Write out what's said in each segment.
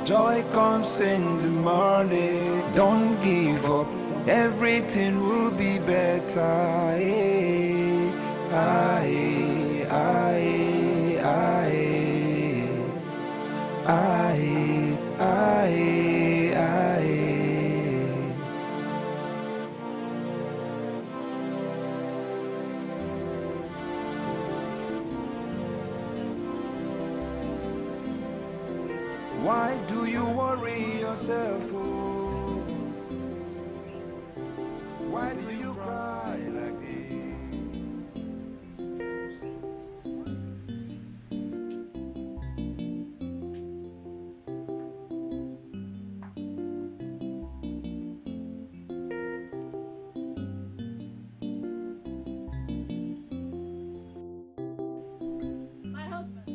Joy comes in the morning. Don't give up. Everything will be better. Aye, aye, aye, aye, aye, aye. Why do you worry yourself? Oh? Why do you cry like this? My husband.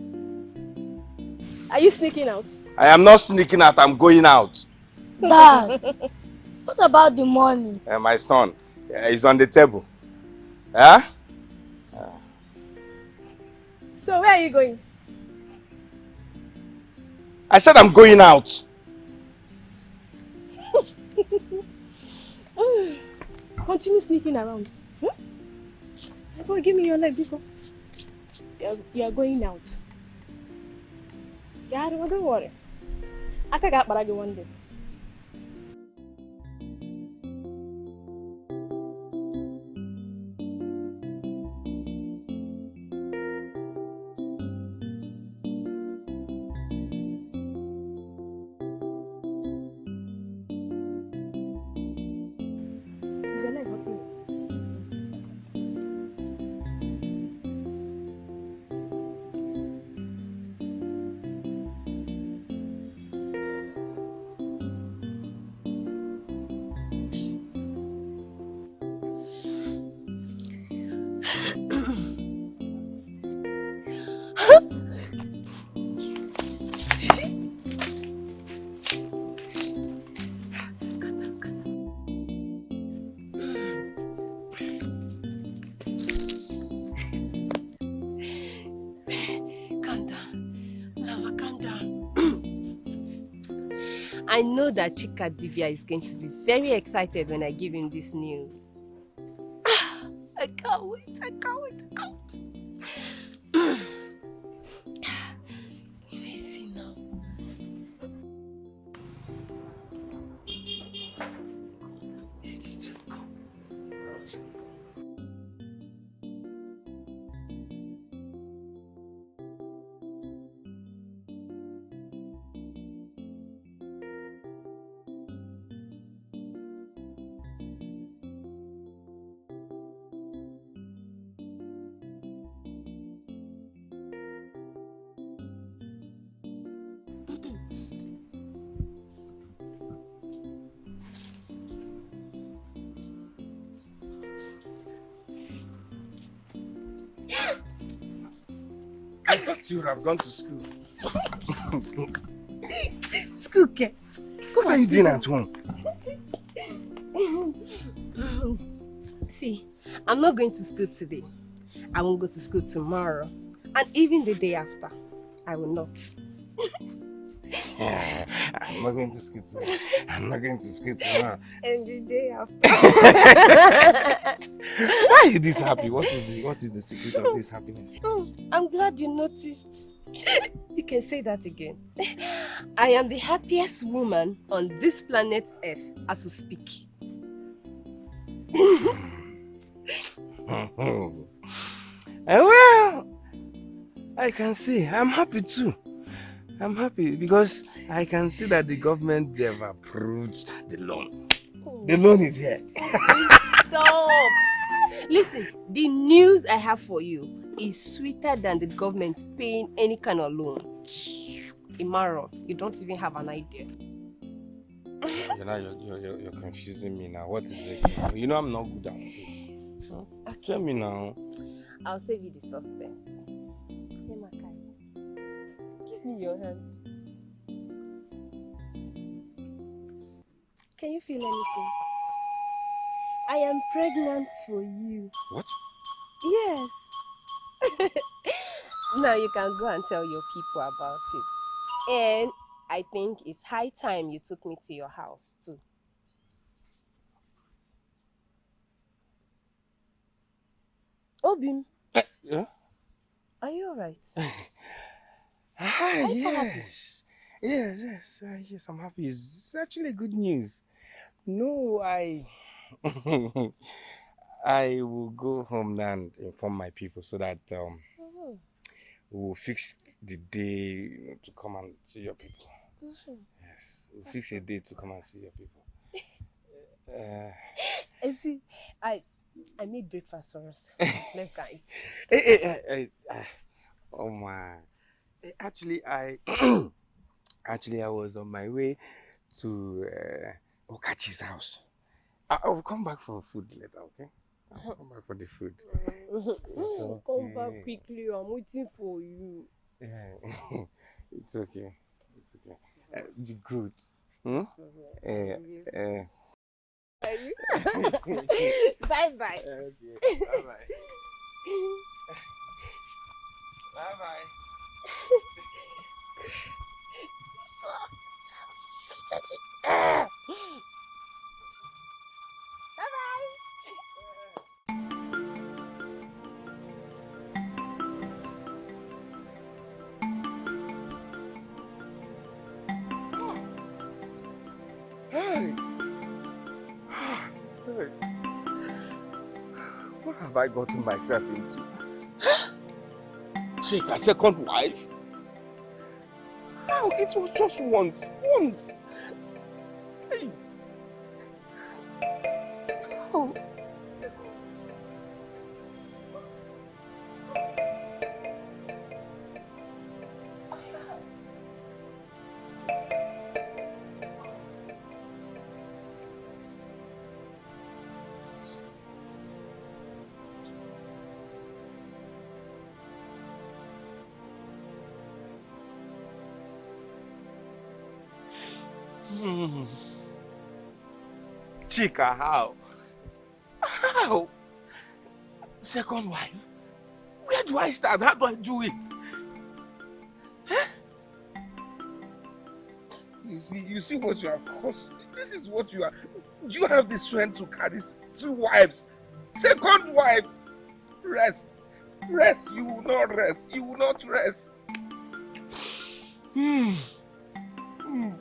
Are you sneaking out? I am not sneaking out, I'm going out. Dad, what about the money? My son is on the table. Huh? So where are you going? I said I'm going out. Continue sneaking around. Boy, give me your leg before. You are going out. Yeah, don't worry. I can get back one day. Is your leg hurting you? I know that Chika Divya is going to be very excited when I give him this news. I can't wait, I can't wait, I can't wait. Let me see now. Just go. Just go. I thought you would have gone to school. School care. What are you doing at home? See, I'm not going to school today. I won't go to school tomorrow. And even the day after, I will not. I'm not going to school today. I'm not going to school tomorrow. And the day after. Why are you this happy? What is the secret of this happiness? I'm glad you noticed. You can say that again. I am the happiest woman on this planet Earth as we speak. Well, I can see. I'm happy too. I'm happy because I can see that the government, they have approved the loan. The loan is here. Stop! Listen, the news I have for you is sweeter than the government paying any kind of loan. Imaro, you don't even have an idea. You're confusing me now. What is it? You know I'm not good at this. Huh? Tell me now. I'll save you the suspense. Give me your hand. Can you feel anything? I am pregnant for you. What? Yes. Now you can go and tell your people about it. And I think it's high time you took me to your house too. Obim, Yeah? are you alright? Ah, Are you happy? yes. Yes, I'm happy. It's actually good news. No, I will go home now and inform my people so that Mhm, we will fix the day, to come and see your people. mhm. Yes, we'll fix a day to come and see your people. Uh, I see. I made breakfast for us. Let's go eat. oh my. Actually, I actually I was on my way to Okachi's house. I will come back for food later, okay? I'll come back for the food. It's Come back okay. quickly. I'm waiting for you. Yeah, it's okay. It's okay. The good. Hmm? Uh, uh, Are you? okay. Bye bye. Bye bye. Bye bye. Hey. Hey. What have I gotten myself into? Take a second wife? How? It was just once. Once. Hey. Oh. Hmm. Chika, how? How? Second wife? Where do I start? How do I do it? You see what you have caused. This is what you are. Do you have the strength to carry two wives? Second wife! Rest. Rest. You will not rest. You will not rest. Hmm. Hmm.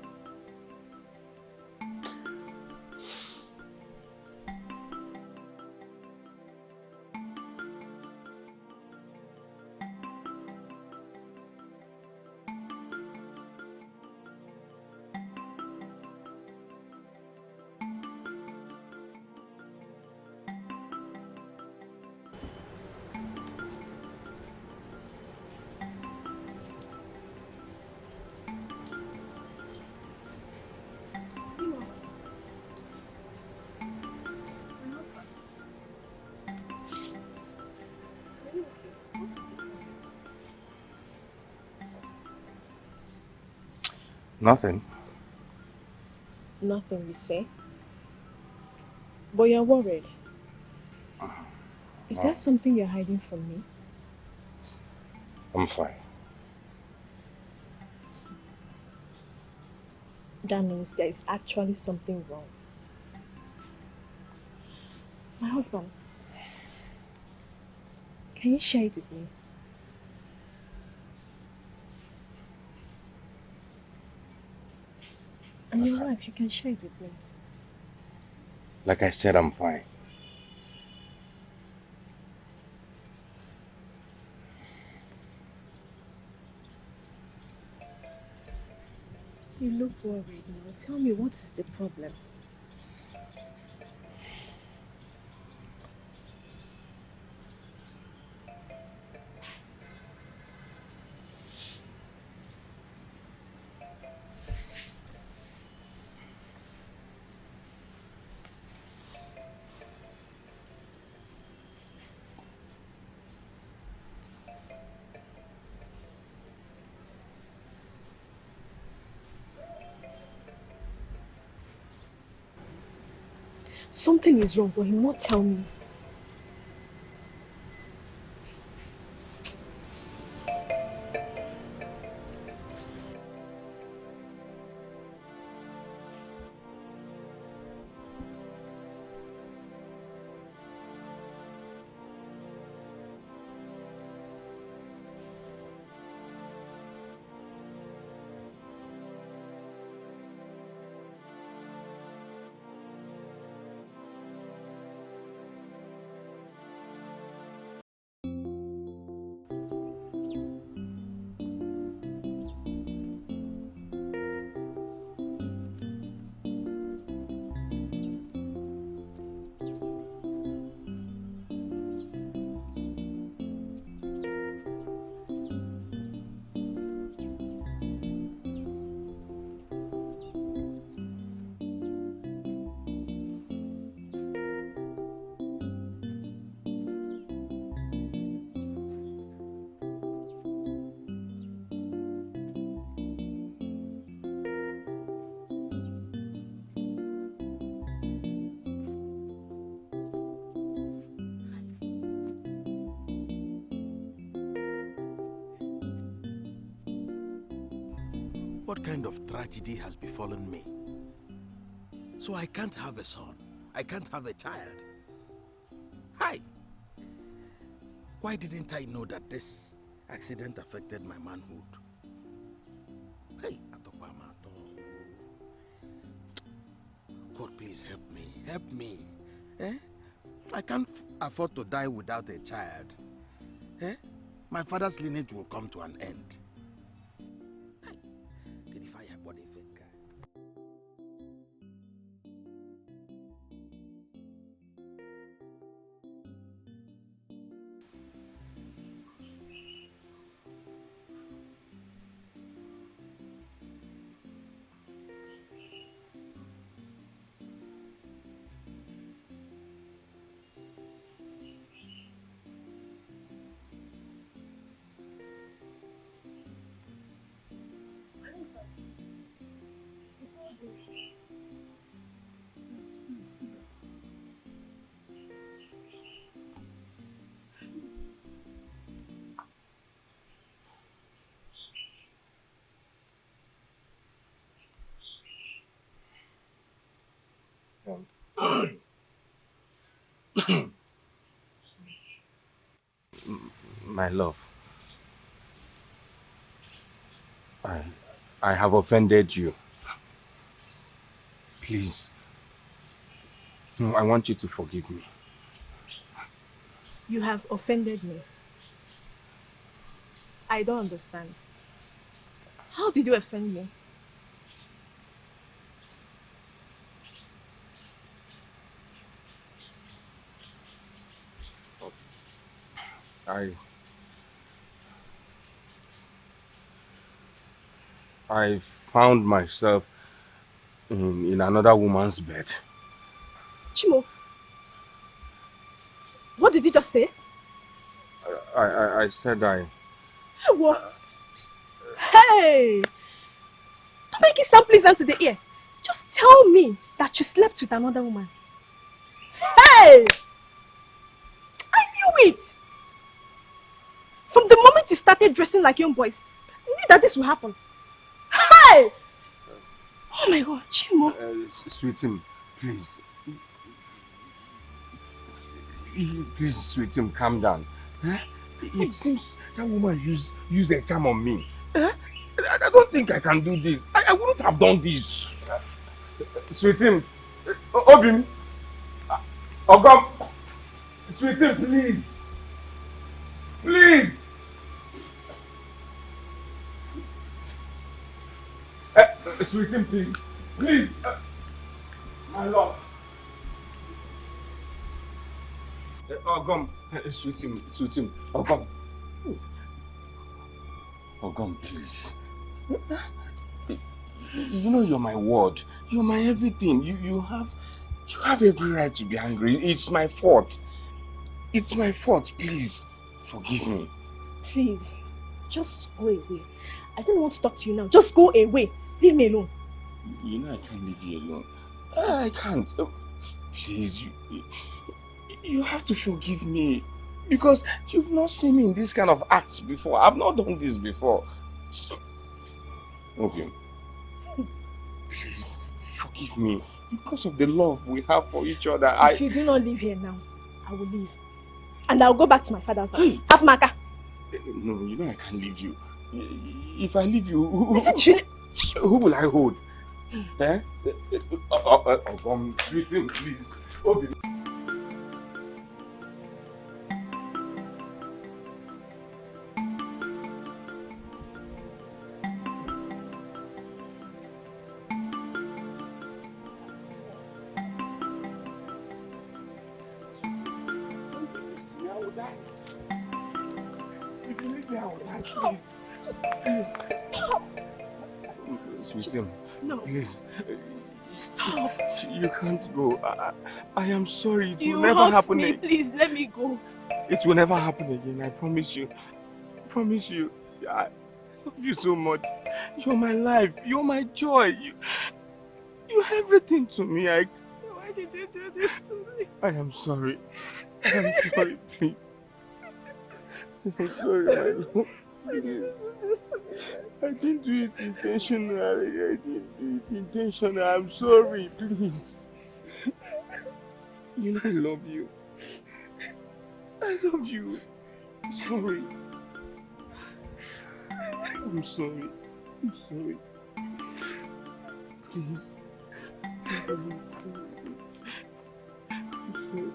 My husband. Are you okay? What is the problem? Nothing. Nothing, you say? But you're worried. Is there No, something you're hiding from me? I'm fine. That means there is actually something wrong. My husband, can you share it with me? I'm your wife, you can share it with me. Like I said, I'm fine. You look worried now. Tell me, what is the problem? Something is wrong, but he won't tell me. What kind of tragedy has befallen me? So I can't have a son. I can't have a child. Hi! Why didn't I know that this accident affected my manhood? Hey, God, please help me. Help me. Eh? I can't afford to die without a child. Eh? My father's lineage will come to an end. My love, I have offended you. Please, no, I want you to forgive me. You have offended me. I don't understand. How did you offend me? I found myself in another woman's bed. Chimo, what did you just say? I said What? Hey! Don't make it sound pleasant to the ear. Just tell me that you slept with another woman. Hey! I knew it! From the moment you started dressing like young boys, I knew that this would happen. Hey! Oh my God, Chimo. Sweetie, please. Please, sweetie, calm down. Huh? It seems that woman used a charm on me. Huh? I don't think I can do this. I wouldn't have done this. Sweetie, Obim, Ogom, sweetie, please. Please. Sweetie, please. Please. My love. Ogom, sweetie, Ogom. Ogom, please. You know you're my word. You're my everything. You have every right to be angry. It's my fault. It's my fault. Please, forgive me. Please, just go away. I don't want to talk to you now. Just go away. Leave me alone. You know I can't leave you alone. I can't. Please, you have to forgive me. Because you've not seen me in this kind of acts before. I've not done this before. Okay. Please, forgive me. Because of the love we have for each other, If you do not leave here now, I will leave. And I'll go back to my father's house. Apmaka. No, you know I can't leave you. If I leave you, who will I hold? Eh? Treat him, please. Obi. Sweetie, no. Please. Stop. You can't go. I am sorry. It will You never hurt happen me. again. Please, let me go. It will never happen again. I promise you. I promise you. I love you so much. You're my life. You're my joy. You're everything to me. Why did you do this to me? I am sorry. I am sorry, please. I'm sorry, my love. I didn't do it intentionally. I didn't do it intentionally. I'm sorry, please. You know I love you. I love you. Sorry. I'm sorry. I'm sorry. Please. Please, I'm sorry. I'm sorry. I'm sorry.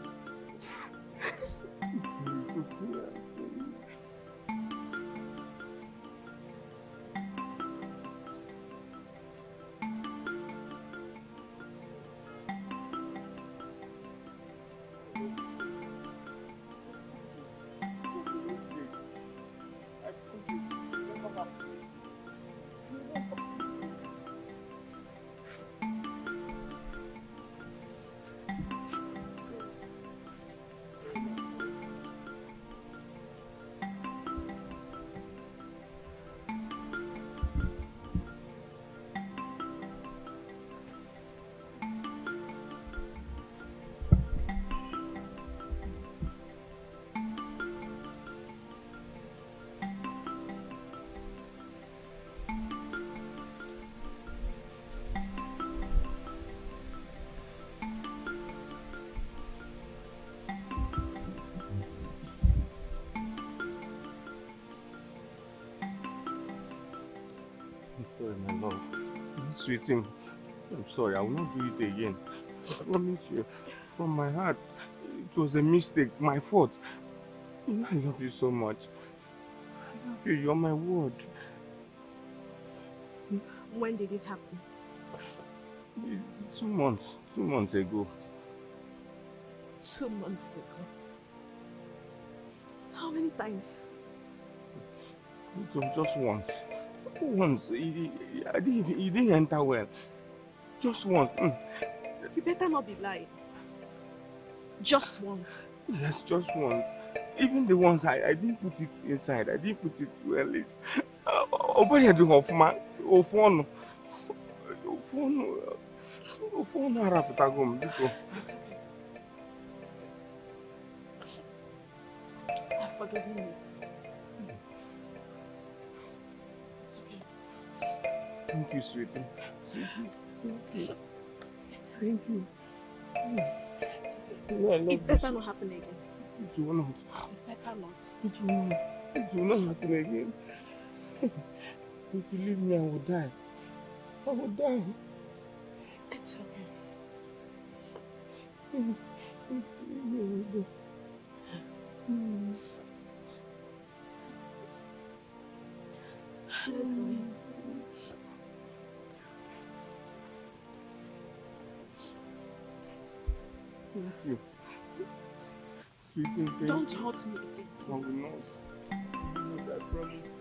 I'm sorry, my love. Sweetie, I'm sorry. I will not do it again. I promise you. From my heart, it was a mistake. My fault. You know I love you so much. I love you. You're my word. When did it happen? 2 months. 2 months ago. 2 months ago. How many times? It was just once. Once. He didn't enter well. Just once. You better not be lying. Just once. Yes, just once. Even the ones I didn't put it inside. I didn't put it well. Open the Hoffman. Phone Arapatagum. It's okay. I've forgiven you. It's okay. Thank you, sweetie. Thank you. It's okay. Thank you. It's okay. No, I love It better you. not happen again. It will not. It better not. It will not. It will not happen again. If you leave me, I will die. I will die. It's okay. Let's go in. Thank you. Sweetie, thank you. Don't hurt me again. I will not. I will not, I promise.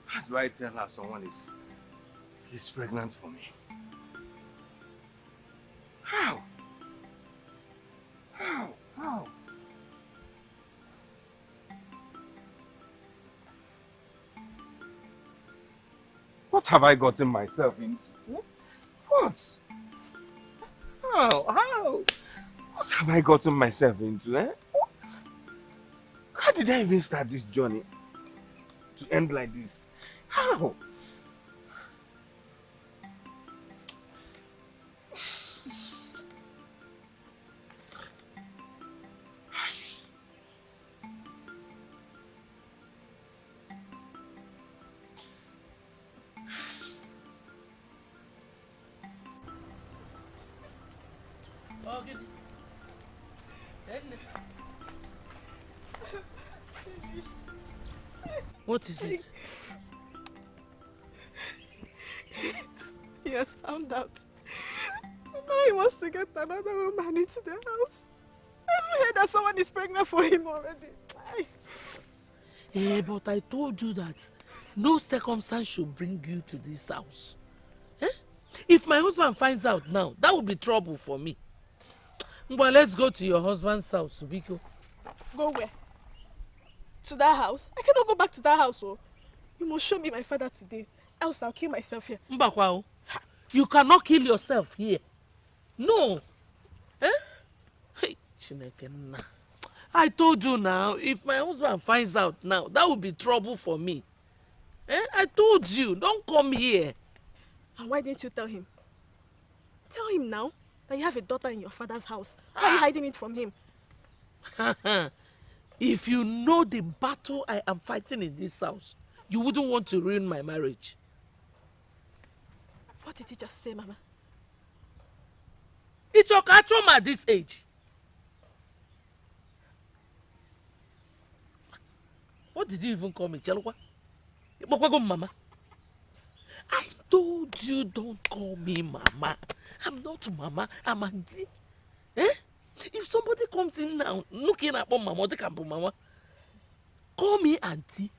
How do I tell her someone is pregnant for me? How? How? What have I gotten myself into? What? How? What have I gotten myself into, eh? How did I even start this journey to end like this? How? What is it? He has found out. Now he wants to get another woman into the house. I've heard that someone is pregnant for him already. But I told you that no circumstance should bring you to this house. If my husband finds out now, that will be trouble for me. But let's go to your husband's house, Subiko. Go where? To that house? I cannot go back to that house. Oh. You must show me my father today, else I'll kill myself here. Mbakwao, you cannot kill yourself here. No. Hey, Chineke nna. I told you now, if my husband finds out now, that will be trouble for me. I told you, don't come here. And why didn't you tell him? Tell him now that you have a daughter in your father's house. Why are you hiding it from him? If you know the battle I am fighting in this house, you wouldn't want to ruin my marriage. What did he just say, Mama? It's your trauma at this age. What did you even call me, Chalwa? Mama. I told you don't call me Mama. I'm not Mama, I'm Auntie. If somebody comes in now looking at Mama, they can Mama. Call me Auntie.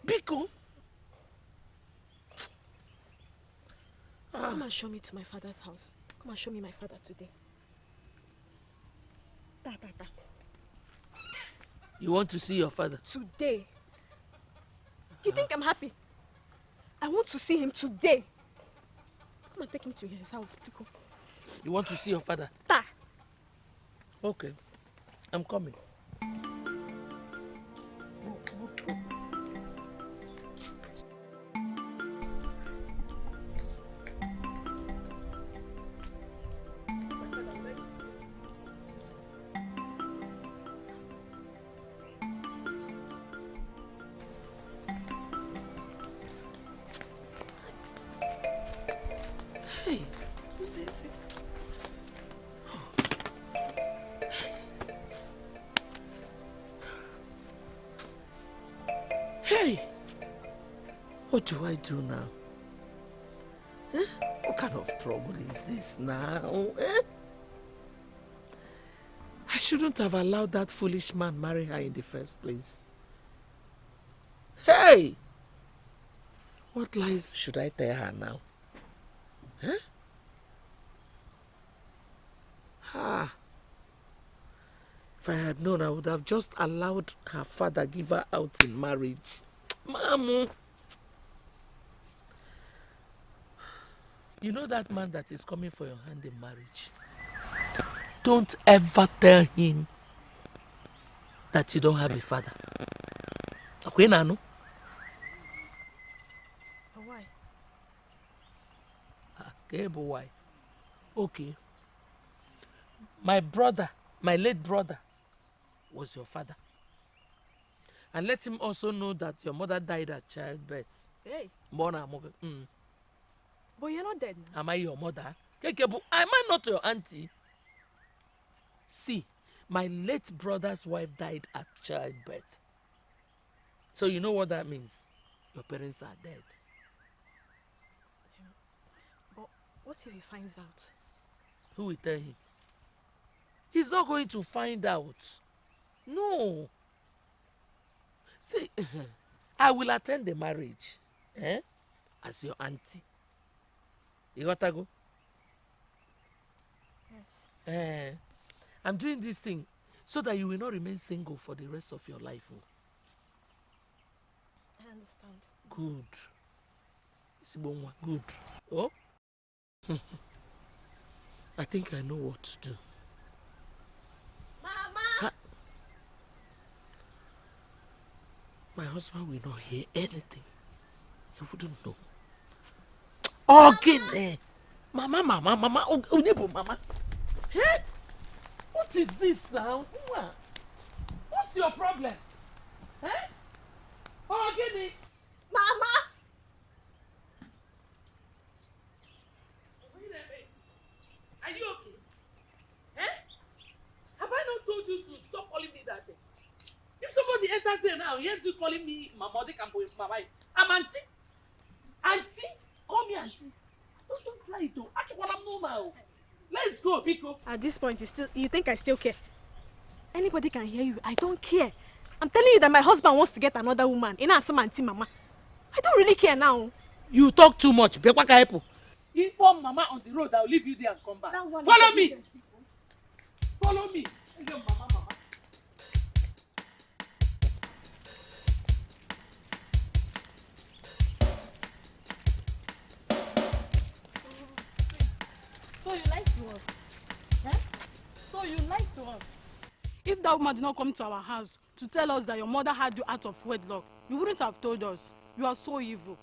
Biko. Come and show me to my father's house. Come and show me my father today. You want to see your father? Today. You think I'm happy? I want to see him today. Come and take him to his house, Biko. You want to see your father? Ta. Okay. I'm coming. Hey, what do I do now? What kind of trouble is this now? I shouldn't have allowed that foolish man marry her in the first place. Hey, what lies should I tell her now? If I had known, I would have just allowed her father give her out in marriage. Mamu. You know that man that is coming for your hand in marriage? Don't ever tell him that you don't have a father. Okay, Nano? Why? Okay, but why? Okay. My brother, my late brother, was your father. And let him also know that your mother died at childbirth. Hey. But you're not dead now. Am I your mother? Am I not your auntie? See, my late brother's wife died at childbirth. So you know what that means? Your parents are dead. But what if he finds out? Who will tell him? He's not going to find out. No. See, I will attend the marriage as your auntie. You got to go? Yes. I'm doing this thing so that you will not remain single for the rest of your life. I understand. Good. Good. Oh? I think I know what to do. Mama! husband will not hear anything. He wouldn't know. Okay, Mama, Mama. Hey, what is this now? What's your problem? Eh? Okay, Mama! Wait a minute. Are you okay? Eh? Have I not told you to stop calling me that day? If somebody enters here now, yes, you calling me Mama, they can go with my wife. I'm auntie. Auntie? Call me auntie. Don't try it though. Actually, I'm normal. Let's go, Pico. At this point, you think I still care? Anybody can hear you. I don't care. I'm telling you that my husband wants to get another woman. In some auntie mama. I don't really care now. You talk too much. Inform Mama on the road. I'll leave you there and come back. Follow me. Follow me. Mama. So you lied to us? Eh? So you lied to us? If that woman did not come to our house to tell us that your mother had you out of wedlock, you wouldn't have told us. You are so evil.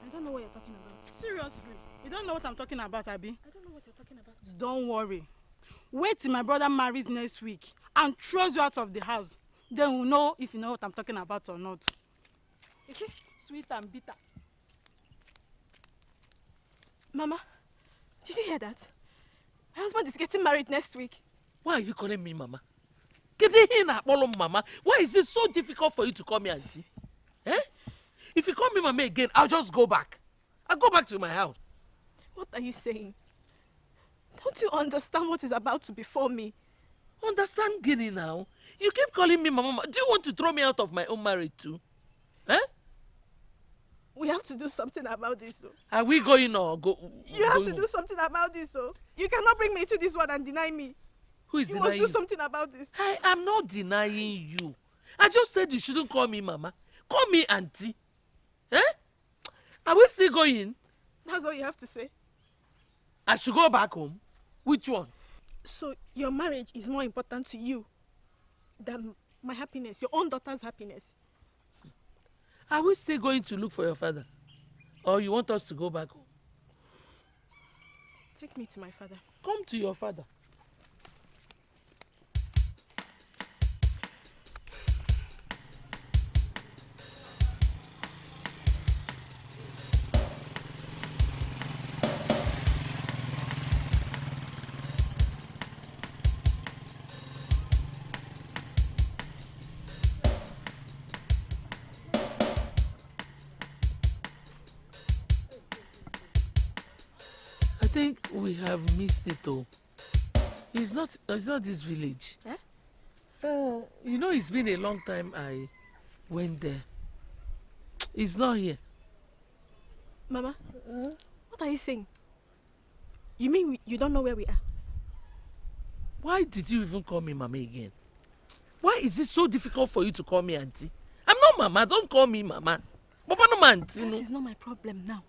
I don't know what you're talking about. Seriously? You don't know what I'm talking about, Abby? I don't know what you're talking about. Don't worry. Wait till my brother marries next week and throws you out of the house. Then we'll know if you know what I'm talking about or not. You see? Sweet and bitter. Mama, did you hear that? My husband is getting married next week. Why are you calling me Mama? Get in and call Mama. Why is it so difficult for you to call me auntie? Eh? If you call me Mama again, I'll just go back. I'll go back to my house. What are you saying? Don't you understand what is about to befall me? Understand Guinea now? You keep calling me Mama. Do you want to throw me out of my own marriage too? Eh? We have to do something about this, so. Are we going or go? You have to do something about this, so. You cannot bring me into this world and deny me. Who is you denying? You must do something about this. I am not denying you. I just said you shouldn't call me Mama. Call me auntie. Eh? Are we still going? That's all you have to say. I should go back home. Which one? So your marriage is more important to you than my happiness, your own daughter's happiness. Are we still going to look for your father? Or you want us to go back home? Take me to my father. Come to your father. I think we have missed it though. It's not this village. Eh? You know, it's been a long time I went there. It's not here. Mama, what are you saying? You mean you don't know where we are? Why did you even call me Mama again? Why is it so difficult for you to call me auntie? I'm not Mama. Don't call me Mama. Papa no auntie. That No. is not my problem now.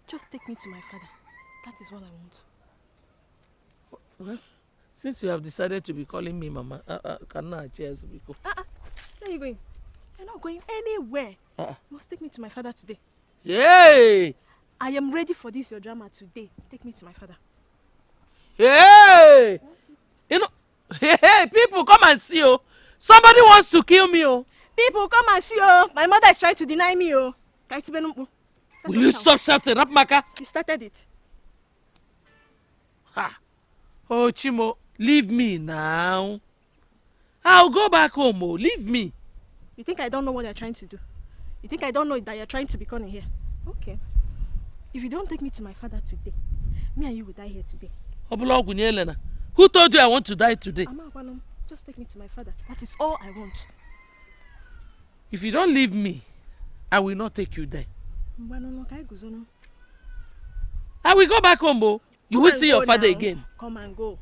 Just take me to my father. That is what I want. Well, since you have decided to be calling me Mama, can I chairs because Where are you going? You're not going anywhere. You must take me to my father today. Yay! I am ready for this your drama today. Take me to my father. Hey! You know, hey, people, come and see you. Somebody wants to kill me. Oh. People, come and see you. My mother is trying to deny me. Oh. Will you stop shouting, Rapmaka? You started it. Ha! Oh, Chimo, leave me now. I'll go back home. Oh, leave me. You think I don't know what you're trying to do? You think I don't know that you're trying to be coming here? Okay. If you don't take me to my father today, me and you will die here today. Who told you I want to die today? Ama, just take me to my father. That is all I want. If you don't leave me, I will not take you there. I will go back home. Oh. You will see your father again. Come and go.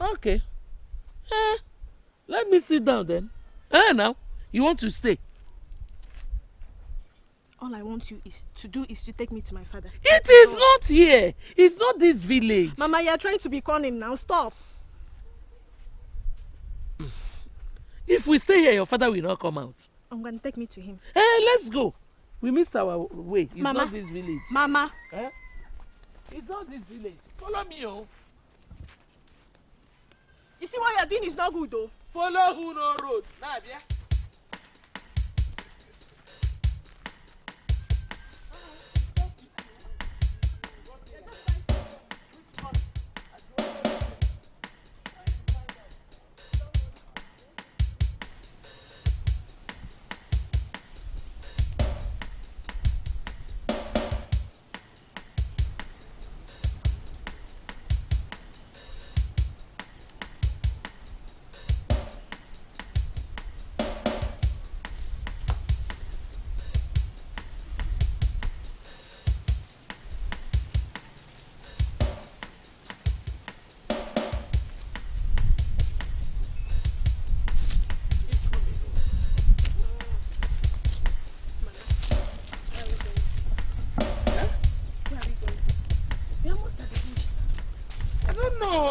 Okay. Let me sit down then. Now, you want to stay? All I want you to do is to take me to my father. It is not here. It's not this village. Mama, you're trying to be cunning now. Stop. If we stay here, your father will not come out. I'm going to take me to him. Hey, let's go. We missed our way. It's Mama. not this village. Mama. Eh? It's not this village. Follow me, oh. You see what you're doing is not good, though. Follow who no road. Nadia.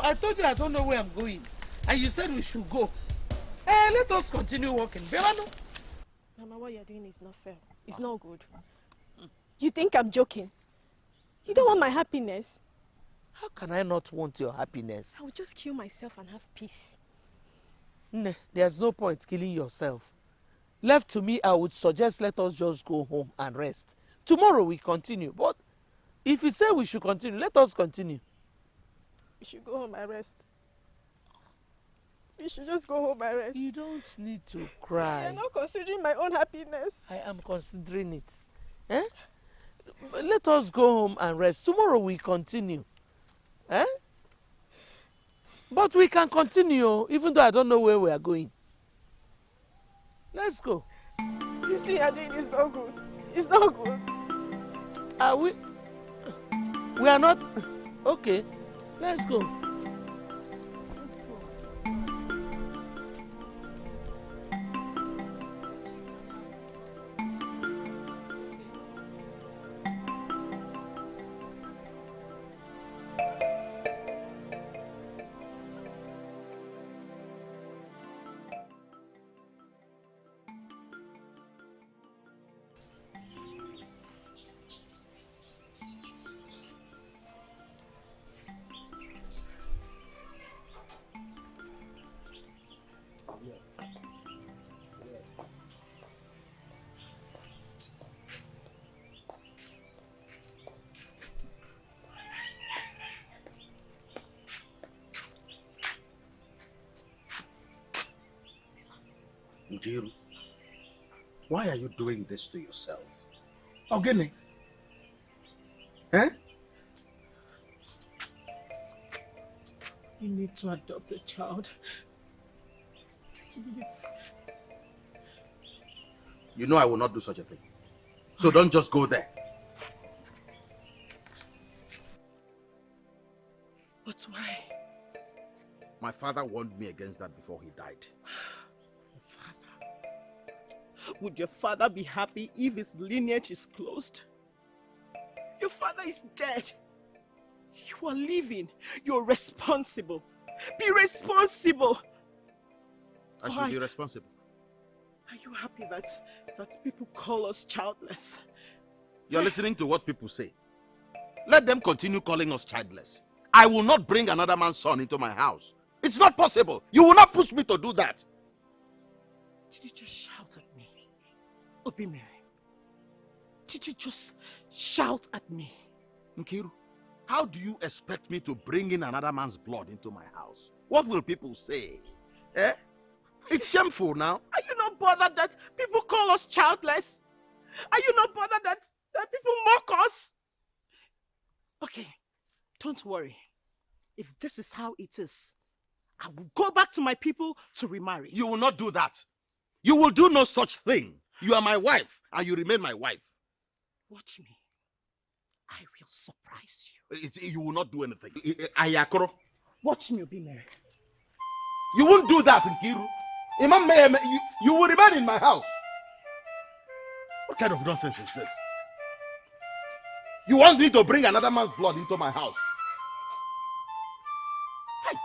I told you I don't know where I'm going. And you said we should go. Let us continue walking. Belano? Mama, what you're doing is not fair. It's not good. You think I'm joking? You don't want my happiness? How can I not want your happiness? I will just kill myself and have peace. There's no point killing yourself. Left to me, I would suggest let us just go home and rest. Tomorrow we continue. But if you say we should continue, let us continue. We should go home and rest. We should just go home and rest. You don't need to cry. You're not considering my own happiness. I am considering it. Let us go home and rest. Tomorrow we continue. But we can continue, even though I don't know where we are going. Let's go. This thing you're doing is not good. It's not good. Are we? We are not. Okay. Let's go. Ngiru, why are you doing this to yourself? Ogene? You need to adopt a child. Please. You know I will not do such a thing. So don't just go there. But why? My father warned me against that before he died. Would your father be happy if his lineage is closed? Your father is dead. You are living. You're responsible. Be responsible. I should be responsible. Are you happy that people call us childless? You're listening to what people say. Let them continue calling us childless. I will not bring another man's son into my house. It's not possible. You will not push me to do that. Did you just shout at me? Obimere, did you just shout at me? Nkiru, how do you expect me to bring in another man's blood into my house? What will people say? It's shameful now. Are you not bothered that people call us childless? Are you not bothered that people mock us? Okay, don't worry. If this is how it is, I will go back to my people to remarry. You will not do that. You will do no such thing. You are my wife, and you remain my wife. Watch me. I will surprise you. You will not do anything. Ayakoro. Watch me, Obimere. You won't do that, Nkiru. You will remain in my house. What kind of nonsense is this? You want me to bring another man's blood into my house? Hey.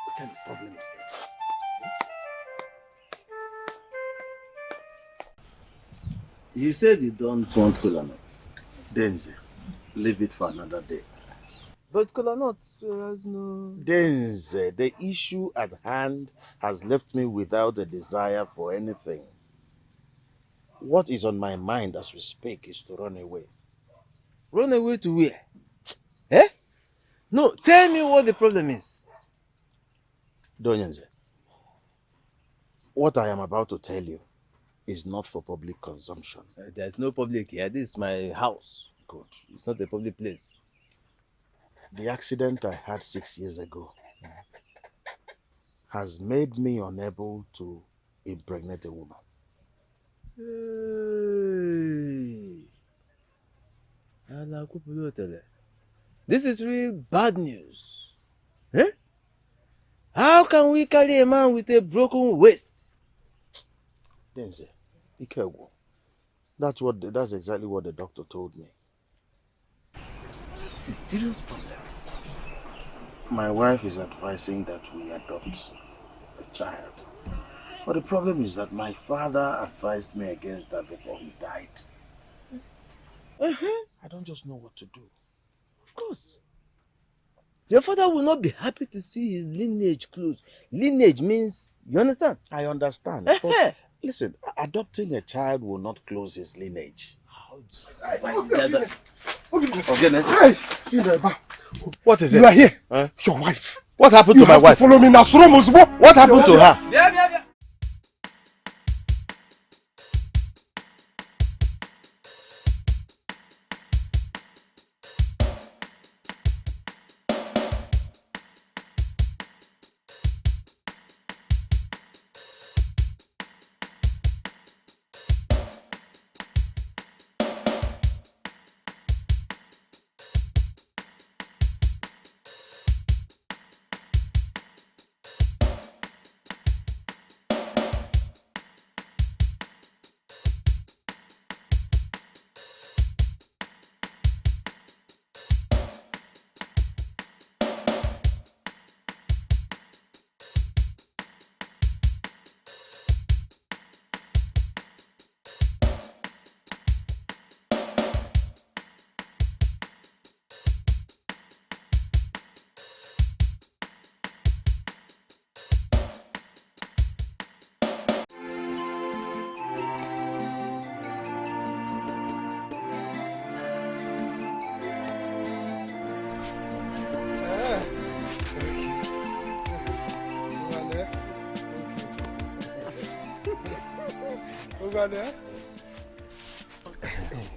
What kind of problem is this? You said you don't want kola nuts. Denze, leave it for another day. But kola nuts has no... Denze, the issue at hand has left me without a desire for anything. What is on my mind as we speak is to run away. Run away to where? Eh? No, tell me what the problem is. Donyenze, what I am about to tell you is not for public consumption. There's no public here. This is my house. Good. It's not a public place. The accident I had 6 years ago has made me unable to impregnate a woman. Hey. This is really bad news. Eh? How can we carry a man with a broken waist? Denze, Ikewo, that's exactly what the doctor told me. It's a serious problem. My wife is advising that we adopt a child. But the problem is that my father advised me against that before he died. I don't just know what to do. Of course. Your father will not be happy to see his lineage close. Lineage means, you understand? I understand. But listen, adopting a child will not close his lineage. What is it? You are here. Huh? Your wife. What happened You to my have wife? to follow me now. What happened to her?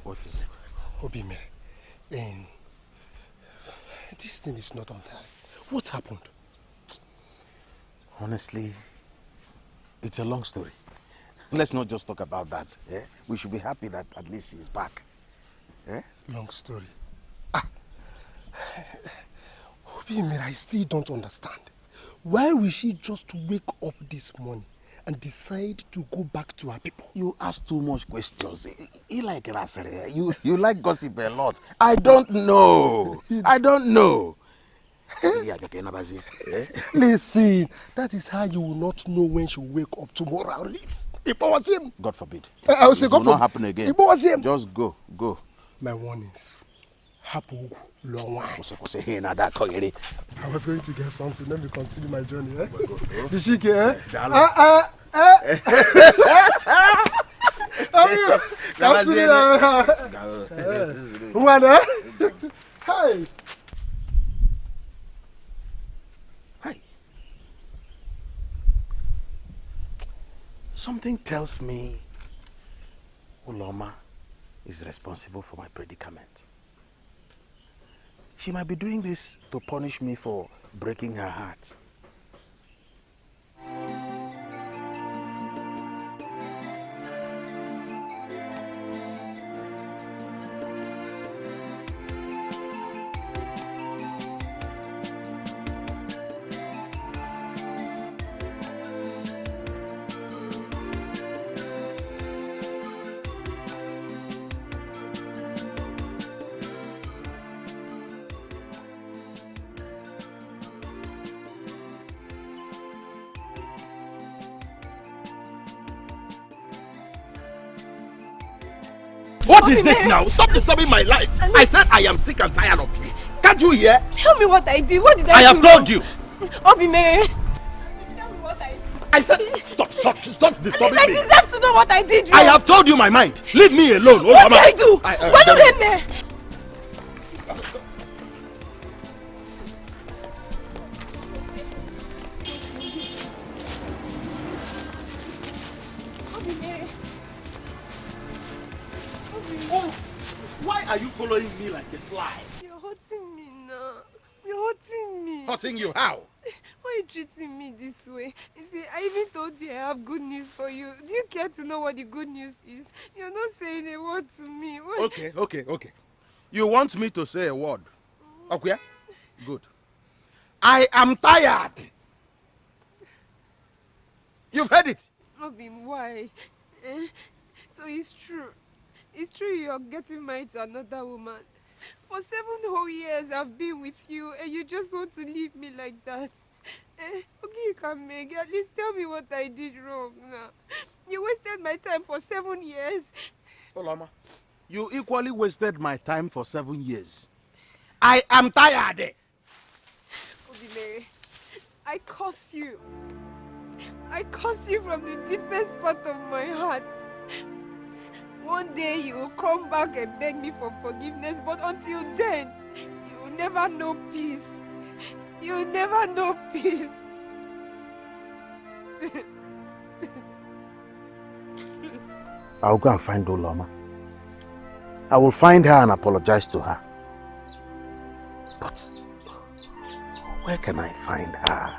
What is it? Obime, this thing is not on time. What happened? Honestly, it's a long story. Let's not just talk about that. Eh? We should be happy that at least he's back. Eh? Long story. Obime, I still don't understand. Why will she just wake up this morning and decide to go back to her people? You ask too much questions. You like rasere. You like gossip a lot. I don't know. I don't know. Listen, that is how you will not know when she will wake up tomorrow and leave. It was him. God forbid. I will say, it will not happen again. It was him. Just go. My warnings. Hapu long wine. I I was going to get something. Let me continue my journey. Eh? The shike, Hey. Hi. Something tells me Uloma is responsible for my predicament. She might be doing this to punish me for breaking her heart. What is it now? Stop disturbing my life. I said I am sick and tired of you. Can't you hear? Tell me what I did. What did I do? I have told you. Obi Mere. Tell me what I did. I said stop disturbing I me. deserve to know what I did wrong. I have told you my mind. Leave me alone. What did I do? Why don't hit me? Why are you following me like a fly? You're hurting me now. You're hurting me. Hurting you how? Why are you treating me this way? You see, I even told you I have good news for you. Do you care to know what the good news is? You're not saying a word to me. Why? Okay. You want me to say a word? Okay? Good. I am tired. You've heard it. Obim, why? So it's true. It's true you're getting married to another woman. For 7 whole years I've been with you and you just want to leave me like that. Okay, you can make it. At least tell me what I did wrong now. You wasted my time for 7 years. Olama, you equally wasted my time for 7 years. I am tired. Obimere, I curse you. I curse you from the deepest part of my heart. One day you will come back and beg me for forgiveness, but until then, you will never know peace. You will never know peace. I'll go and find Olama. I will find her and apologize to her. But where can I find her?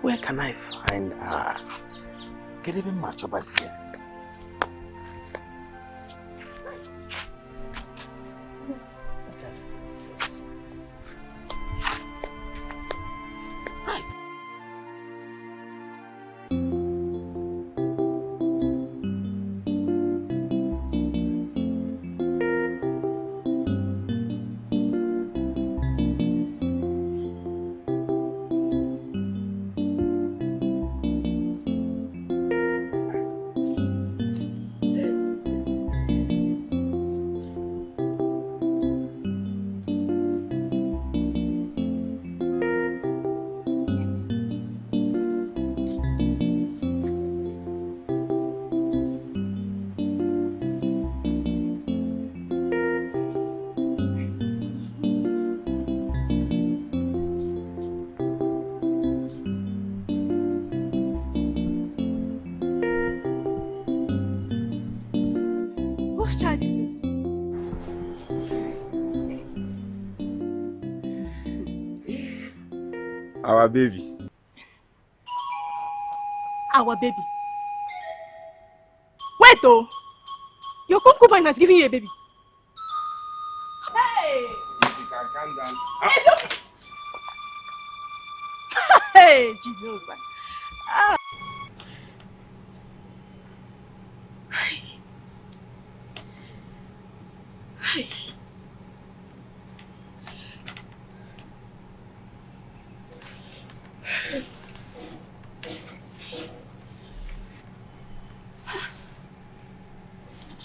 Where can I find her? Get even much of us here. Whose child is this? Our baby. Our baby. Wait oh! Your concubine has given you a baby. Hey! If you can calm down. It's okay. Hey, Jesus. Ah. Hey.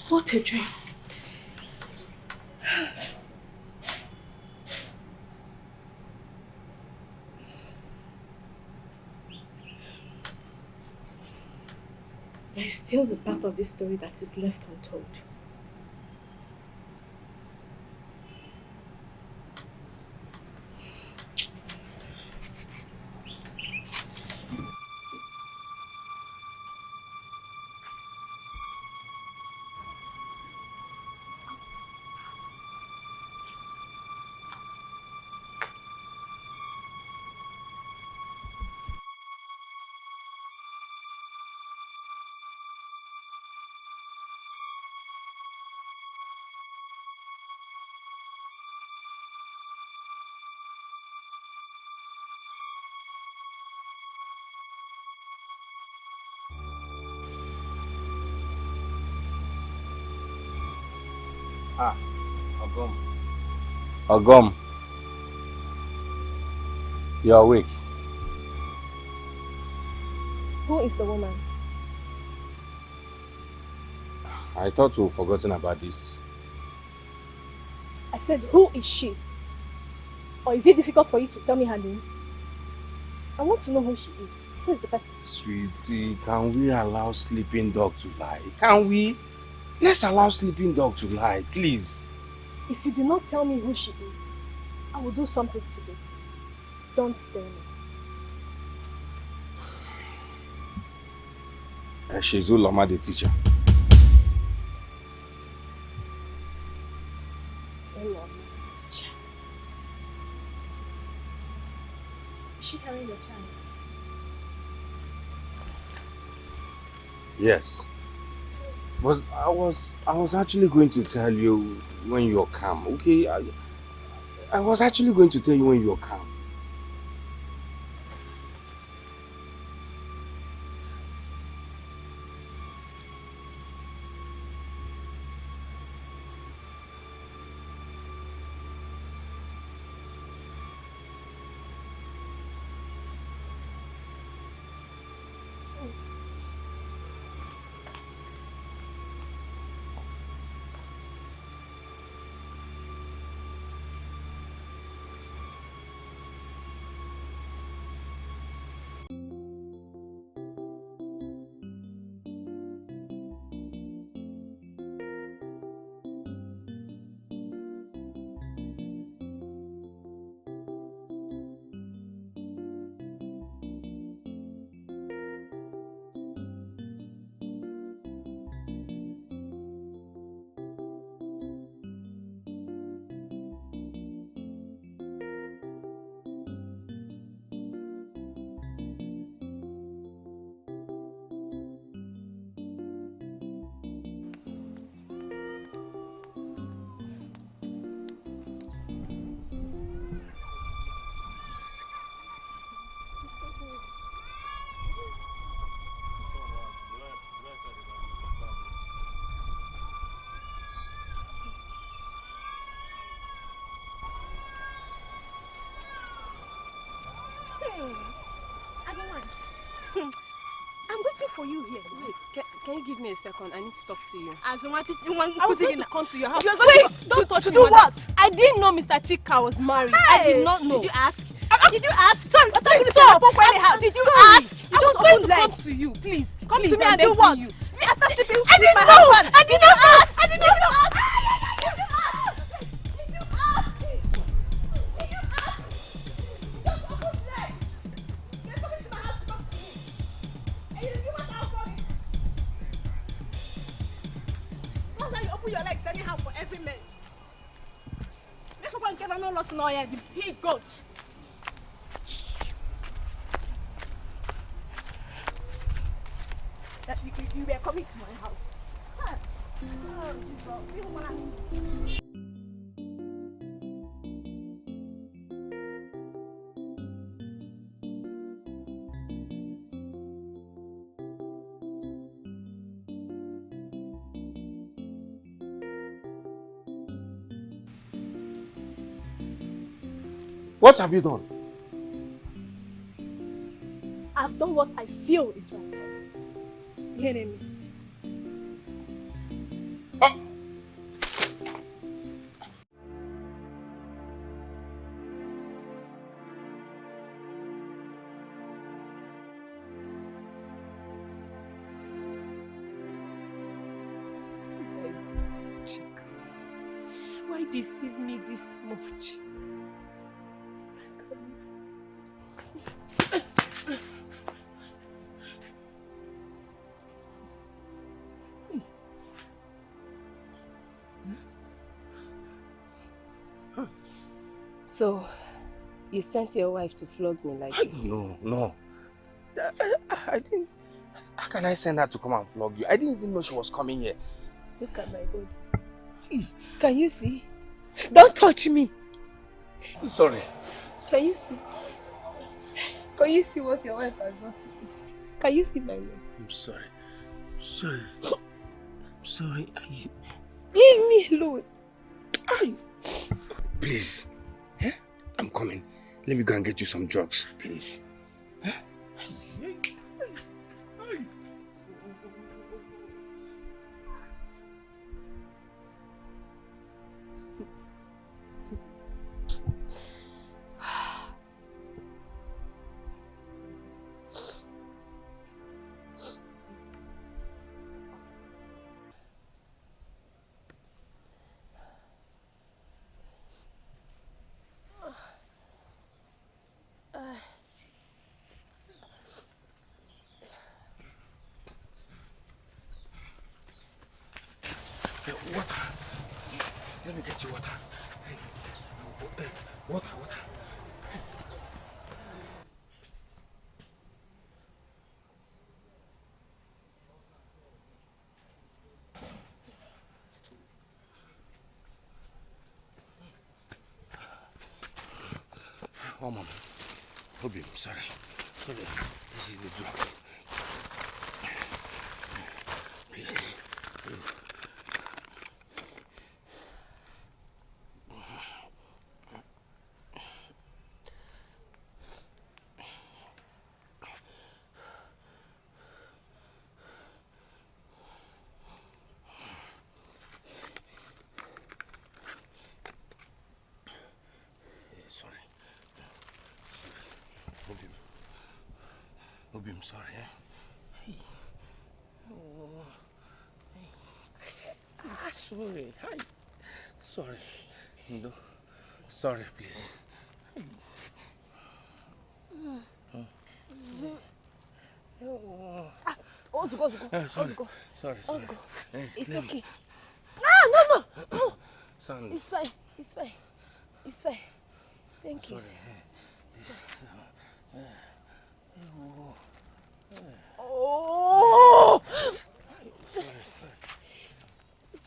What a dream. There is still the part of this story that is left untold. Ogum. You're awake. Who is the woman? I thought we've forgotten about this. I said, who is she? Or is it difficult for you to tell me her name? I want to know who she is. Who is the person? Sweetie, can we allow sleeping dog to lie? Can we? Let's allow sleeping dog to lie, please. If you do not tell me who she is, I will do something stupid. Don't tell me. She's Uloma, the teacher. Is she carrying your child? Yes. But I was actually going to tell you when you're calm, okay? I was actually going to tell you when you're calm. I'm waiting for you here. Wait, can you give me a second? I need to talk to you. As in, what I was going to come to your house. You are going Wait, don't to do what? I didn't know Mr. Chika was married. Hey! I did not know. Did you ask? Did you ask? Sorry, please stop. Did you Sorry. ask? I was going to come to you, please. Come please, to me I'm and do begging what? you. After sleeping I with didn't my know. husband. I did not ask. I did not ask. Your legs anyhow for every man. Let's go and get on lost in oil, the pig goats. That you were coming to my house. Oh, Jesus. What have you done? I've done what I feel is right. You hearing me? Why deceive me this much? So, you sent your wife to flog me like this? No. I didn't. How can I send her to come and flog you? I didn't even know she was coming here. Look at my body. Can you see? Don't touch me. Sorry. Can you see? Can you see what your wife has done to me? Can you see my legs? I'm sorry. Sorry. Sorry. Leave me alone. Please. Eh? I'm coming. Let me go and get you some drugs, please. Eh? Water. Let me get you water. Water. Oh, Mom. Obi, sorry. This is the drugs. Please. Obi, I'm sorry. Hey. Oh. Hey. Sorry. Hi. Sorry. No. Sorry, please. Sorry. It's Let me- okay. No. Son. It's fine. Thank you. Sorry. Oh! Sorry.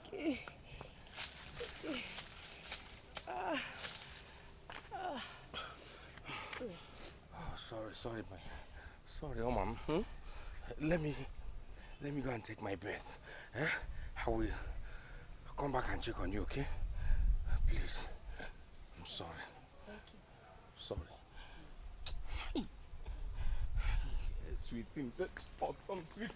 Okay. Sorry, man. Sorry, oh, Mom. Let me go and take my bath. I will come back and check on you, okay? Please. I'm sorry. Thank you. Sorry. Sweetie, that autumn, sweetie.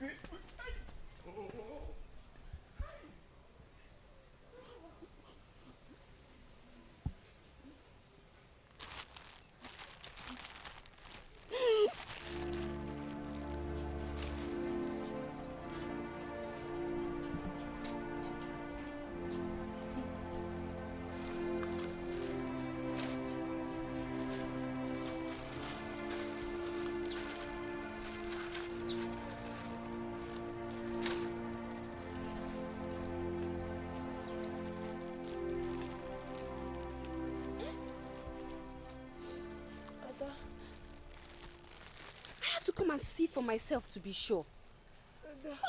To come and see for myself to be sure.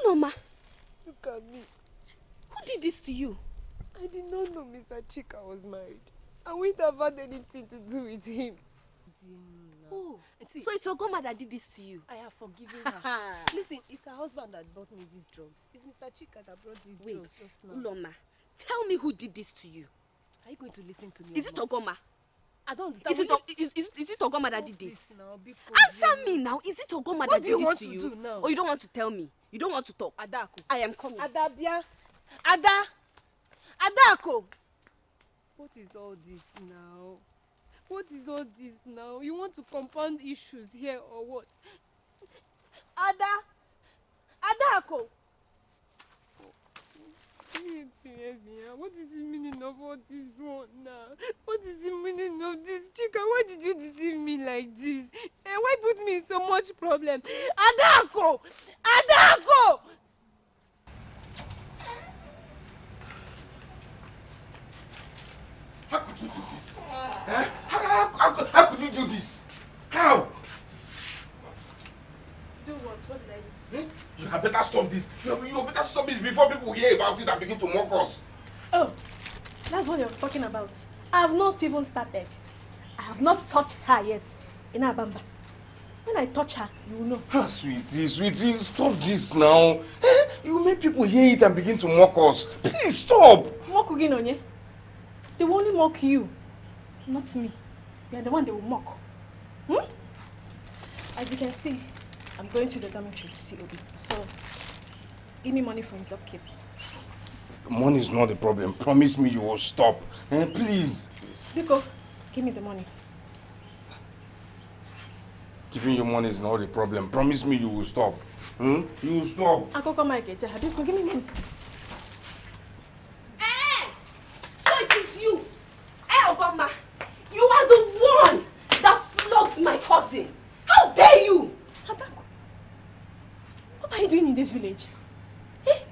Noma, Look at me. who did this to you? I did not know Mr. Chika was married. I wouldn't have had anything to do with him. Oh, so it's Ogoma that did this to you? I have forgiven her. Listen, it's her husband that brought me these drugs. It's Mr. Chika that brought these drugs just now. Uloma, tell me who did this to you. Are you going to listen to me? Is it Ogoma? I don't understand. Is it Ogoma that did this? Now, Answer me now. Is it Ogoma that did this to you? Do now? Or you don't want to tell me? You don't want to talk? Adako. I am coming. Adabia. Adako. What is all this now? What is all this now? You want to compound issues here or what? Adako. What is the meaning of all this one now? What is the meaning of this? Chika, why did you deceive me like this? And why put me in so much problem? Adako! How could you do this? How could you do this? How? Do what? What did I do? You had better stop this. You better stop this before people hear about it and begin to mock us. Oh, that's what you're talking about. I have not even started. I have not touched her yet. In Abamba. When I touch her, you will know. Sweetie, stop this now. You make people hear it and begin to mock us. Please stop. Mock Uginonye. They will only mock you, not me. You are the one they will mock. As you can see, I'm going to the dormitory to see Obi. So, give me money for his upkeep. Money is not the problem. Promise me you will stop. Please. Biko, give me the money. Giving you money is not the problem. Promise me you will stop. You will stop. Akoko Mike, Biko, give me money. So it is you. Ogoma, you are the one that flogged my cousin. How dare you? What are you doing in this village?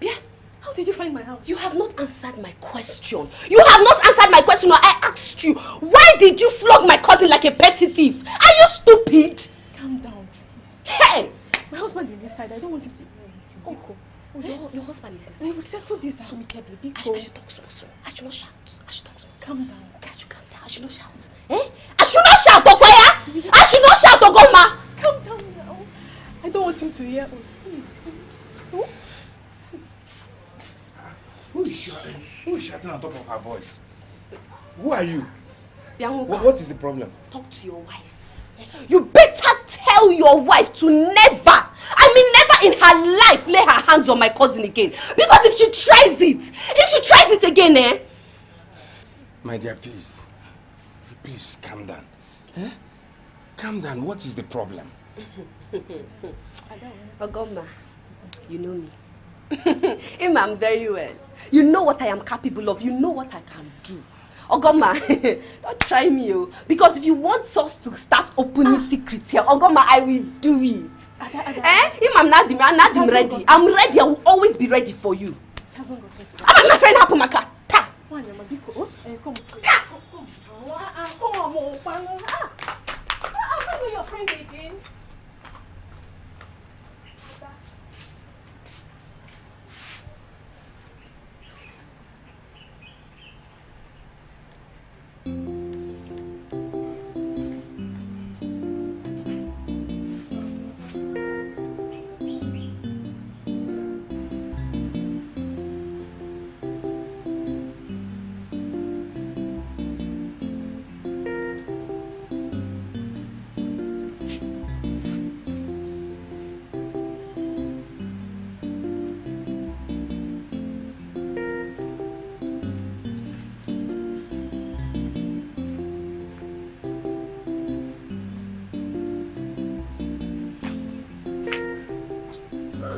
Bia, how How did you find my house? You have not answered my question. You have not answered my question. I asked you, why did you flog my cousin like a petty thief? Are you stupid? Calm down, please. Hey! My husband is inside. I don't want him to know anything. Biko. Your husband is inside. We will settle this amicably. Biko. I should talk small. I should not shout. I should talk small. Calm down. Okay, I should calm down. I should not shout. Eh? I should not shout, Okwaya! I should not shout, Ogoma! Calm down now. I don't want him to hear us, please. Who is shouting? Who is shouting on top of her voice? Who are you? What is the problem? Talk to your wife. You better tell your wife to never in her life lay her hands on my cousin again. Because if she tries it again, eh? My dear, please. Please calm down. Eh? Calm down. What is the problem? Ogoma, you know me. I'm very well. You know what I am capable of. You know what I can do. Ogoma, don't try me, because if you want us to start opening secrets here, Ogoma, I will do it. I'm ready. I'm ready. I will always be ready for you. It hasn't got to I'm my friend Hapumaka. Ta. Come. Ta. Come on, I'm not your friend again.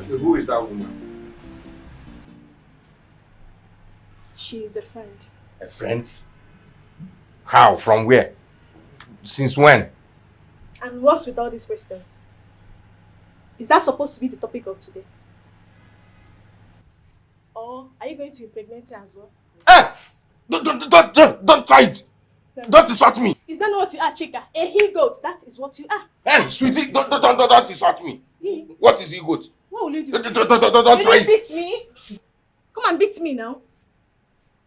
Who is that woman? She is a friend. A friend? How? From where? Since when? And what's with all these questions? Is that supposed to be the topic of today? Or are you going to impregnate her as well? Don't try it! Don't insult me! Is that not what you are, Chika? A he-goat, that is what you are. Hey, sweetie, don't insult me! What is he-goat? What will you do? Don't try it! Beat me? Come and beat me now.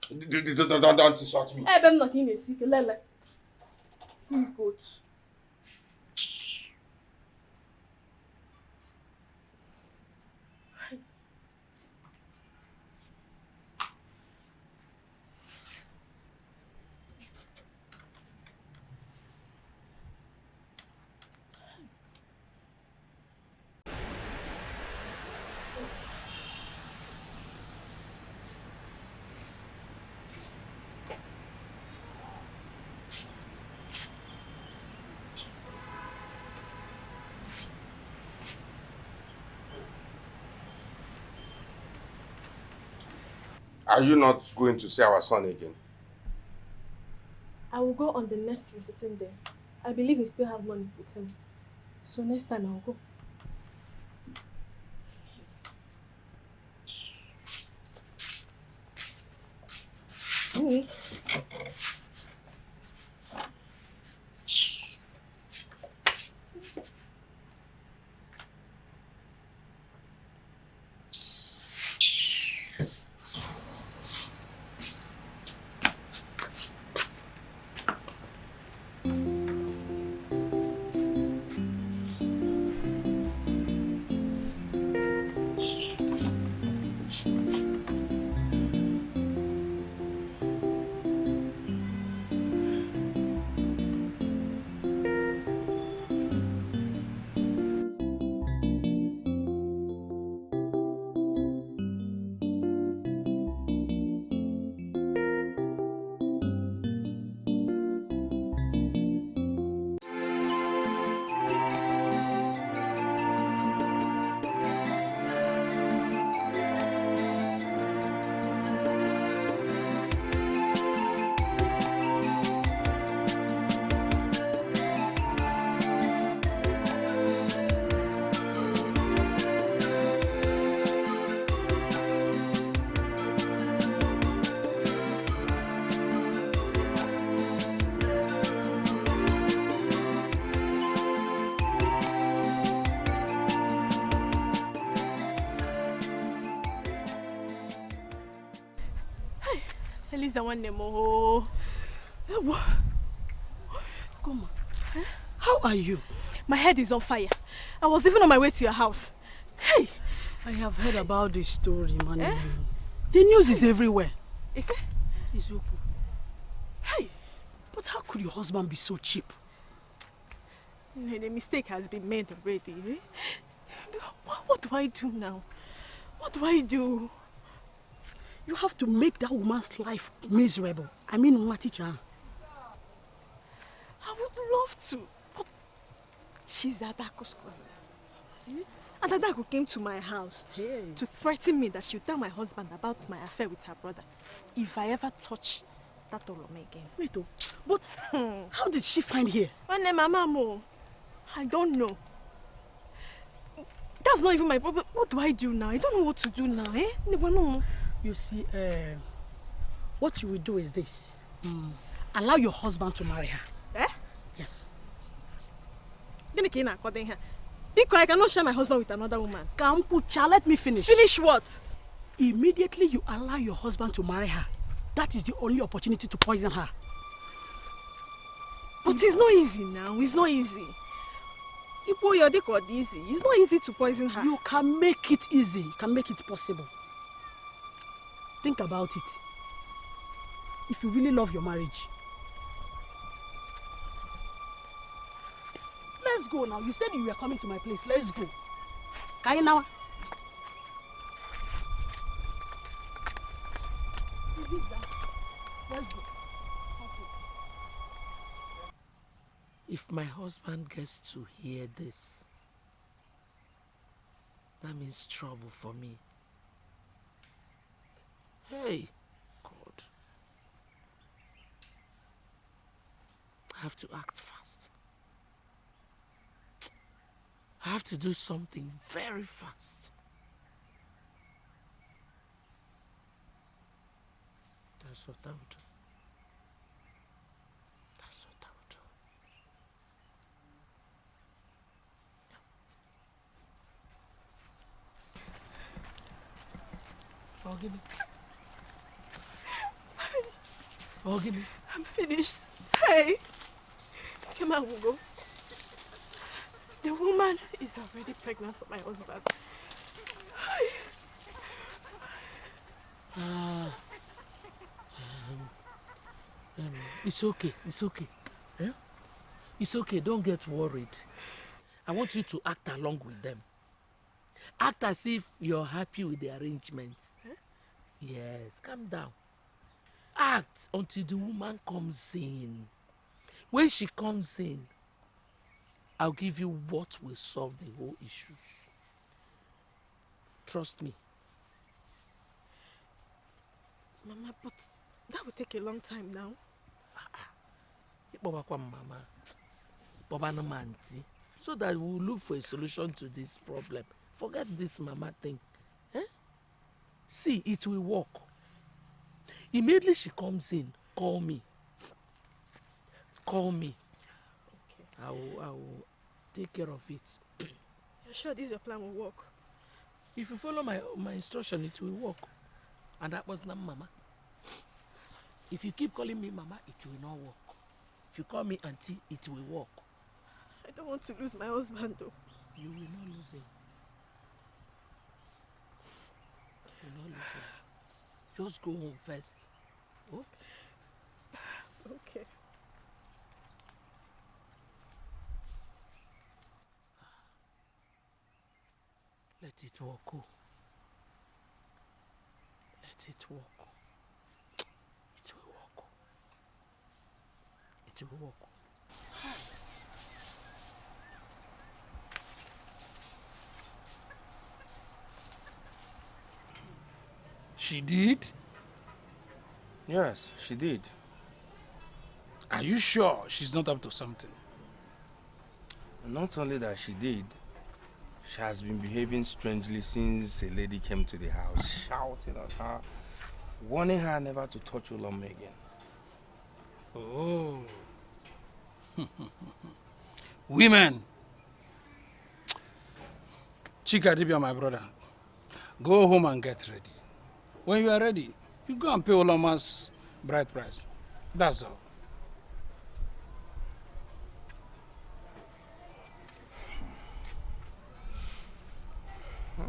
Don't insult me. I'm not in a secret. He-goat. Are you not going to see our son again? I will go on the next visiting day. I believe we still have money with him. So next time I will go. Lisa one more. Come on. How are you? My head is on fire. I was even on my way to your house. Hey! I have heard about this story, man. The news is everywhere. Is it? It's okay. Hey! But how could your husband be so cheap? The mistake has been made already. Eh? What do I do now? What do I do? You have to make that woman's life miserable. I mean, Maticha. I would love to, but she's Adako's cousin. And Adako came to my house to threaten me that she would tell my husband about my affair with her brother if I ever touch that Olome again. Wait, but how did she find here? Mama, I don't know. That's not even my problem. What do I do now? I don't know what to do now. You see, what you will do is this. Allow your husband to marry her. Eh? Yes. Because I cannot share my husband with another woman. Kampucha, let me finish. Finish what? Immediately you allow your husband to marry her. That is the only opportunity to poison her. But it's not easy now. It's not easy. It's not easy to poison her. You can make it easy. You can make it possible. Think about it. If you really love your marriage. Let's go now. You said you were coming to my place. Let's go. Can you now? Let's go. If my husband gets to hear this, that means trouble for me. Hey, God. I have to act fast. I have to do something very fast. That's what I would do. That's what I would do. Forgive me. Forgive me. I'm finished. Hey! Come on, we'll go. The woman is already pregnant for my husband. It's okay. It's okay. Eh? It's okay. Don't get worried. I want you to act along with them. Act as if you're happy with the arrangement. Huh? Yes, calm down. Act until the woman comes in. When she comes in, I'll give you what will solve the whole issue. Trust me. Mama, but that will take a long time now. So that we'll look for a solution to this problem. Forget this mama thing. Eh? See, it will work. Immediately she comes in, call me. Call me. Okay. I will take care of it. You're sure this your plan will work? If you follow my instruction, it will work. And that was not mama. If you keep calling me mama, it will not work. If you call me auntie, it will work. I don't want to lose my husband though. You will not lose him. You will not lose him. Just go home first. Oh? Okay. Let it work. Oh. Let it work. It will work. It will work. She did? Yes, she did. Are you sure she's not up to something? Not only that she did, she has been behaving strangely since a lady came to the house, shouting at her, warning her never to touch Ulome again. Oh. Women. Chika Dibia, my brother, go home and get ready. When you are ready, you go and pay Oloma's Bride price. That's all.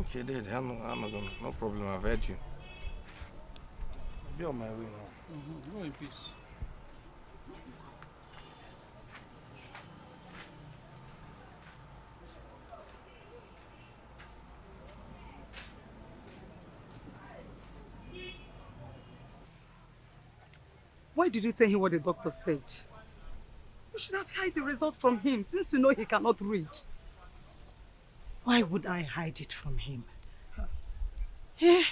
Okay, Dad, I'm not gonna. No problem, I've heard you. I'll be on my way now. Go in peace. Why did you tell him what the doctor said? You should have hid the result from him since you know he cannot read. Why would I hide it from him? If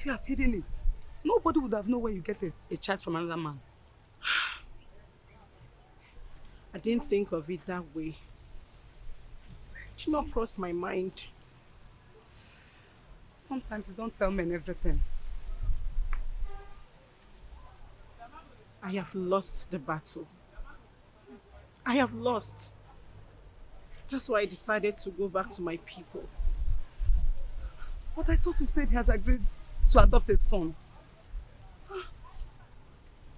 you have hidden it, nobody would have known where you get a child from another man. I didn't think of it that way. It did not cross my mind. Sometimes you don't tell men everything. I have lost the battle. I have lost. That's why I decided to go back to my people. But I thought you said he has agreed to adopt a son.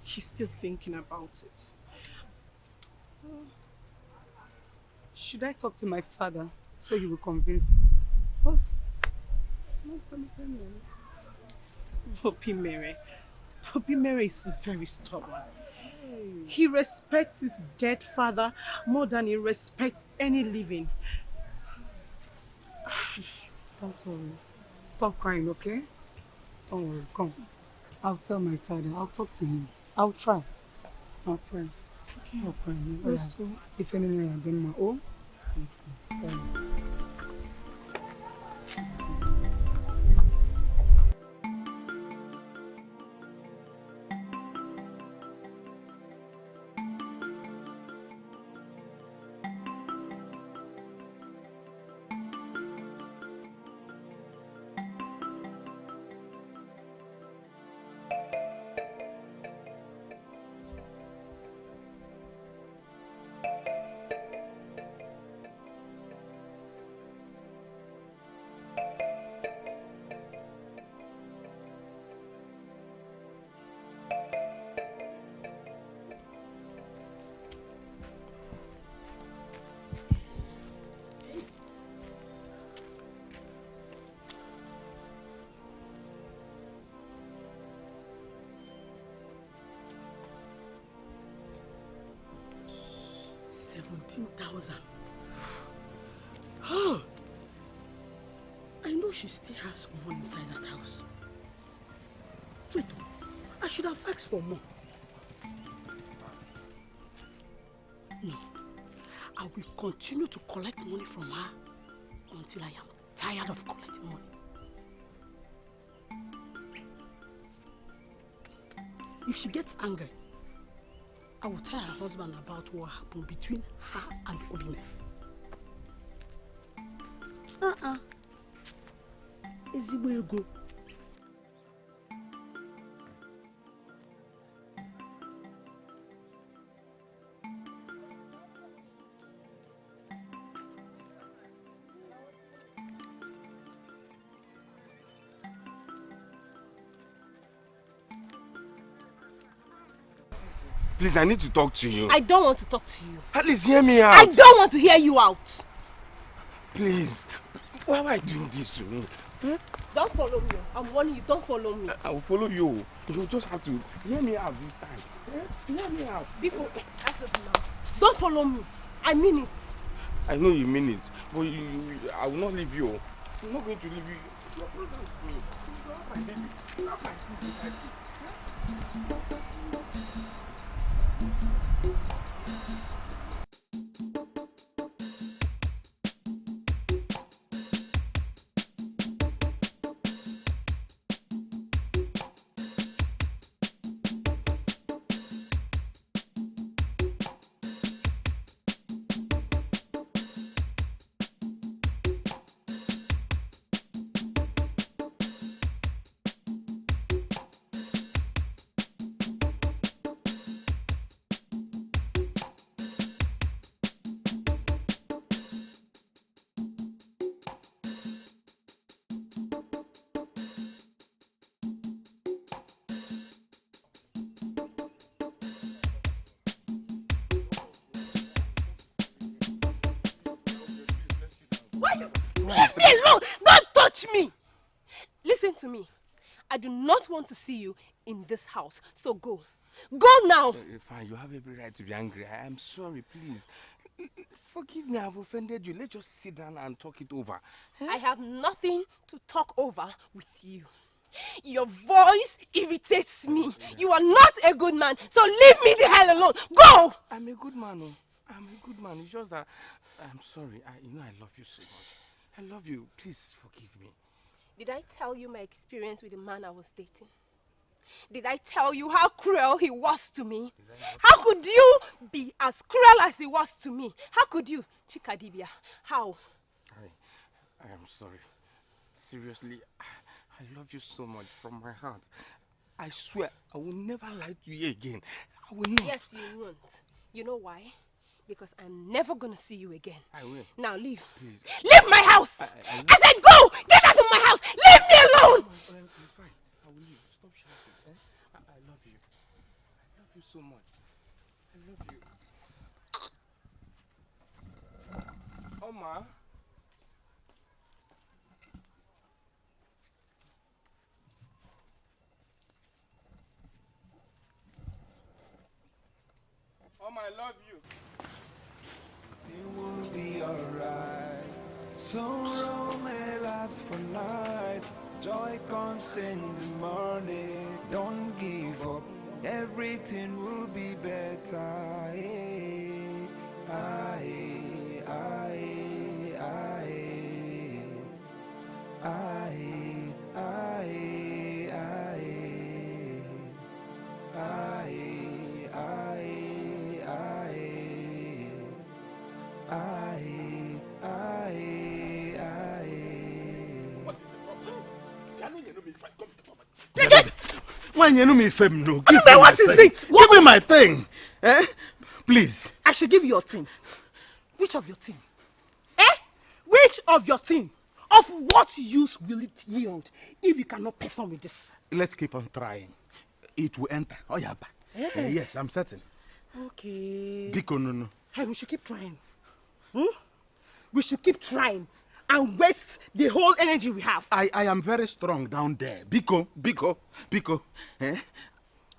He's still thinking about it. Should I talk to my father so he will convince him? Because Opimere is very stubborn. He respects his dead father more than he respects any living. Don't worry. Stop crying, okay? Don't worry, come. I'll tell my father. I'll talk to him. I'll try. I'll try. Stop crying. Yes, sir. If anything, I don't know. $17,000. Oh, I know she still has some money inside that house. Wait, I should have asked for more. No, I will continue to collect money from her until I am tired of collecting money. If she gets angry, I will tell her husband about what happened between her and Odime. Ezigbo ego. Please, I need to talk to you. I don't want to talk to you. At least hear me out. I don't want to hear you out. Please. Why are you doing this to me? Don't follow me. I'm warning you, don't follow me. I will follow you. You just have to hear me out this time. Hear me out. Biko, that's just now. Don't follow me. I mean it. I know you mean it, but I will not leave you. I'm not going to leave you. Your brother is me. You are my baby. You are my sister. Leave me alone! Don't touch me! Listen to me. I do not want to see you in this house. So go. Go now! Fine, you have every right to be angry. I am sorry, please. Forgive me, I've offended you. Let's just sit down and talk it over. I have nothing to talk over with you. Your voice irritates me. You are not a good man, so leave me the hell alone. Go! I'm a good man, oh. I'm a good man. It's just that I'm sorry. I love you so much. I love you. Please forgive me. Did I tell you my experience with the man I was dating? Did I tell you how cruel he was to me? How could you be as cruel as he was to me? How could you, Chikadibia? How? I am sorry. Seriously, I love you so much from my heart. I swear I will never lie to you again. I will not. Yes, you won't. You know why? Because I'm never gonna see you again. I will. Now leave. Please. Leave my house! I said go! Get out of my house! Leave me alone! It's fine. I will leave. Stop shouting. I love you. I love you so much. I love you. Oma. Oma, I love you. It will be alright. Sorrow may last for night. Joy comes in the morning. Don't give up. Everything will be better. When you know me, fem no. What is it? Give me my thing. Please. I should give you your thing. Which of your thing? Which of your thing? Of what use will it yield if you cannot perform with this? Let's keep on trying. It will enter. Oh yeah. Yes, I'm certain. Okay. Biko no. Hey, we should keep trying. We should keep trying and waste the whole energy we have. I am very strong down there. Biko.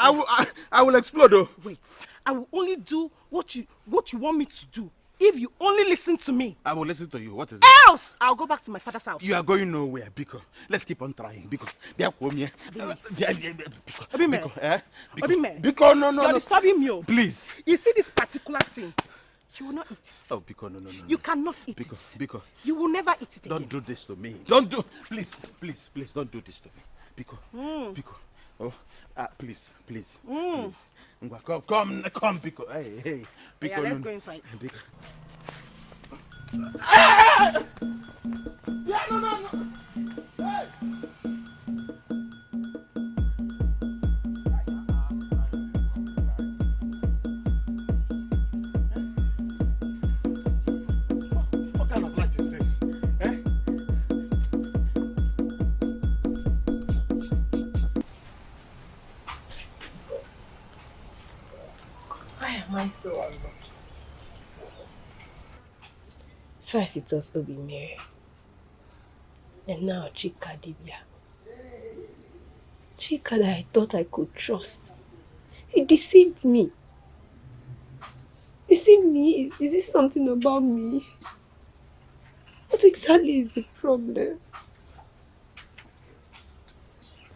I will explode though. Wait. I will only do what you want me to do if you only listen to me. I will listen to you. What is it? Else, I'll go back to my father's house. You are going nowhere, Biko. Let's keep on trying. Biko. Biko, no. You're disturbing me. Please. You see this particular thing? You will not eat it. Oh, Biko, no. You cannot eat it. Biko. You will never eat it again. Don't do this to me. Please, don't do this to me. Biko. Oh, please. Come, Biko. Hey, Biko. Yeah, let's go inside. Biko. Yeah, no. Hey. What kind of life is this? Why am I so unlucky? First it was Obi Mary. And now Chika Dibia. Chika that I thought I could trust. He deceived me. Deceived me? Is this something about me? What exactly is the problem?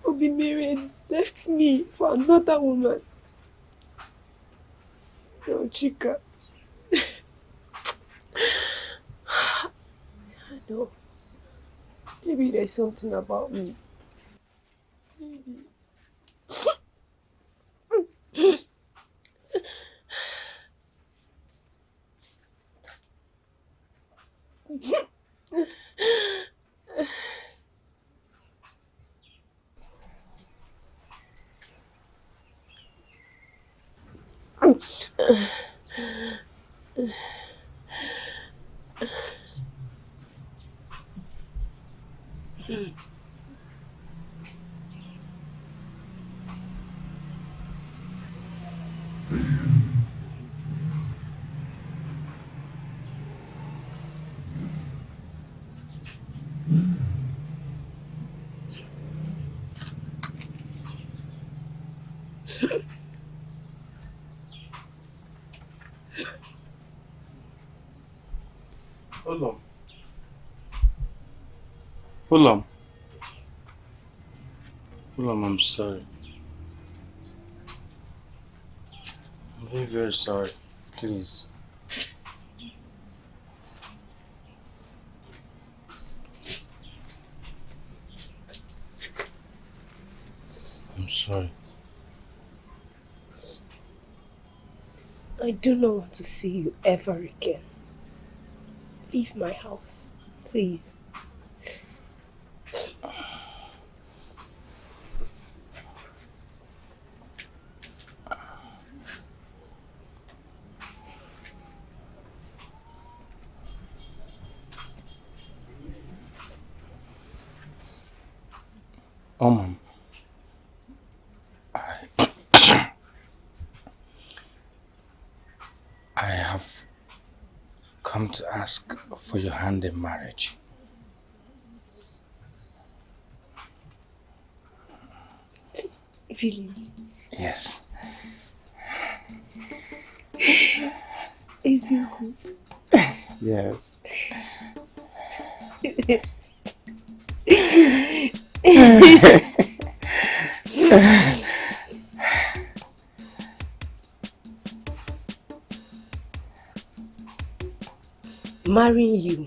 Obi Mary left me for another woman. Oh, Chika. I know. Maybe there's something about me. Maybe. Hold on. I'm sorry. I'm very, very sorry. Please. I'm sorry. I do not want to see you ever again. Leave my house, please. Mom. I have come to ask for your hand in marriage. Really? Yes. Is it good? Yes. Marrying you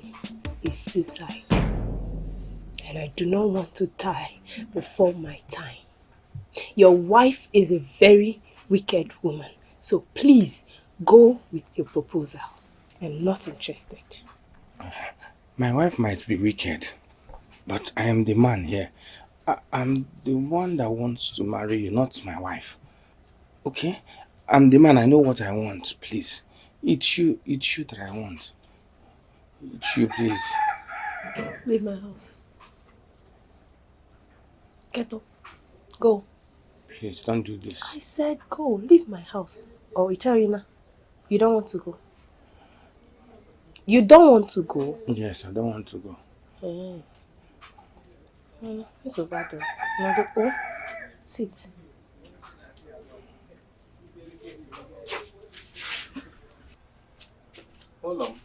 is suicide. And I do not want to die before my time. Your wife is a very wicked woman. So please go with your proposal. I'm not interested. My wife might be wicked, but I am the man here. I'm the one that wants to marry you, not my wife. Okay? I'm the man, I know what I want, please. It's you that I want. It's you, please. Leave my house. Get up. Go. Please, don't do this. I said go. Leave my house. Oh, Icharina, you don't want to go? You don't want to go? Yes, I don't want to go. Hey. It's a bad one. Oh, sit. Hold on.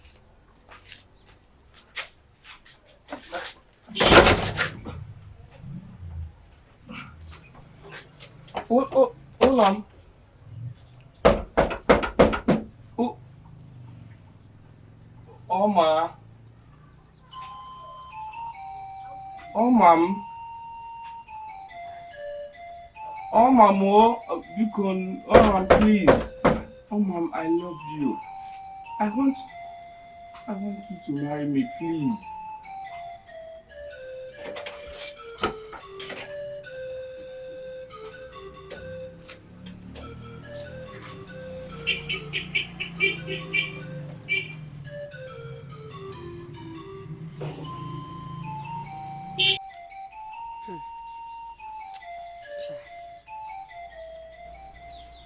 Hold on. Oma. Oh, mom. Oh, mom, you can. Oh, please. Oh, mom, I love you. I want you to marry me, please.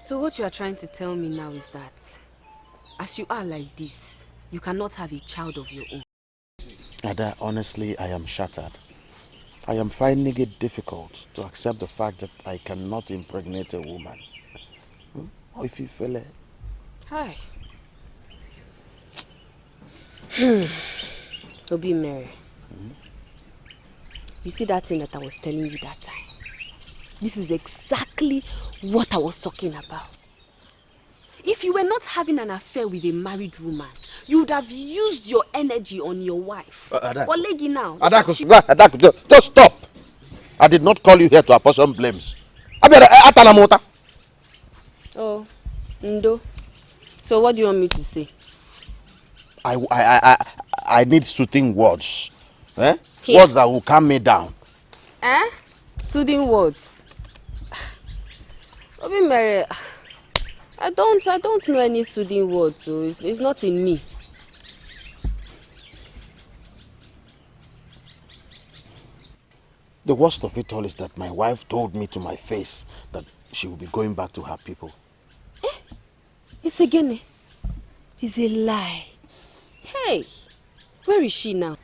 So what you are trying to tell me now is that, as you are like this, you cannot have a child of your own. Ada, honestly, I am shattered. I am finding it difficult to accept the fact that I cannot impregnate a woman. How if you feel it? Hi. Obi Mary. You see that thing that I was telling you that time? This is exactly what I was talking about. If you were not having an affair with a married woman, you would have used your energy on your wife. Olegi now. Adaku, just stop. I did not call you here to apportion blames. Oh, Ndo. So what do you want me to say? I need soothing words. Here. Words that will calm me down. Soothing words. Obi Mary, I don't know any soothing words, so it's not in me. The worst of it all is that my wife told me to my face that she will be going back to her people. It's again. It's a lie. Hey, where is she now?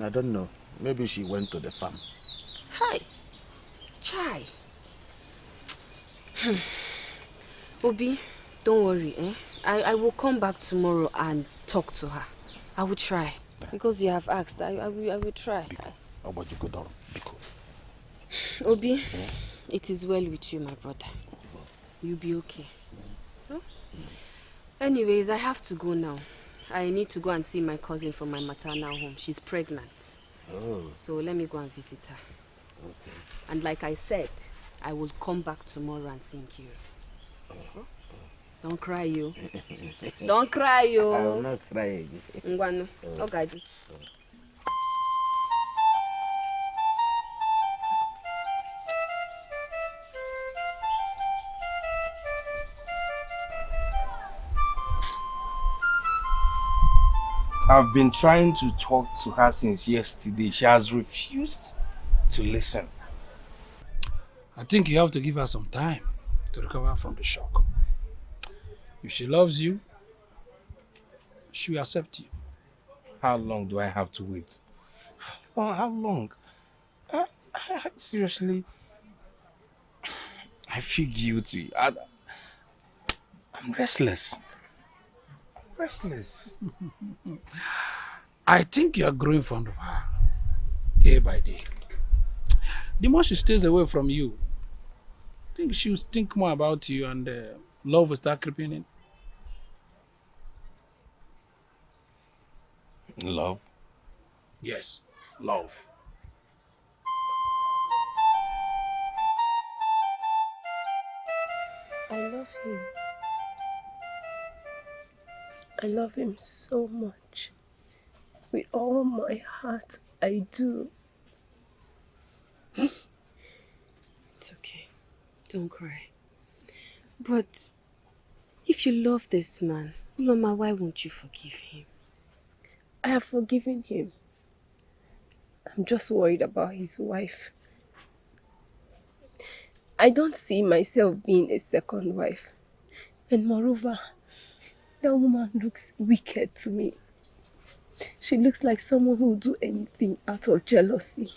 I don't know. Maybe she went to the farm. Hi. Chai. Obi, don't worry, I will come back tomorrow and talk to her. I will try. Because you have asked, I will try. How about you go down? Because Obi, it is well with you, my brother. You'll be okay. Huh? Anyways, I have to go now. I need to go and see my cousin from my maternal home. She's pregnant. Oh. So let me go and visit her. Okay. And like I said, I will come back tomorrow and sing you. Don't cry, you. Don't cry, you. I will not cry again. Ngwanu. Okay. I've been trying to talk to her since yesterday. She has refused to listen. I think you have to give her some time to recover from the shock. If she loves you, she will accept you. How long do I have to wait? How long? Seriously, I feel guilty. I'm restless. Restless. I think you are growing fond of her, day by day. The more she stays away from you, I think she'll think more about you and love will start creeping in. Love? Yes, love. I love him. I love him so much. With all my heart, I do. It's okay. Don't cry. But if you love this man, Mama, why won't you forgive him? I have forgiven him. I'm just worried about his wife. I don't see myself being a second wife. And moreover, that woman looks wicked to me. She looks like someone who will do anything out of jealousy.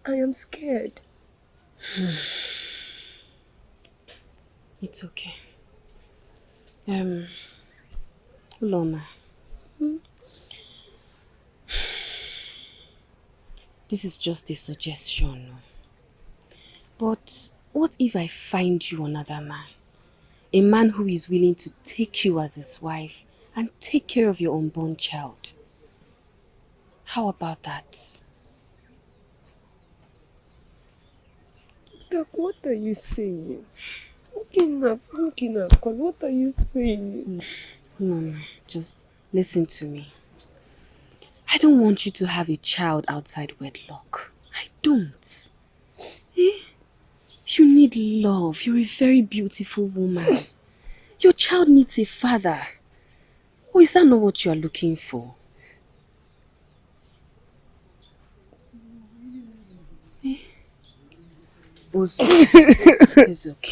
I am scared. It's okay. Uloma. This is just a suggestion. But what if I find you another man? A man who is willing to take you as his wife and take care of your unborn child. How about that? Doc, what are you saying? Because what are you saying? Mama, just listen to me. I don't want you to have a child outside wedlock. I don't. You need love. You're a very beautiful woman. Your child needs a father. Or is that not what you are looking for? It's okay. It's okay.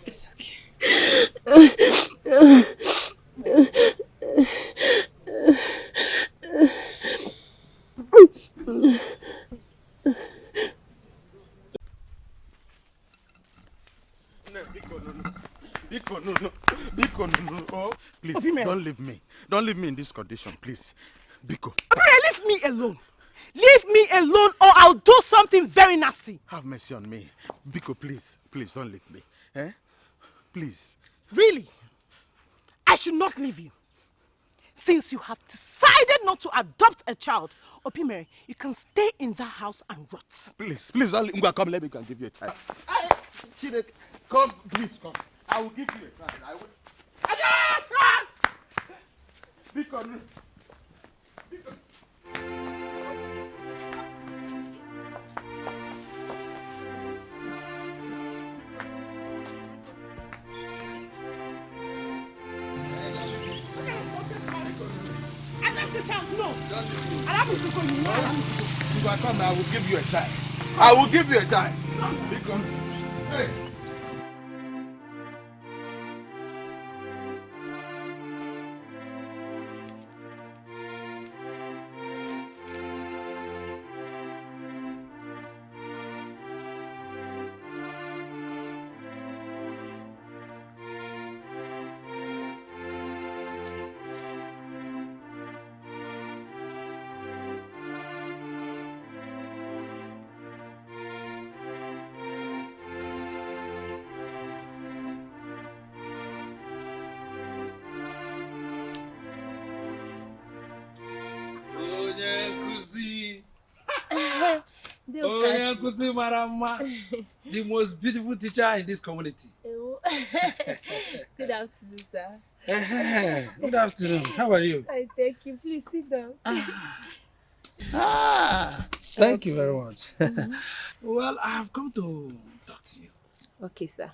It's okay. It's No. Oh, please, don't leave me. Don't leave me in this condition, please. Biko. Leave me alone. Leave me alone or I'll do something very nasty. Have mercy on me. Biko, please. Please, don't leave me. Eh? Please. Really? I should not leave you. Since you have decided not to adopt a child, Opimere, you can stay in that house and rot. Please, don't leave me. Come, let me go and give you a child. Chidek, come, please come. I will give you a child. I will. Biko, no. No. If I come, I will give you a child. I will give you a child. Biko, hey. Nkusi Marama, the most beautiful teacher in this community. Good afternoon, sir. Good afternoon. How are you? I thank you. Please sit down. Thank you very much. Mhm. Well, I have come to talk to you. Okay, sir.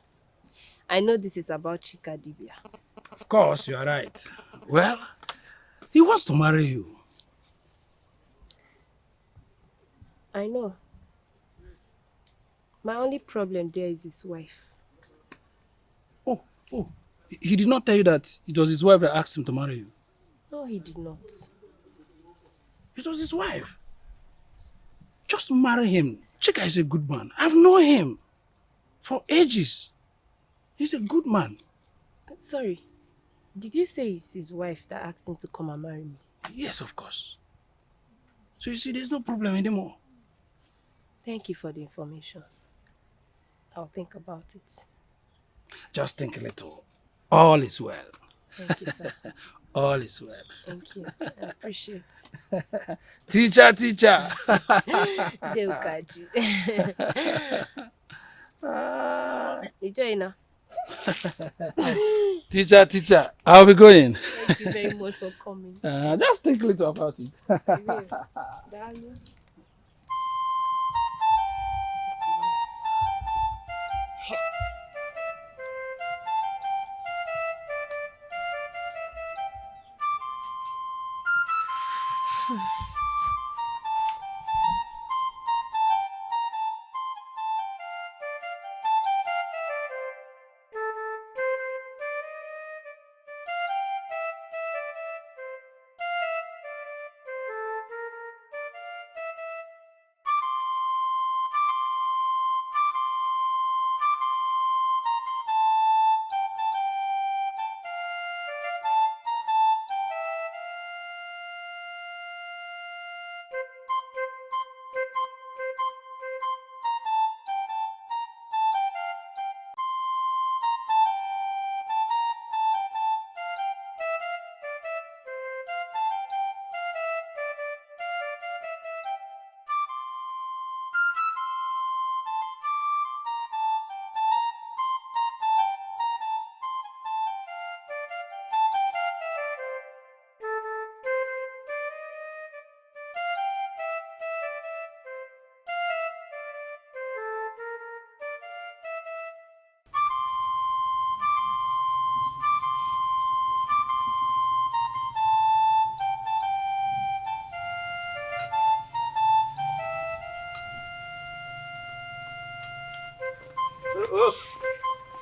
I know this is about Chika Dibia. Of course, you are right. Well, he wants to marry you. I know. My only problem there is his wife. He did not tell you that it was his wife that asked him to marry you. No, he did not. It was his wife. Just marry him. Chika is a good man. I've known him for ages. He's a good man. Sorry, did you say it's his wife that asked him to come and marry me? Yes, of course. So you see, there's no problem anymore. Thank you for the information. I'll think about it. Just think a little. All is well. Thank you, sir. All is well. Thank you. I appreciate it. Teacher. Deukaji. Enjoy now. Teacher, I'll be going. Thank you very much for coming. Just think a little about it. I will. Darling.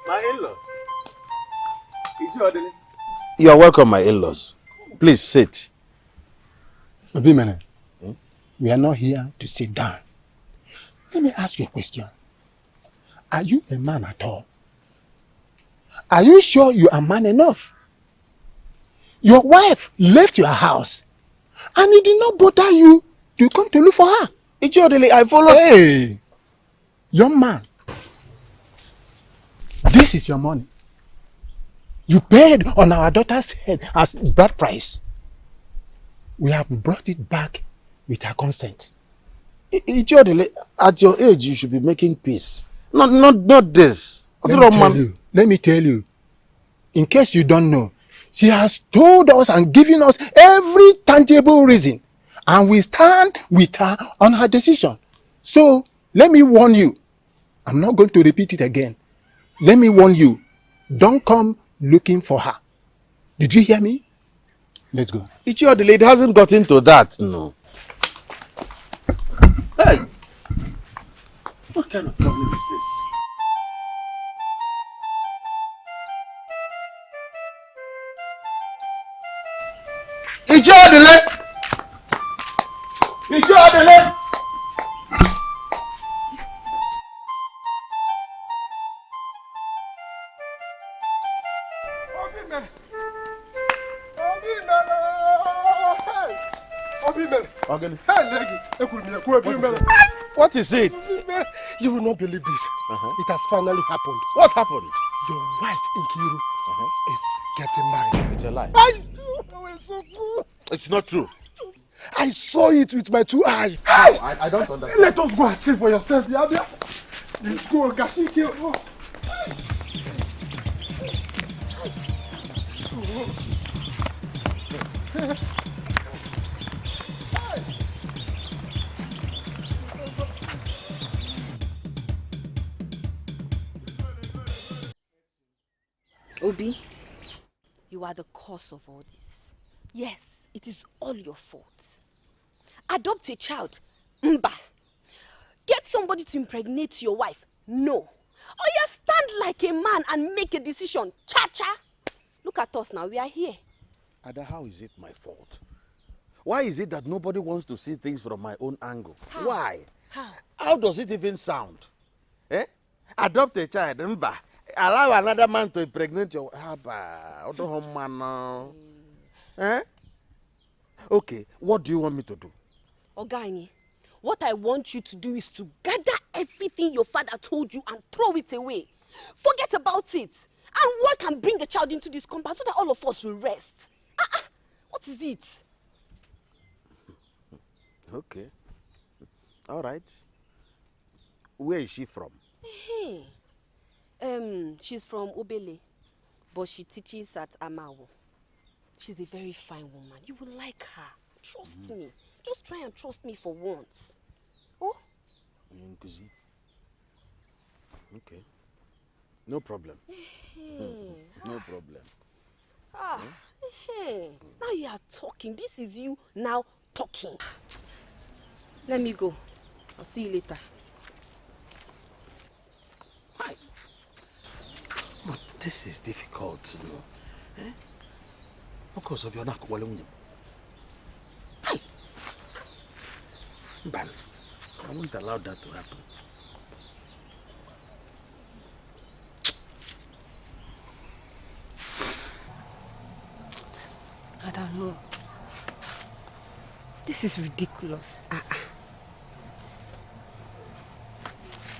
My in-laws. You are welcome, my in-laws. Please sit. Obimene, we are not here to sit down. Let me ask you a question. Are you a man at all? Are you sure you are man enough? Your wife left your house and it did not bother you to come to look for her. I follow. Hey, young man, this is your money. You paid on our daughter's head as bride price. We have brought it back with her consent. Ichiodele, at your age, you should be making peace. Not this. Let me tell you, in case you don't know, she has told us and given us every tangible reason, and we stand with her on her decision. So, let me warn you, I'm not going to repeat it again. Let me warn you, don't come looking for her. Did you hear me? Let's go. Ichiodele, it hasn't got into that, no. Hey! What kind of problem is this? Ichiodele! What is it? You will not believe this. It has finally happened. What happened? Your wife, Nkiru, is getting married. It's a lie. So cool. It's not true. I saw it with my 2 eyes. How? I don't understand. Let us go and see for yourself, Biabia. Let's go, Gashike. Oh. Obi, you are the cause of all this. Yes, it is all your fault. Adopt a child. Mba. Get somebody to impregnate your wife. No. Or you stand like a man and make a decision. Cha-cha. Look at us now. We are here. Ada, how is it my fault? Why is it that nobody wants to see things from my own angle? How? Why? How? How does it even sound? Eh? Adopt a child. Mba. Allow another man to impregnate your... Eh? Okay, what do you want me to do? Ogani, what I want you to do is to gather everything your father told you and throw it away. Forget about it. And work and bring the child into this compound so that all of us will rest. What is it? Okay. All right. Where is she from? Hey. She's from Obele, but she teaches at Amawo. She's a very fine woman. You will like her. Trust me. Just try and trust me for once. Oh? Okay. No problem. No problem. Hey. Now you are talking. This is you now talking. Let me go. I'll see you later. Hi. But this is difficult, you know. Eh? Because of your neck. Hi. Ban. I won't allow that to happen. I don't know. This is ridiculous.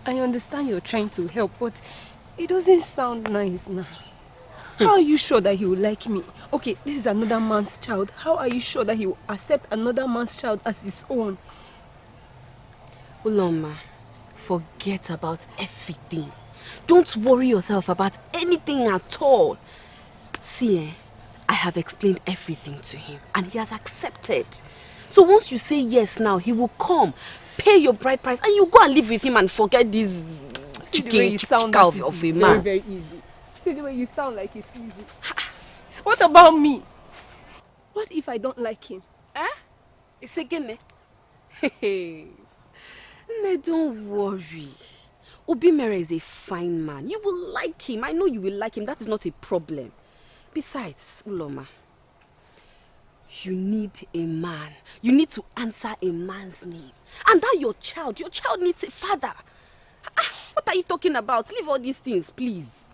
I understand you're trying to help, but it doesn't sound nice now. How are you sure that he will like me? Okay, this is another man's child. How are you sure that he will accept another man's child as his own? Uloma, forget about everything. Don't worry yourself about anything at all. See, I have explained everything to him and he has accepted. So once you say yes now, he will come, pay your bride price, and you go and live with him and forget this chicken of a man. Very easy. See the way you sound like it's easy. What about me? What if I don't like him? It's again. No, don't worry. Obimere is a fine man. You will like him. I know you will like him. That is not a problem. Besides, Uloma, you need a man. You need to answer a man's name. And that your child needs a father. What are you talking about? Leave all these things, please.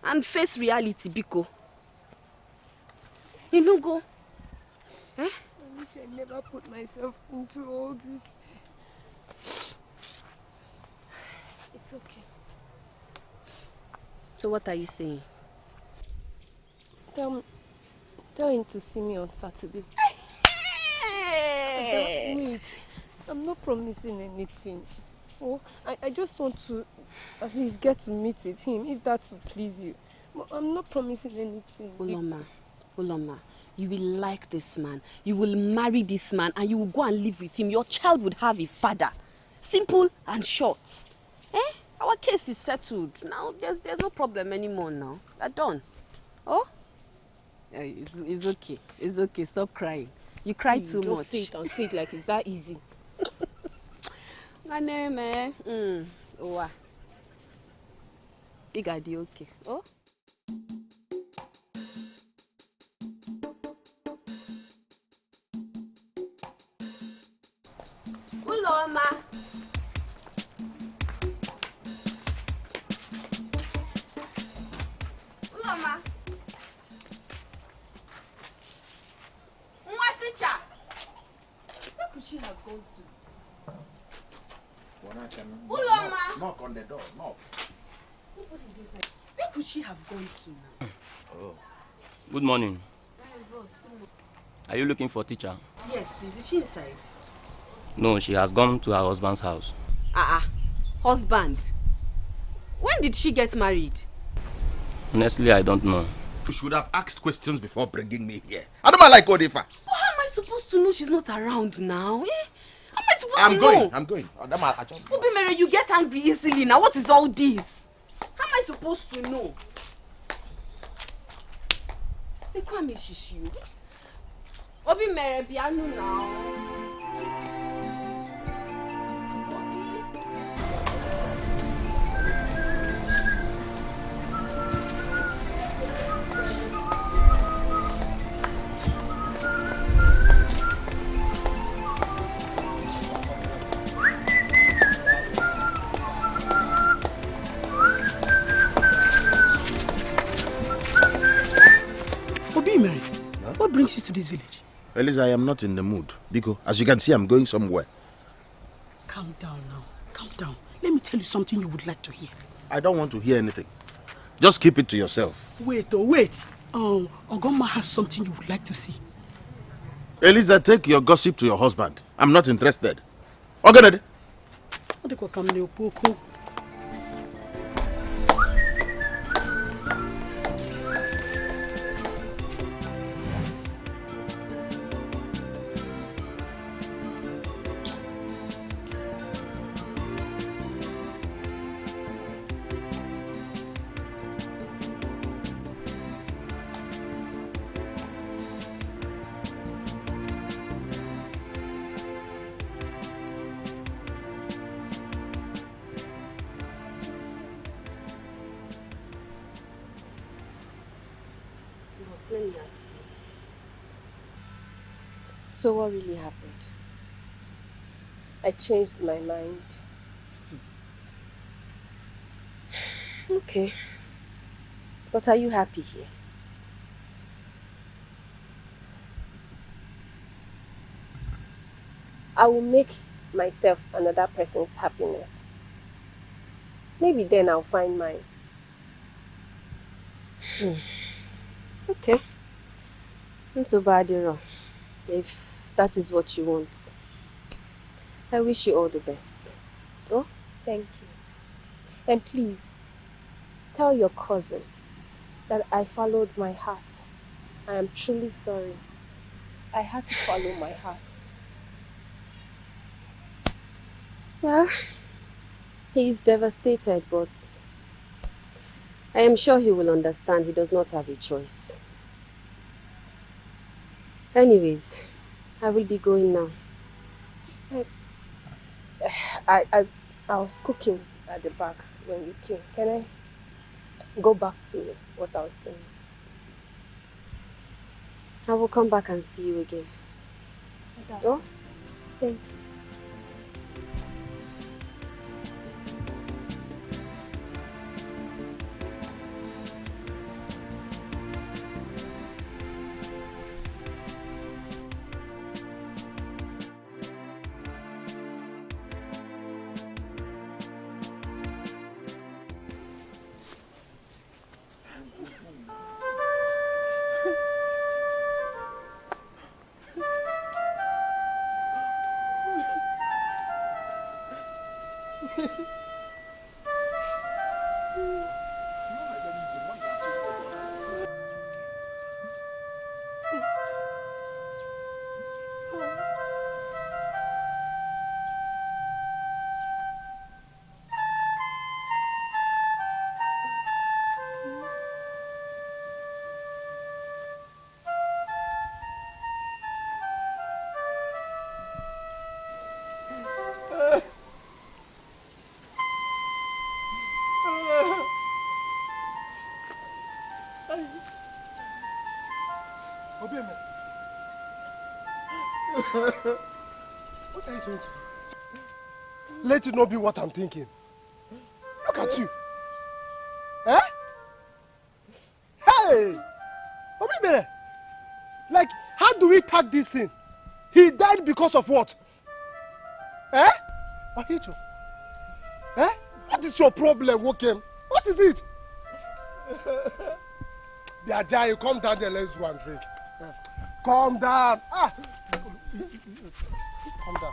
And face reality, Biko. You know, go. I wish I never put myself into all this. It's okay. So what are you saying? Tell him to see me on Saturday. Wait, I'm not promising anything. Oh, I just want to at least get to meet with him, if that will please you. But I'm not promising anything. Uloma, you will like this man. You will marry this man and you will go and live with him. Your child would have a father. Simple and short. Our case is settled. Now there's no problem anymore now. We're done. Oh? It's okay. It's okay. Stop crying. You cry too much. Just say it and say it like it's that easy. My name, Owa. You got the okay. Oh? Uloma. Uloma. What teacher? Where could she have gone to? Uloma. Knock on the door. Knock. Nobody is inside. Where could she have gone to now? Oh. Good morning. Bros, Are you looking for a teacher? Yes, please. Is she inside? No, she has gone to her husband's house. Husband. When did she get married? Honestly, I don't know. You should have asked questions before bringing me here. I don't like Odifa. But how am I supposed to know she's not around now? How am I supposed to know? I'm going. Obimere, you get angry easily now. What is all this? How am I supposed to know? Ekwame Shishiu. Obimere, bianu now. Obimere, what brings you to this village? Eliza, I am not in the mood. Biko, as you can see, I'm going somewhere. Calm down now. Calm down. Let me tell you something you would like to hear. I don't want to hear anything. Just keep it to yourself. Wait. Ogoma has something you would like to see. Eliza, take your gossip to your husband. I'm not interested. Okay. Let me ask you. So what really happened? I changed my mind. Okay. But are you happy here? I will make myself another person's happiness. Maybe then I'll find mine. Okay. Not so bad, if that is what you want. I wish you all the best. Oh, thank you. And please, tell your cousin that I followed my heart. I am truly sorry. I had to follow my heart. Well, he is devastated, but I am sure he will understand he does not have a choice. Anyways, I will be going now. I was cooking at the back when you came. Can I go back to what I was doing? I will come back and see you again. Oh, thank you. What are you trying to do? Let it not be what I'm thinking. Look at you. Eh? Hey! Obibere! Like, how do we tag this thing? He died because of what? Eh? Ahicho. Eh? What is your problem, Wokem? What is it? Biaja, you come down there, let's go and drink. Calm down. Ah. Calm down.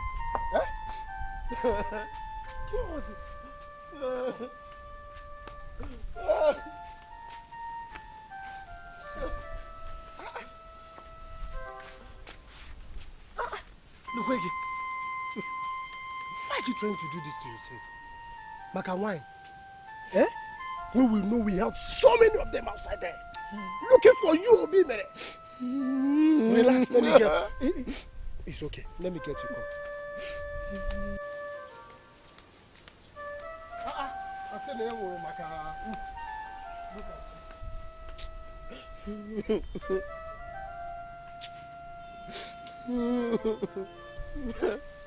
Eh? Kí wọ́n sì. Look, wait. Why are you trying to do this to yourself? Maka wine. Eh? When we know we have so many of them outside there. Looking for you, Obi Mere. Relax, let me get. It's okay. Let me get you come. I said, Maka.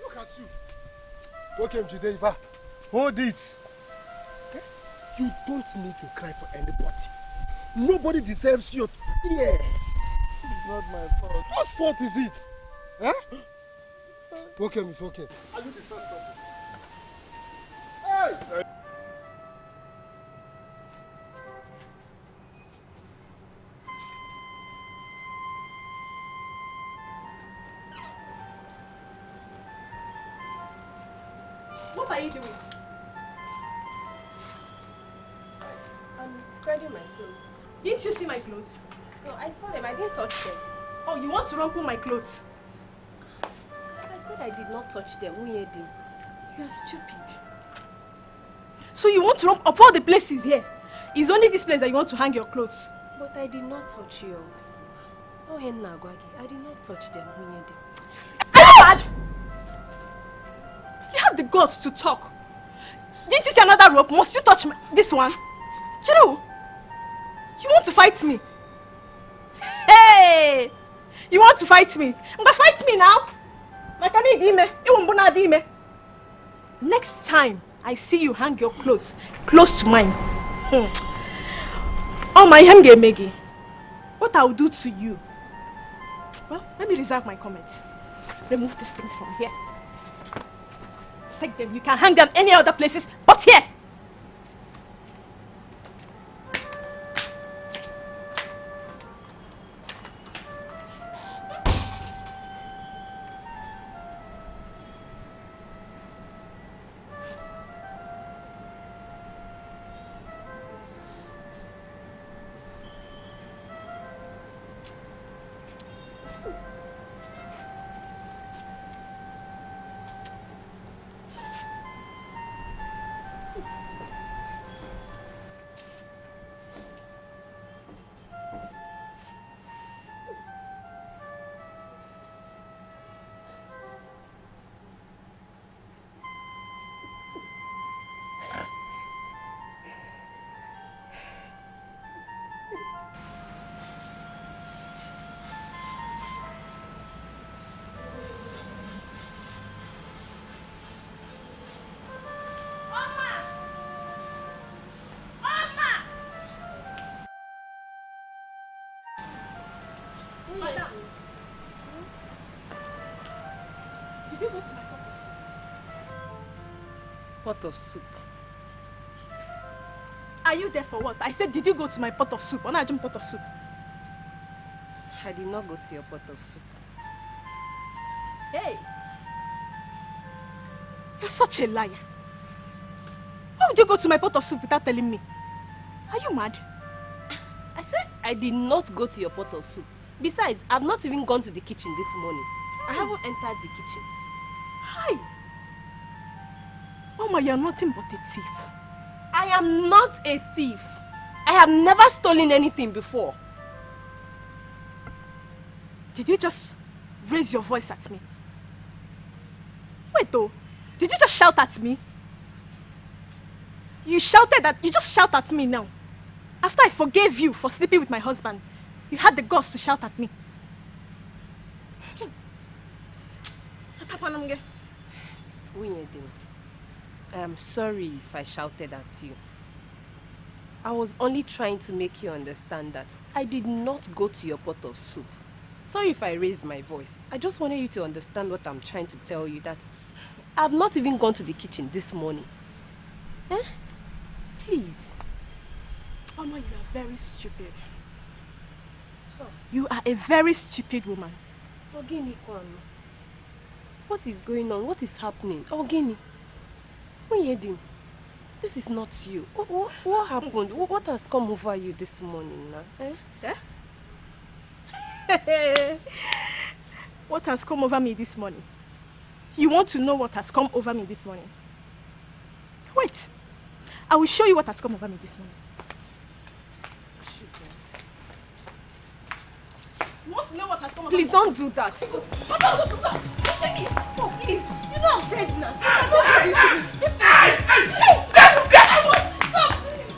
Look at you. Okay, Mjideiva. Hold it. You don't need to cry for anybody. Nobody deserves your tears. It's not my fault. Whose fault is it? Huh? Okay, it's okay. Are you the first person? Hey! What are you doing? I'm spreading my clothes. Didn't you see my clothes? No, I saw them. I didn't touch them. Oh, you want to rumple my clothes? I said I did not touch them. Who heard him? You are stupid. So you want to rumple of all the places here? It's only this place that you want to hang your clothes. But I did not touch yours. Oh, Henna Agwagi, I did not touch them. Who heard him? Are you mad? You have the guts to talk. Didn't you see another rope? Must you touch this one? Chero, you want to fight me? Hey! You want to fight me? I'm gonna fight me now. Next time I see you hang your clothes close to mine. Oh my Megi, what I will do to you? Well, let me reserve my comments. Remove these things from here. Take them. You can hang them any other places but here. Madam, did you go to my pot of soup? Are you there for what? I said, did you go to my pot of soup? Or not pot of soup? I did not go to your pot of soup. Hey! You're such a liar. Why would you go to my pot of soup without telling me? Are you mad? I said I did not go to your pot of soup. Besides, I've not even gone to the kitchen this morning. I haven't entered the kitchen. Hi! Mama, you're nothing but a thief. I am not a thief. I have never stolen anything before. Did you just raise your voice at me? Wait though, did you just shout at me? You shouted at, you just shout at me now. After I forgave you for sleeping with my husband, you had the guts to shout at me. I am sorry if I shouted at you. I was only trying to make you understand that I did not go to your pot of soup. Sorry if I raised my voice. I just wanted you to understand what I'm trying to tell you, that I've not even gone to the kitchen this morning. Eh? Please. Mama, you are very stupid. You are a very stupid woman. Ogini Kwano. What is going on? What is happening? Ogini. Onyedim. This is not you. What happened? What has come over you this morning now? What has come over me this morning? You want to know what has come over me this morning? Wait. I will show you what has come over me this morning. You want to know what has come over me? Please don't do that. Don't do that. Oh, please. You know I'm pregnant. I cannot do this.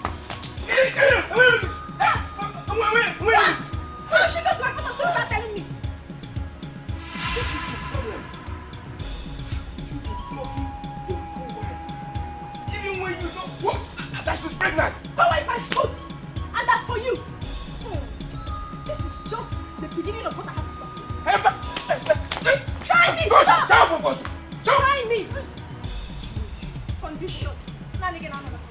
She got to my father, so start telling me. What is your problem? You be flogging your co-wife. Even when you know what? That she's pregnant. How am I foot? And that's for you. This is just the beginning of what I have to stop. Try me! Try me! Condition. Now again, another condition.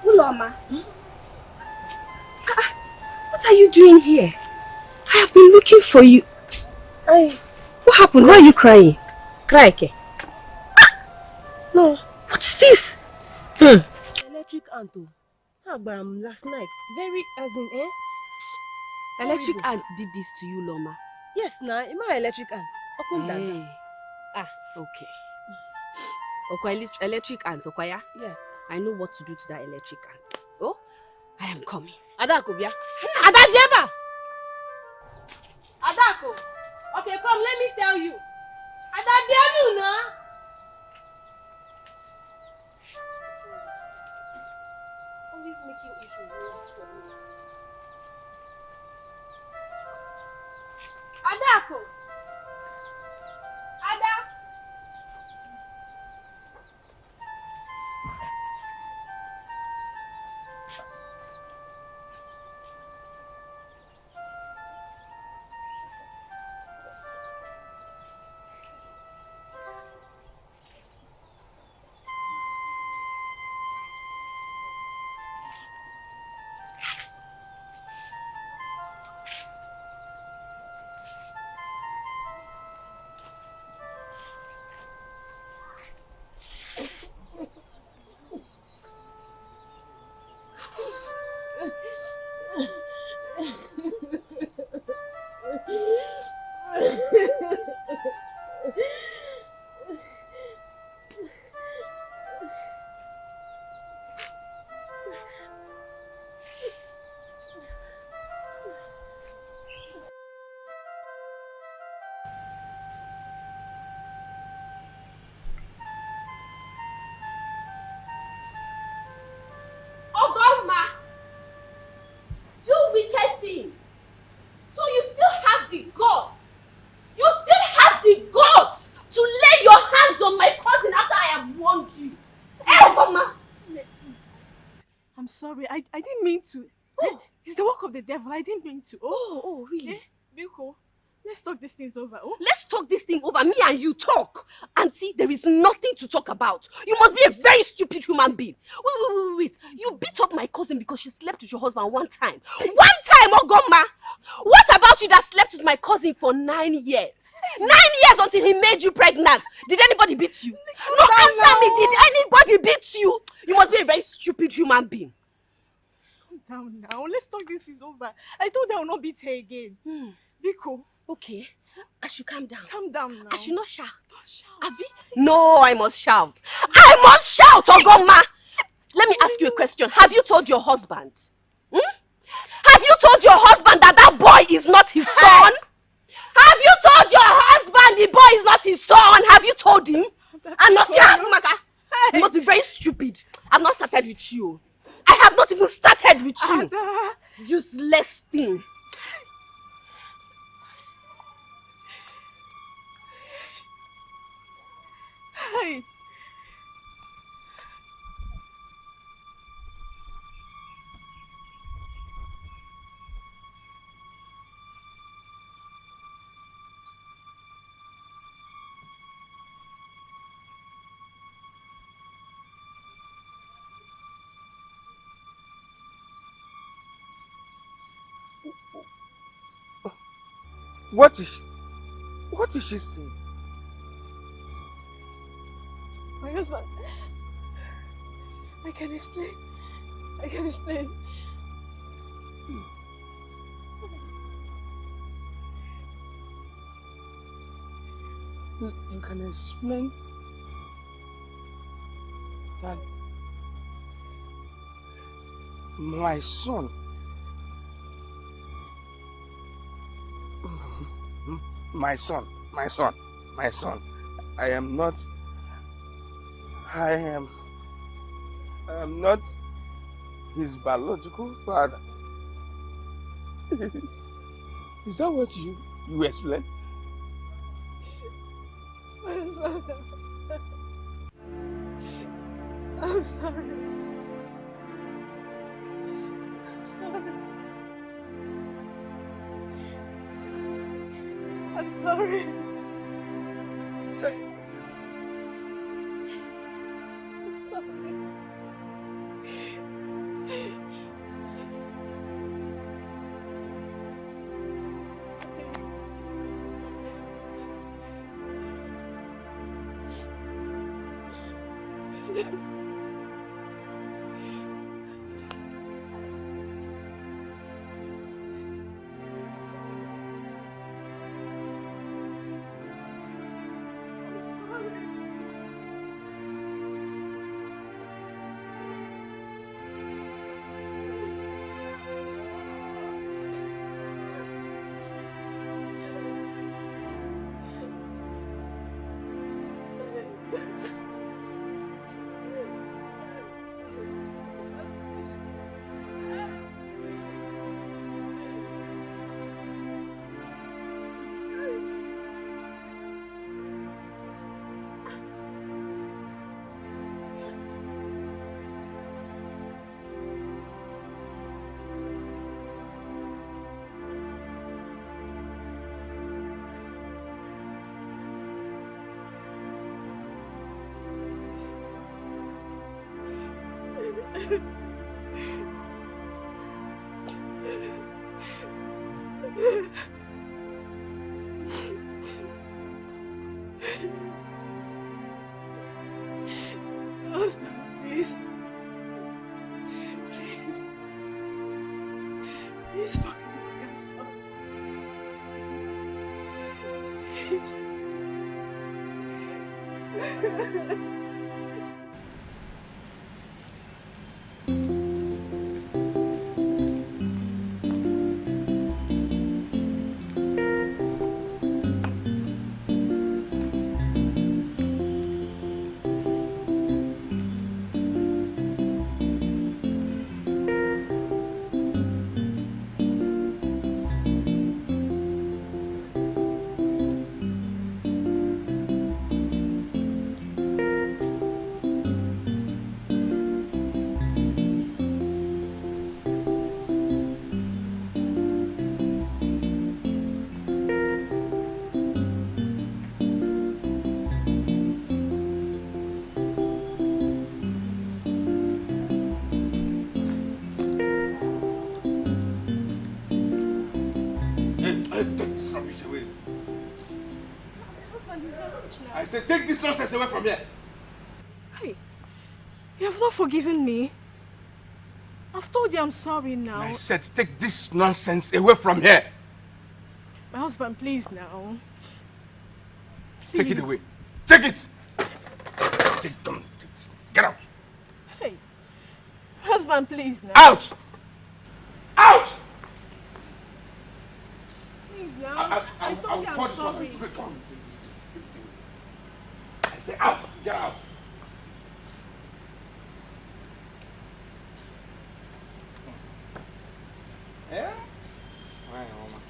Uloma. What are you doing here? I have been looking for you. What happened? Why are you crying? Cry, Ke. No. What is this? Electric ant. Last night. Very as in, Electric ant did this to you, Loma. Yes, now. My electric ant. Hey. Okay. Electric ant, Okwaya? Yes. I know what to do to that electric ant. Oh, I am coming. Adako, Bia. Adajeba! Adako! Okay, come, let me tell you. Adabiamu, na? Always making issues worse for me. Adako! Ada! sorry. I didn't mean to. Oh. It's the work of the devil. I didn't mean to. Oh, really? Eh? Biko, let's talk these things over. Oh? Let's talk this thing over. Me and you talk. Auntie, there is nothing to talk about. You must be a very stupid human being. Wait. You beat up my cousin because she slept with your husband one time. One time, Ogoma! What about you that slept with my cousin for 9 years? 9 years until he made you pregnant. Did anybody beat you? No, answer me. Did anybody beat you? You must be a very stupid human being. Calm down now. Let's talk this thing over. I told her I will not beat her again. Biko, Okay, I should calm down. Calm down now. I should not shout. Abi? No, I must shout. I must shout, Ogoma! Let me ask you a question. Have you told your husband? Have you told your husband that that boy is not his son? Have you told your husband the boy is not his son? Have you told him? And not you must be very stupid. I've not started with you. I have not even started with you. Useless thing. Hey. What is she saying? My husband. I can explain. You can explain that my son, I am not his biological father. Is that what you explain? My husband. I'm sorry. I'm sorry. Please. Please forgive me. I'm sorry. Please. I said, take this nonsense away from here. Hey, you have not forgiven me. I've told you I'm sorry now. I said, take this nonsense away from here. My husband, please now. Please. Take it away. Take it! Come on, take this. Get out! Hey. Husband, please now. Out! Out! Please now. I told you I'm sorry. Come. I say out! Get out! Yeah? Why, Mama?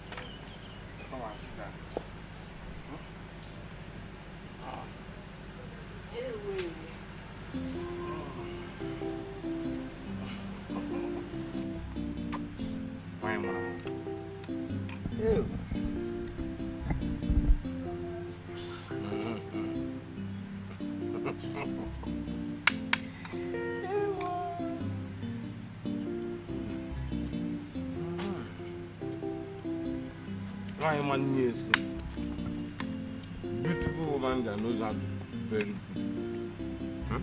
Come on, sit down. Why, Mama? Ew. Why am I near? Beautiful woman that knows how to cook very good food. Huh?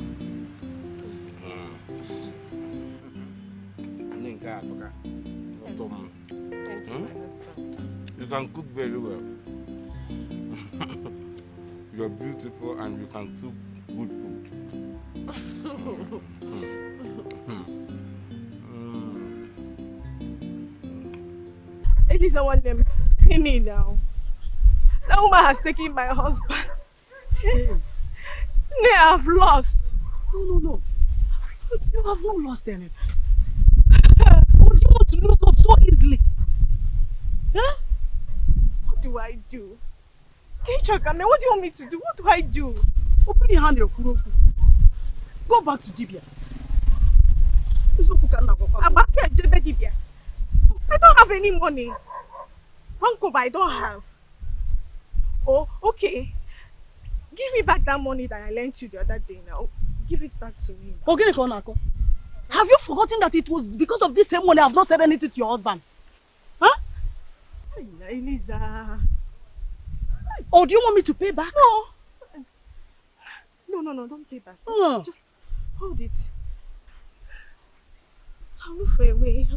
Thank you, my husband. You can cook very well. You're beautiful and you can cook good food. Elisa, want them. See me now. That woman has taken my husband. Nay, I've lost. No. You have not lost anything. What do you want to lose up so easily? Huh? What do I do? Kechakame, what do you want me to do? What do I do? Open your hand, Kuroku. Go back to Dibia. I don't have any money. One koba I don't have. Oh, okay. Give me back that money that I lent you the other day now. Give it back to me. Have you forgotten that it was because of this same money I have not said anything to your husband? Huh? Elisa. Or do you want me to pay back? No, don't pay back. Just hold it. I'll look for a way.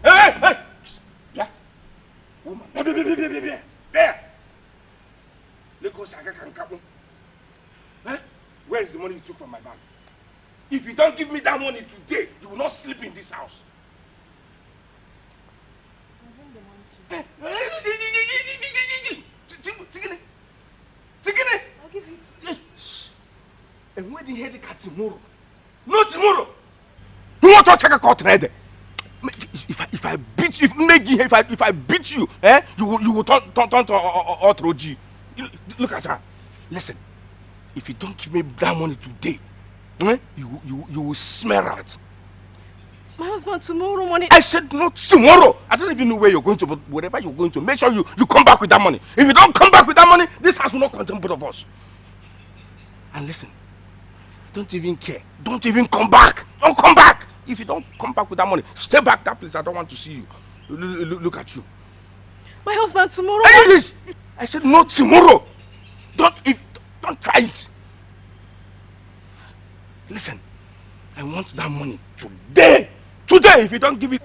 Hey! Yeah. Woman. There! Where is the money you took from my bag? If you don't give me that money today, you will not sleep in this house. I'll give it. And when the head cut tomorrow? No tomorrow! You want to check a court ready? If I beat you, if I beat you, you will turn to Otroji. Look at her. Listen, if you don't give me that money today, you will smell out. My husband, tomorrow morning. I said not tomorrow. I don't even know where you're going to, but wherever you're going to, make sure you come back with that money. If you don't come back with that money, this house will not contain both of us. And listen, don't even care. Don't even come back. Don't come back. If you don't come back with that money, stay back that place. I don't want to see you. Look at you. My husband, tomorrow. I said not tomorrow. Don't try it. Listen, I want that money today. Today, if you don't give it.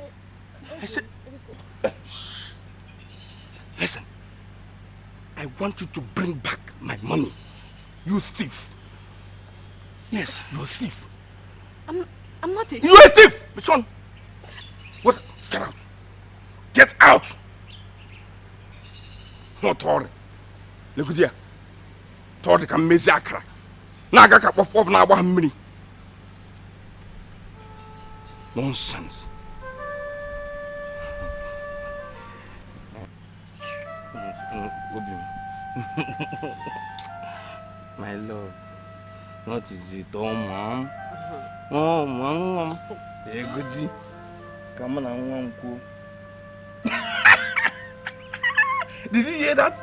I said, listen, I want you to bring back my money. You thief. Yes, you're a thief. I'm not a thief. You're a thief, Michon. What? Get out. Get out. No, Tori. Look at here. Tori can make Zakra. Naga ka pop na wa mmiri. Nonsense. My love. What is it, oh mom? Oh, mom. Take good. Come on, Did you hear that?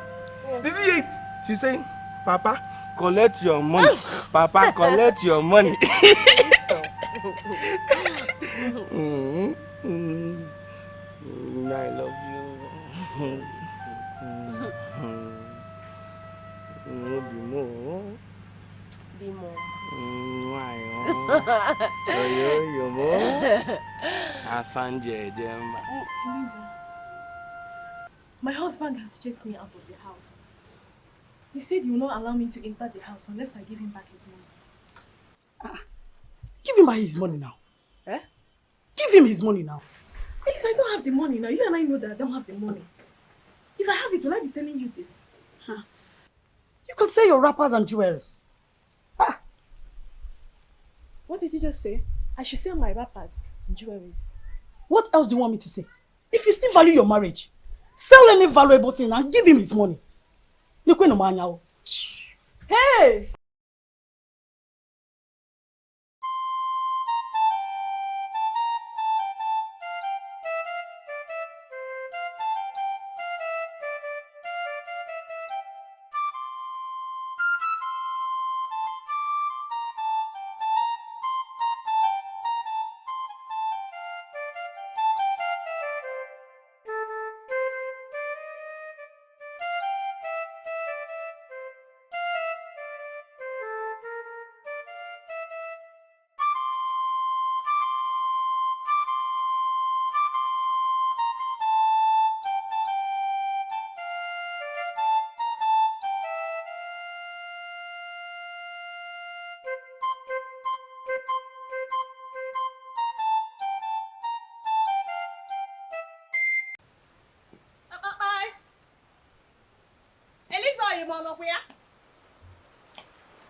Did you hear it? She's saying, Papa, collect your money. Papa, collect your money. I love you. Be more. Why? Yo, mo. Asanje Jemba. Lisa, my husband has chased me out of the house. He said he will not allow me to enter the house unless I give him back his money. Give him back his money now. Eh? Give him his money now. Elisa, I don't have the money now. You and I know that I don't have the money. If I have it, will I be telling you this? Huh? You can sell your wrappers and jewelries. What did you just say? I should sell my wrappers and jewelries. What else do you want me to say? If you still value your marriage, sell any valuable thing and give him his money. Hey!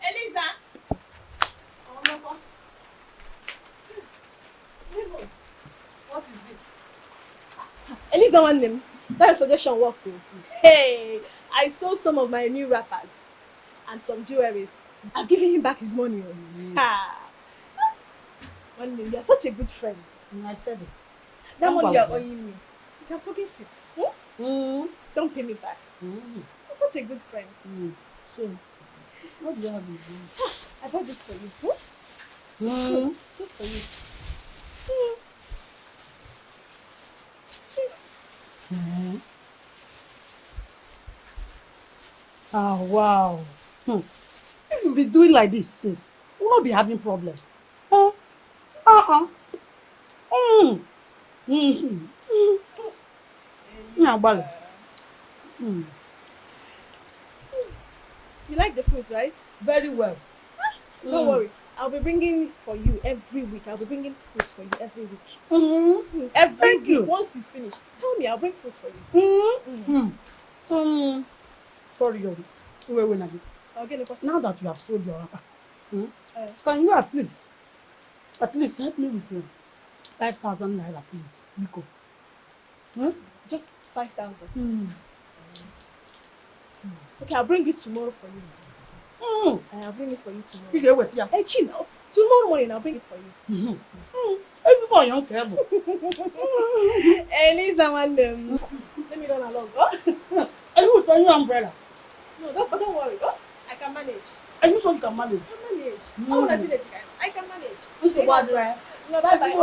Eliza! What is it? Eliza want them. That suggestion worked too. Hey! I sold some of my new wrappers and some jewelries. I've given him back his money. One name, you're such a good friend. I said it. That money you're owing me. You can forget it. Don't pay me back. You're such a good friend. So, what do you have in you? I bought this for you. This for you. Oh, wow. If you be doing like this, sis, we'll not be having problems. You like the fruits, right? Very well. Don't worry. I'll be bringing for you every week. I'll be bringing fruits for you every week. Every week. Once it's finished, tell me. I'll bring fruits for you. Sorry, Yori. Wait. Now that you have sold your wrapper, can you at least help me with 5,000 naira, please? Biko. Just 5,000. Okay, I'll bring it tomorrow for you. I'll bring it for you tomorrow. You get what? Yeah. Hey, Chin, tomorrow morning I'll bring it for you. It's for your cable. Elisa, let me run along. Are you with your umbrella? No, don't worry. I can manage. Are you sure you can manage? I can manage. How would I feel it? I can manage. It's a bad right? No, bye-bye.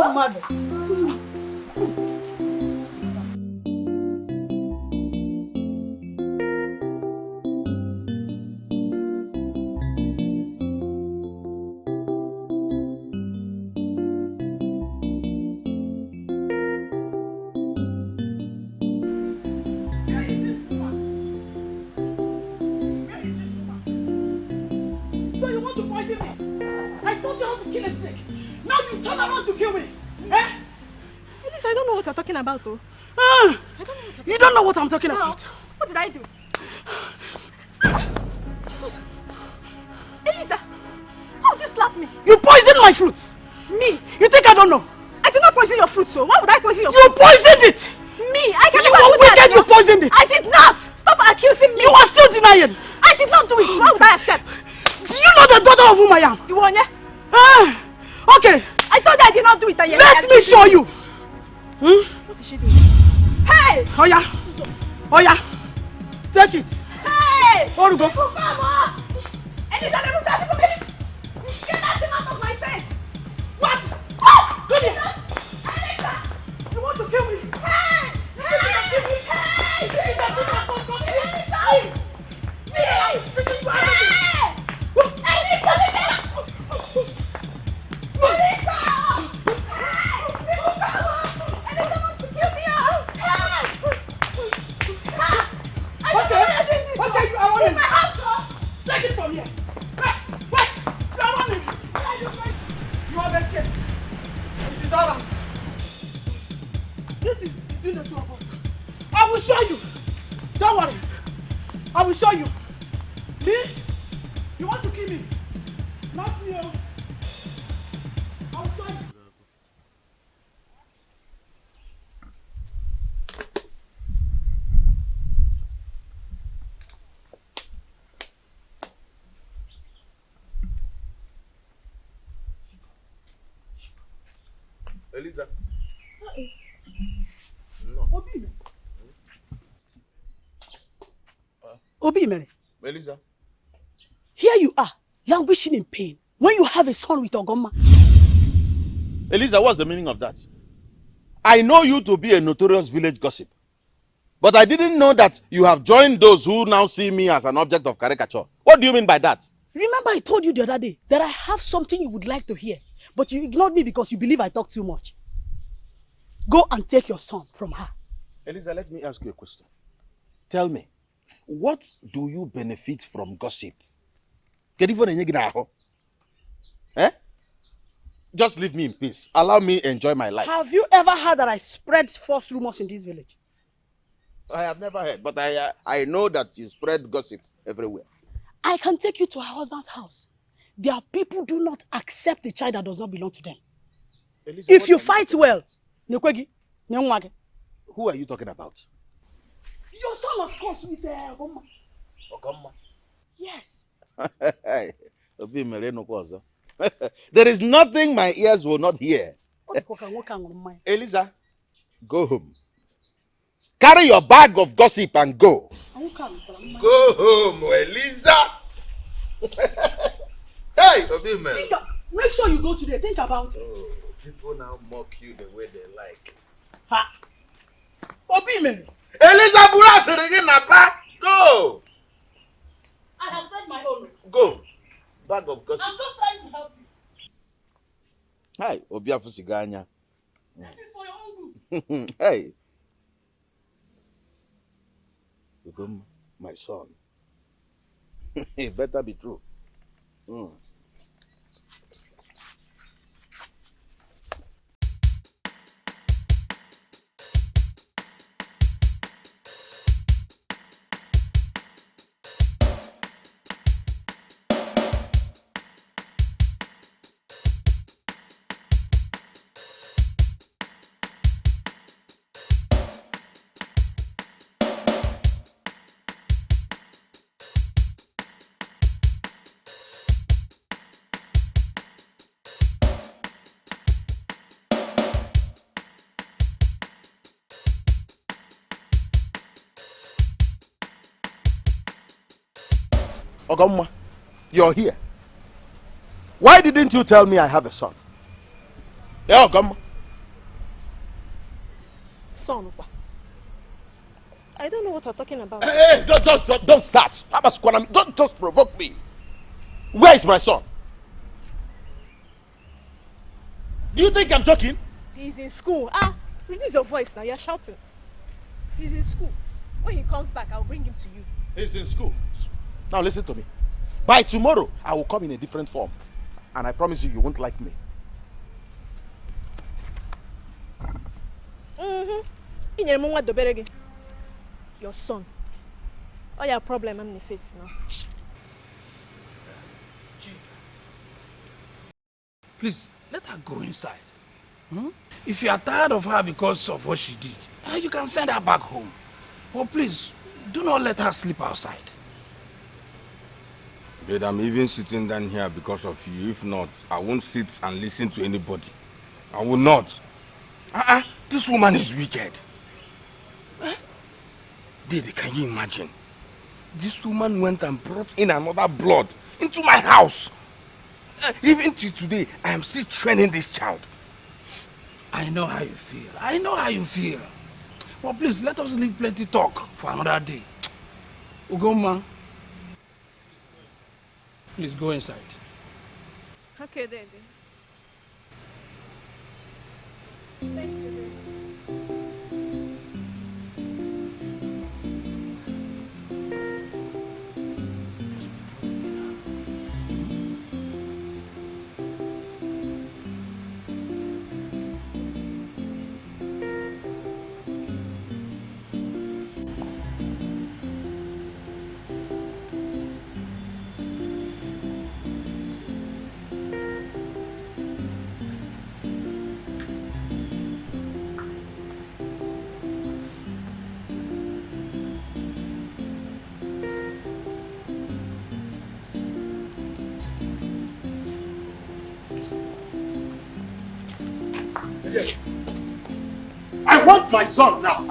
About though. You don't know what I'm talking about. What did I do? Elisa, how did you slap me? You poisoned my fruits. Me? You think I don't know? I did not poison your fruit, so why would I poison your fruit? You poisoned it. Me? I can never do that. You poisoned it. I did not. Stop accusing me. You are still denying. I did not do it. Why would I accept? Do you know the daughter of whom I am? You want Okay. I told you I did not do it. Let me show you. What is she doing? Hey! Oya! Oya! Take it! Hey! Orugo! Come on! Elisa, remove that from me! Get that thing out of my face! What? What? Come here! Elisa! You want to kill me? Hey! Hey! Hey! Elisa! Elisa! Take it from here! Wait! You are running! You have escaped! It is all right! This is between the two of us. I will show you! Don't worry! I will show you! Me? You want to kill me? Not me! I will show you! Elisa. Obi Mary. Elisa. Here you are, languishing in pain, when you have a son with Ogoma. Elisa, what's the meaning of that? I know you to be a notorious village gossip. But I didn't know that you have joined those who now see me as an object of caricature. What do you mean by that? Remember I told you the other day that I have something you would like to hear, but you ignored me because you believe I talk too much. Go and take your son from her. Elisa, let me ask you a question. Tell me, what do you benefit from gossip? Eh? Just leave me in peace. Allow me enjoy my life. Have you ever heard that I spread false rumors in this village? I have never heard, but I know that you spread gossip everywhere. I can take you to her husband's house. Their people do not accept a child that does not belong to them. Elisa, if you fight well, who are you talking about? Your son, of course, with Ogoma. Ogoma? Yes. There is nothing my ears will not hear. Elisa, go home. Carry your bag of gossip and go. Go home, Elisa. Hey, Obime. Make sure you go today. Think about it. Oh, people now mock you the way they like. Ha! Obime. Elisa Burasirigi, go. I have said my own. Go. Bag of gossip. I'm just trying to help you. Hi, Obiafu Siganya. This is for your own good. Hey. Become my son. It better be true. Ogoma, you're here. Why didn't you tell me I have a son? Yeah, Ogoma. Son, I don't know what you're talking about. Hey, don't start. Don't just provoke me. Where is my son? Do you think I'm joking? He's in school. Reduce your voice now. You're shouting. He's in school. When he comes back, I'll bring him to you. He's in school. Now listen to me. By tomorrow, I will come in a different form. And I promise you, you won't like me. Your son. Oh, your problem I'm in the face now. Please, let her go inside. If you are tired of her because of what she did, you can send her back home. But please, do not let her sleep outside. But I'm even sitting down here because of you. If not, I won't sit and listen to anybody. I will not. This woman is wicked. Eh? Dede, can you imagine? This woman went and brought in another blood into my house. Even till today, I am still training this child. I know how you feel. I know how you feel. But please, let us leave plenty talk for another day. Ugoma, please go inside. Okay, Daddy. Thank you. I want my son now.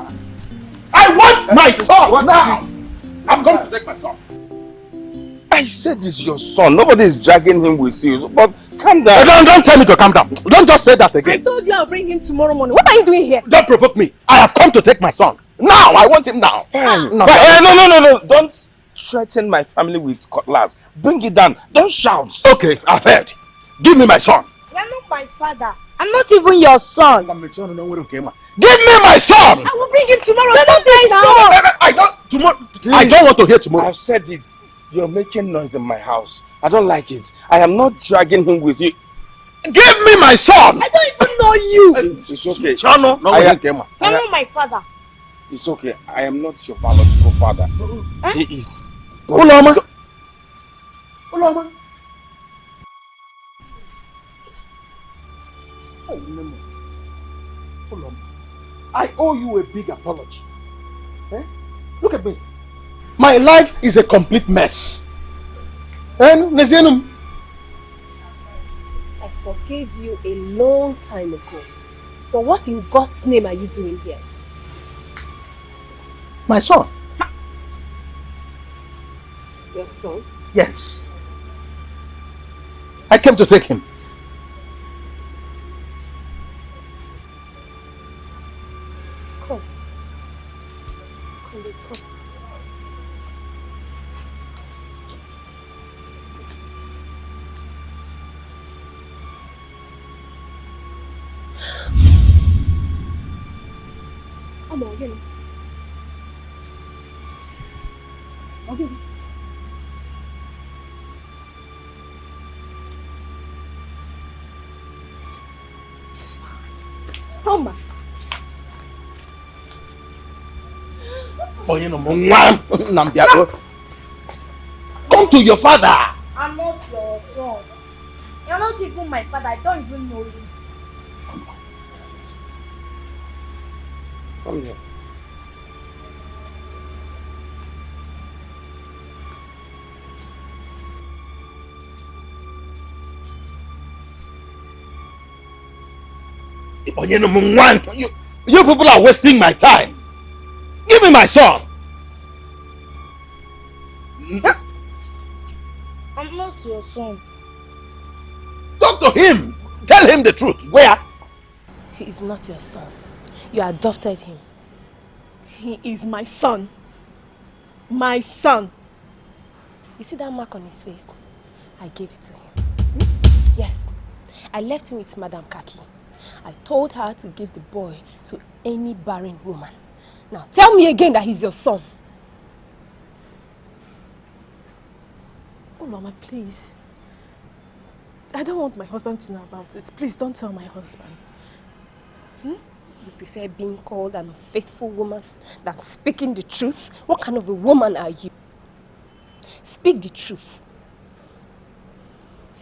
I want my son now. I'm going to take my son. I said it's your son. Nobody is dragging him with you. But calm down. Don't tell me to calm down. Don't just say that again. I told you I'll bring him tomorrow morning. What are you doing here? Don't provoke me. I have come to take my son. Now, I want him now. Fine. No. No. Don't threaten my family with cutlass. Bring it down. Don't shout. Okay, I've heard. Give me my son. You're not my father. I'm not even your son. Give me my son. I will bring him tomorrow. You're not my son. I don't want to hear tomorrow. I've said it. You're making noise in my house. I don't like it. I am not dragging him with you. Give me my son. I don't even know you. It's okay. You're not my father. It's okay. I am not your biological father. He is. Uloma. I owe you a big apology. Eh? Look at me. My life is a complete mess. I forgave you a long time ago. But what in God's name are you doing here? My son. Your son? Yes. I came to take him. Come. Come. Come on, get him. Okay. Come back. Come to your father. I'm not your son. You're not even my father. I don't even know you. Come here. You people are wasting my time. Give me my son. I'm not your son. Talk to him. Tell him the truth. Where? He is not your son. You adopted him. He is my son. My son. You see that mark on his face? I gave it to him. Yes. I left him with Madam Kaki. I told her to give the boy to any barren woman. Now tell me again that he's your son. Oh, Mama, please. I don't want my husband to know about this. Please don't tell my husband. You prefer being called an unfaithful woman than speaking the truth? What kind of a woman are you? Speak the truth.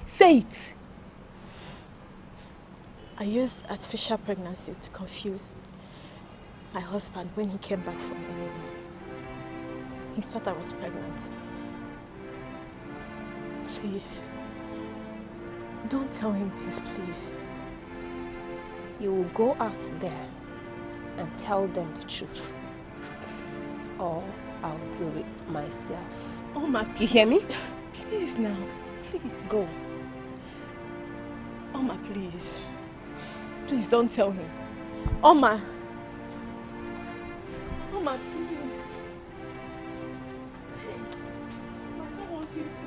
Say it. I used artificial pregnancy to confuse my husband when he came back from England. He thought I was pregnant. Please. Don't tell him this, please. You will go out there and tell them the truth. Or I'll do it myself. Oma, you hear me? Please now, please. Go. Oma, please. Please don't tell him. Oma. Oma, please. I don't want him to go.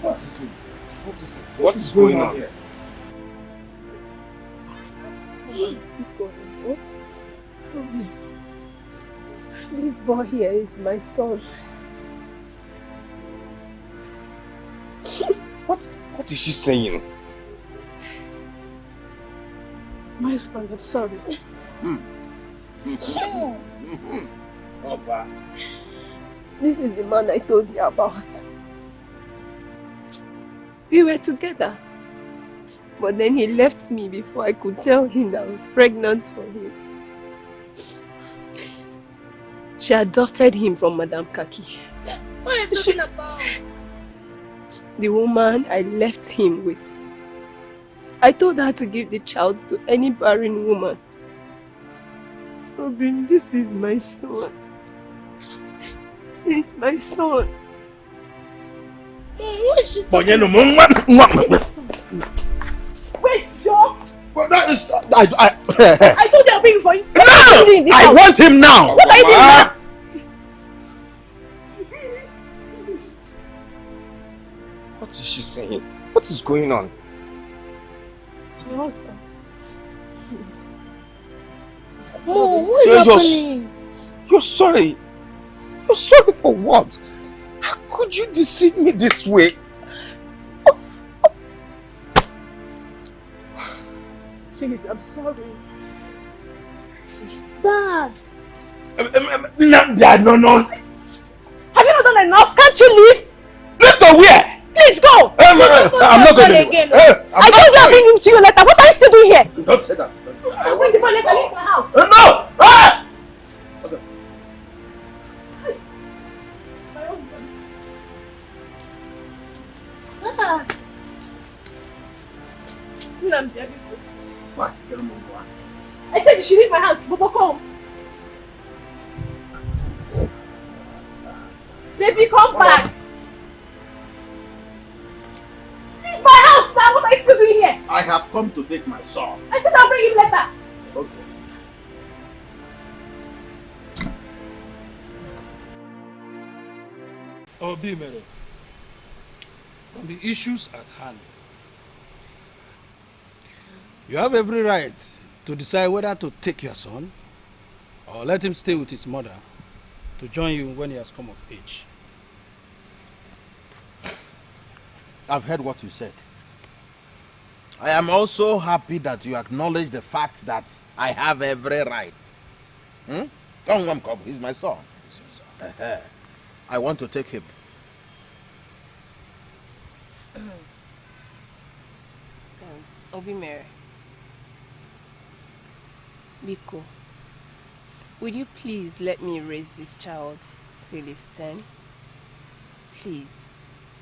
What is it? What is it? What is going on here? This boy here is my son. What is she saying? My husband, I'm sorry. Oba. This is the man I told you about. We were together. But then he left me before I could tell him that I was pregnant for him. She adopted him from Madame Kaki. What are you talking about? The woman I left him with. I told her to give the child to any barren woman. Robin, this is my son. He's my son. What is she But you know, Wait, Joe! But that is... I told you I'm waiting for you. No! I want him now! What are you doing now? What is she saying? What is going on? My husband. Please. Mom, what is happening? You're sorry. You're sorry for what? How could you deceive me this way? Please, I'm sorry. Dad. No. Have you not done enough? Can't you leave? Let's go where? Please go! I'm not going again. I told you I'm bringing him to you later. What are you still doing here? Don't say that. Bring the money, leave my house. No! Ah! My husband. Ah. What? I said you should leave my house. Bobo, come. Baby, come back. Leave my house now. What are you still doing here? I have come to take my son. I said I'll bring him later. Okay. Obimere, from the issues at hand, you have every right to decide whether to take your son or let him stay with his mother to join you when he has come of age. I've heard what you said. I am also happy that you acknowledge the fact that I have every right. Come, he's my son. I want to take him. Obimere. Biko, would you please let me raise this child till he's 10? Please.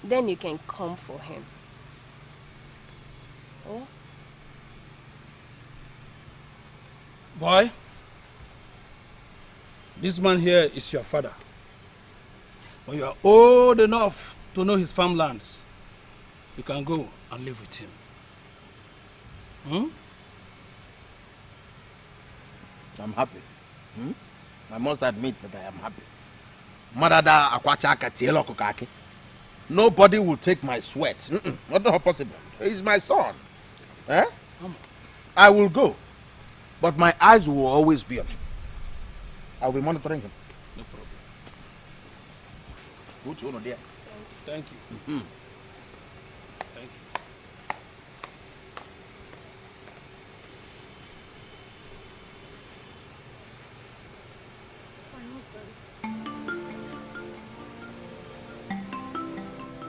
Then you can come for him. Oh? Boy, this man here is your father. When you are old enough to know his farmlands, you can go and live with him. I'm happy. I must admit that I am happy. Madada akwachaka tielo kokake. Nobody will take my sweat. Not possible. He's my son. I will go. But my eyes will always be on him. I'll be monitoring him. No problem. Good to know there. Thank you. Thank you.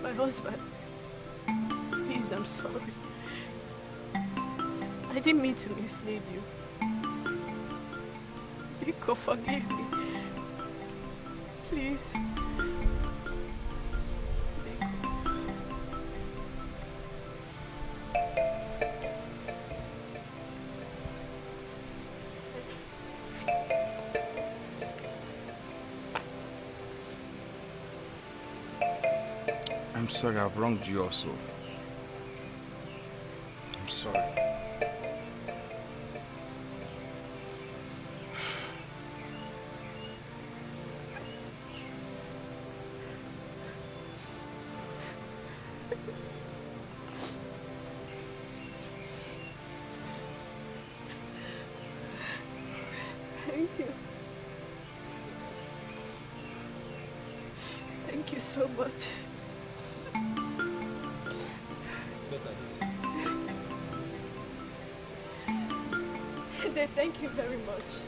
My husband. Please, I'm sorry. I didn't mean to mislead you. Biko, forgive me. Please. I'm sorry I've wronged you also. I'm sorry. Thank you. Thank you so much. Thank you very much.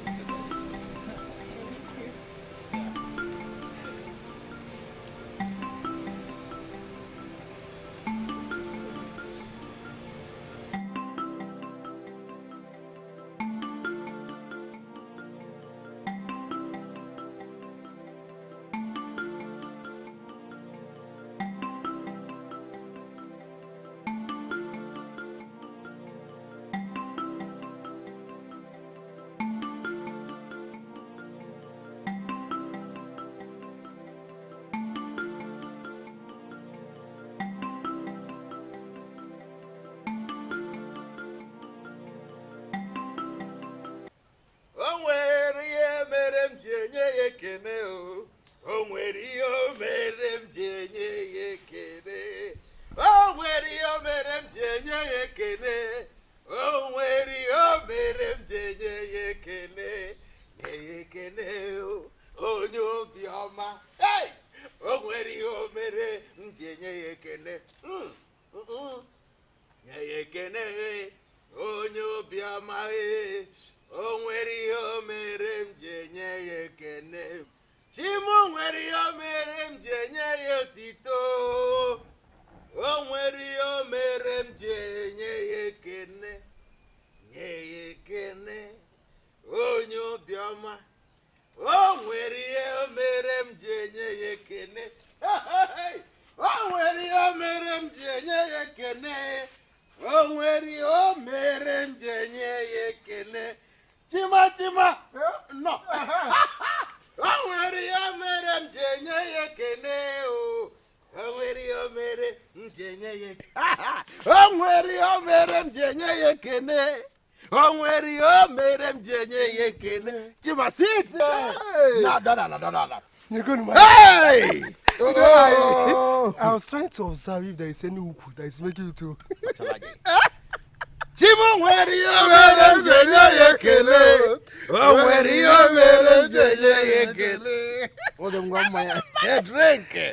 Hey! I was trying to observe if there is any uku that is making you to.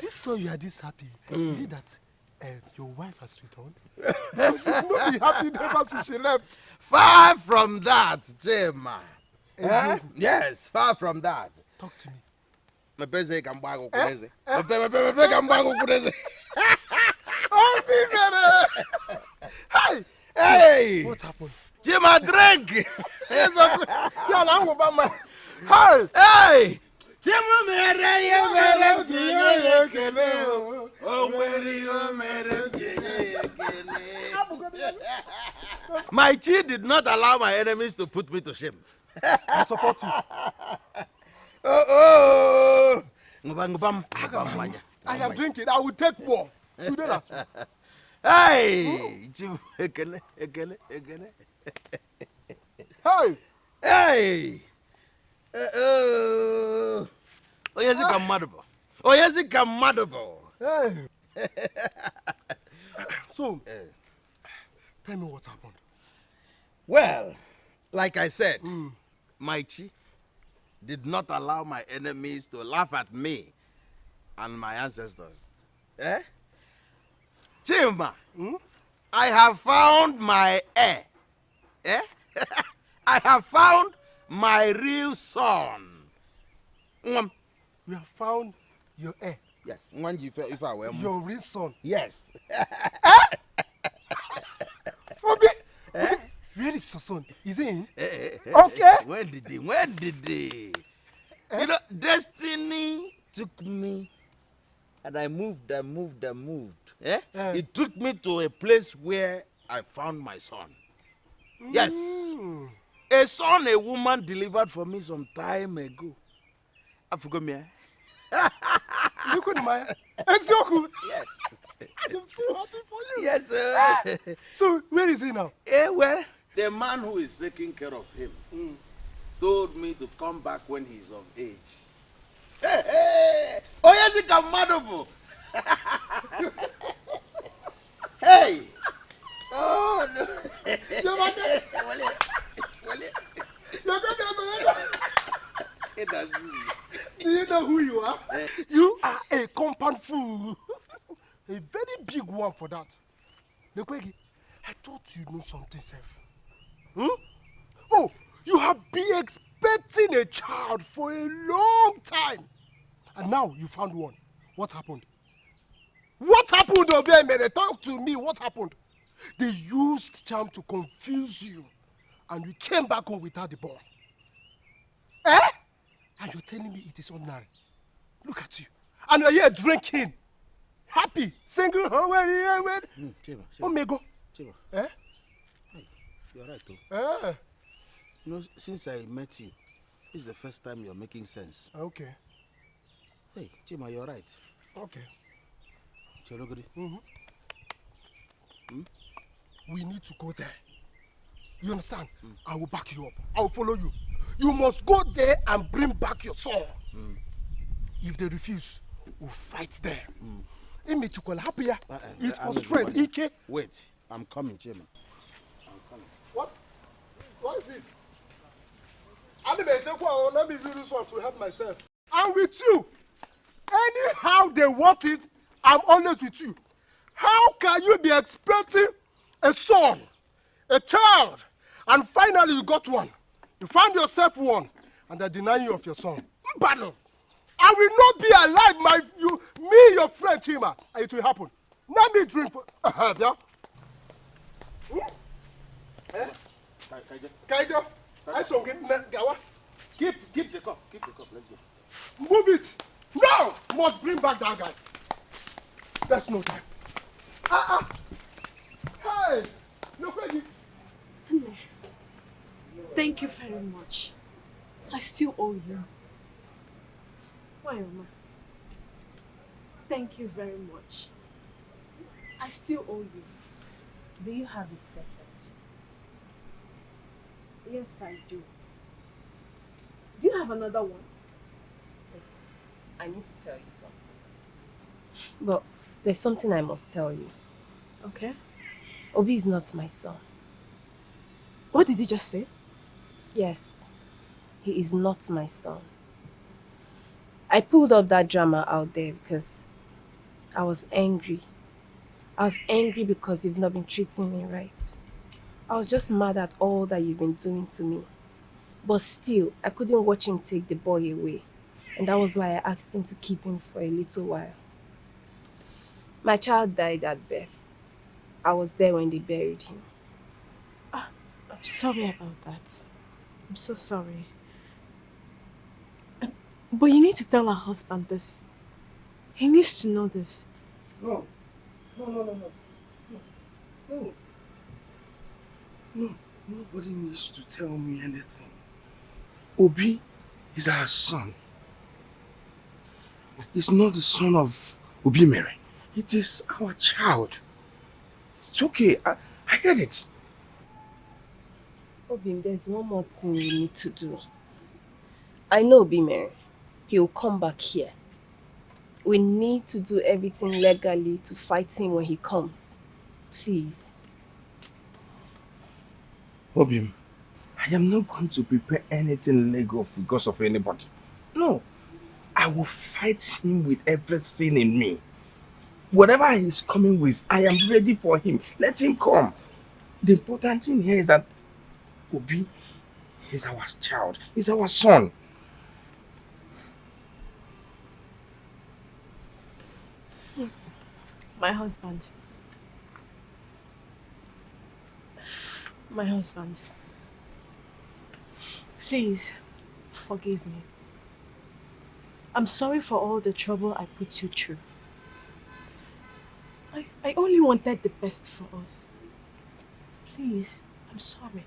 This one you are this happy. Is it that your wife has returned? Because if not be happy never since she left. Far from that, Chema. Yes, far from that. Talk to me. Mepeze kambago kureze. Mepe kambago kureze. Hey! Hey! What's happened? Chema, drink! Yes, I'm Obama. Hey! Hey! Chema mere mjiye kene. O mere mjiye kene. My chi did not allow my enemies to put me to shame. I support you. Oh! I am drinking. I will take more. Today. Hey! Hey! Hey! Oh, yes, it can madable. Oh, yes, it can madable. Hey! So, tell me what happened. Well, like I said, my chi did not allow my enemies to laugh at me and my ancestors. Eh? Chima, I have found my heir. Eh? I have found my real son. You have found your heir. Yes, one you if I were your real son. Yes. Obi, where is your son? Is he in? Okay. When did they? You know, destiny took me, and I moved. Eh? It took me to a place where I found my son. Yes. A son a woman delivered for me some time ago. I forgot me. Look at my Ezioku. Yes. I am so happy for you. Yes, sir. So where is he now? Well, the man who is taking care of him told me to come back when he's of age. Hey! Oh yes, he can madable. Hey! Oh no! Do you know who you are? You are a compound fool. A very big one for that. Nekwegi, I thought you know something, Seth. Oh, you have been expecting a child for a long time. And now you found one. What happened? What happened, Obemere? Talk to me. What happened? They used charm to confuse you. And you came back home without the boy. Eh? And you're telling me it is ordinary. Look at you. And you're here drinking. Happy. Single. Chima. Omego. Chima. Eh? Hey, you're right, though. Eh? You know, since I met you, this is the first time you're making sense. Okay. Hey, Chima, you're right. Okay. Chelogri. We need to go there. You understand? I will back you up. I will follow you. You must go there and bring back your son. If they refuse, we'll fight them. It's for strength. Ike. Wait, I'm coming, Chima. I'm coming. What? What is it? Let me do this one to help myself. I'm with you. Anyhow they want it, I'm always with you. How can you be expecting a son, a child, and finally you got one? You found yourself one, and they're denying you of your son. Mbano, I will not be alive, your friend Chima, and it will happen. Let me drink for. Yeah. Kaija, I saw Gawa. Keep the cup. Let's go. Move it. Now, must bring back that guy. There's no time. Hey, look at you. Thank you very much. I still owe you. Why, Mama? Thank you very much. I still owe you. Do you have his birth certificate? Yes, I do. Do you have another one? Listen, I need to tell you something. But there's something I must tell you. Okay. Obi is not my son. What did you just say? Yes, he is not my son. I pulled up that drama out there because I was angry. I was angry because you've not been treating me right. I was just mad at all that you've been doing to me. But still, I couldn't watch him take the boy away. And that was why I asked him to keep him for a little while. My child died at birth. I was there when they buried him. I'm sorry about that. I'm so sorry. But you need to tell our husband this. He needs to know this. No. Nobody needs to tell me anything. Obi is our son. He's not the son of Obi Mary. It is our child. It's okay. I get it. Obi, there's one more thing we need to do. I know Obi Mary. He will come back here. We need to do everything legally to fight him when he comes. Please. Obim, I am not going to prepare anything legal because of anybody. No. I will fight him with everything in me. Whatever he's coming with, I am ready for him. Let him come. The important thing here is that Obi is our child. He's our son. My husband. My husband. Please, forgive me. I'm sorry for all the trouble I put you through. I only wanted the best for us. Please, I'm sorry.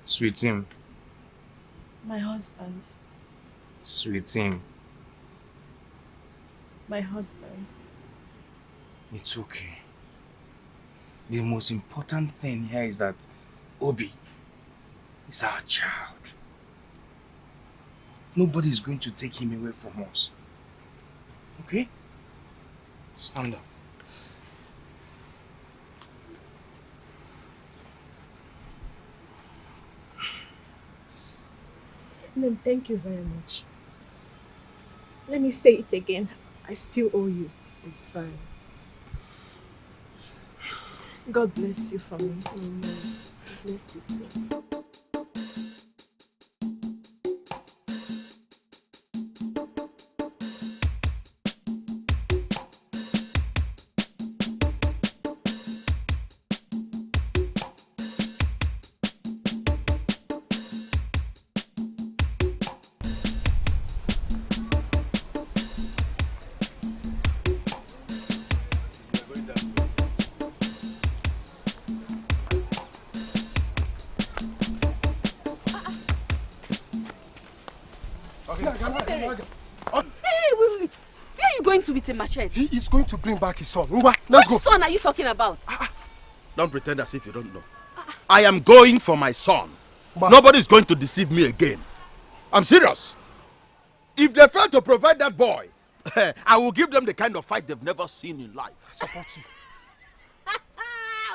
Sweet him. My husband. Sweet him. My husband. It's okay. The most important thing here is that Obi is our child. Nobody is going to take him away from us. Okay? Stand up. No, thank you very much. Let me say it again. I still owe you. It's fine. God bless you for me. Amen. Bless you too. With a machete. He is going to bring back his son. Let's go. Which son are you talking about? Don't pretend as if you don't know. I am going for my son. Nobody is going to deceive me again. I'm serious. If they fail to provide that boy, I will give them the kind of fight they've never seen in life. I support you.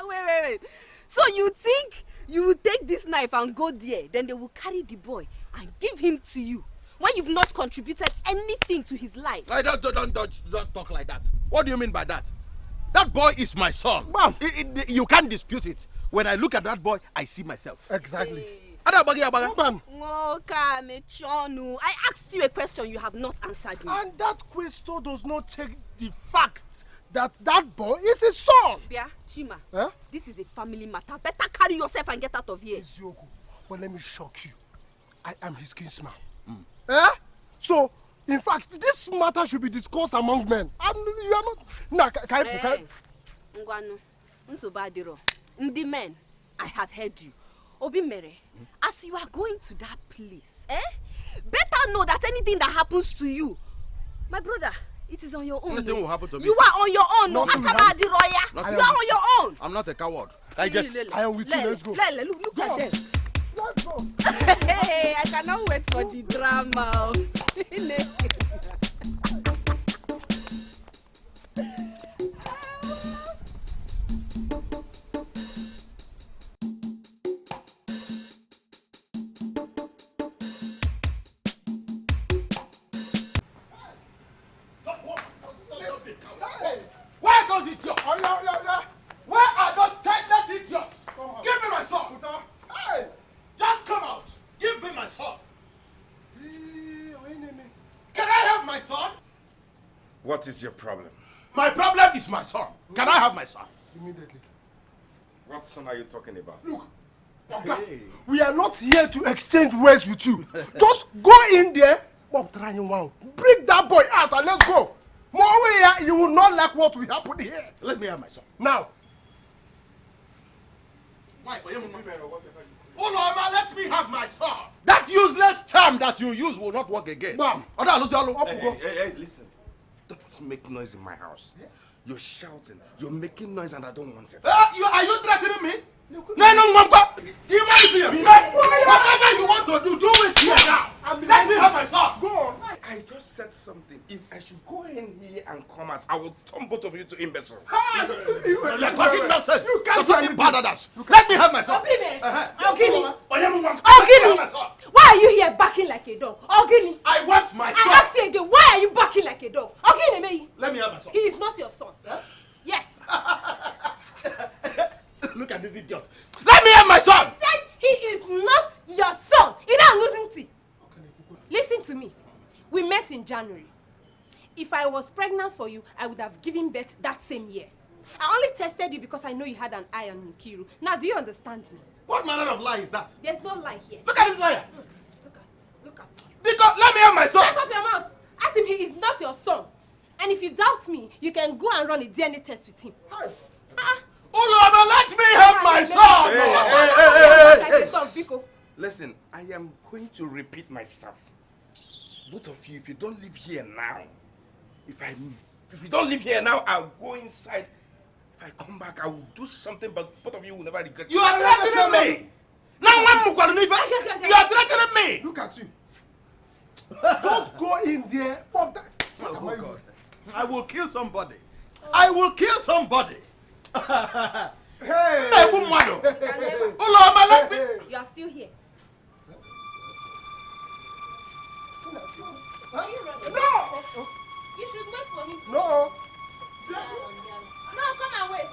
Wait. So you think you will take this knife and go there, then they will carry the boy and give him to you when you've not contributed anything to his life? Don't talk like that. What do you mean by that? That boy is my son. Mom, you can't dispute it. When I look at that boy, I see myself. Exactly. I asked you a question you have not answered me. And that question does not change the fact that that boy is his son. Bia, Chima, this is a family matter. Better carry yourself and get out of here. Eziogo, but let me shock you. I am his kinsman. So, in fact, this matter should be discussed among men. And you are not... Ndi men, I have heard you. Obi Mere, as you are going to that place, better know that anything that happens to you, my brother, it is on your own. Nothing will happen to me. You are on your own. You are on your own. I'm not a coward. I am with you. Let's go. Look at them. Let's go. Hey, I cannot wait for the drama. Where are those idiots? Where are those childless idiots? Give me my son. Hey, just come out. Give me my son. Can I have my son? What is your problem? My problem is my son. Can I have my son? Immediately. What son are you talking about? Look, we are not here to exchange words with you. Just go in there, bring that boy out and let's go. More you will not like what will happen here. Let me have my son. Now. Uloma, let me have my son. That useless charm that you use will not work again. Hey, listen. Don't make noise in my house. Yeah? You're shouting. You're making noise and I don't want it. Are you threatening me? No, Whatever you want to do it here now. Let me have my son. Go on. I just said something. If I should go in here and come out, I will turn both of you to imbeciles. You're talking nonsense. You can't do anything. Let me have my son. Ogini! Why are you here barking like a dog? Ogini! I want my son. I ask you again, why are you barking like a dog? Ogini, let me have my son. He is not your son. Huh? Yes. Look at this idiot. Let me have my son. I said he is not your son. He don't losing tea. Listen to me. We met in January. If I was pregnant for you, I would have given birth that same year. I only tested you because I know you had an eye on Nkiru. Now, do you understand me? What manner of lie is that? There's no lie here. Look at this liar. Look at. Because let me have my son. Shut up your mouth. Ask him he is not your son. And if you doubt me, you can go and run a DNA test with him. Oh Lord, let me have my son. Listen, I am going to repeat myself. Both of you, if you don't live here now, if you don't live here now, I'll go inside. If I come back, I will do something, but both of you will never regret it. You are threatening me. Now you are threatening me. Look at you. Just go in there. Oh God. I will kill somebody. I will kill somebody. Hey. You are still here. Huh? No! You should wait for him. No. No, come and wait.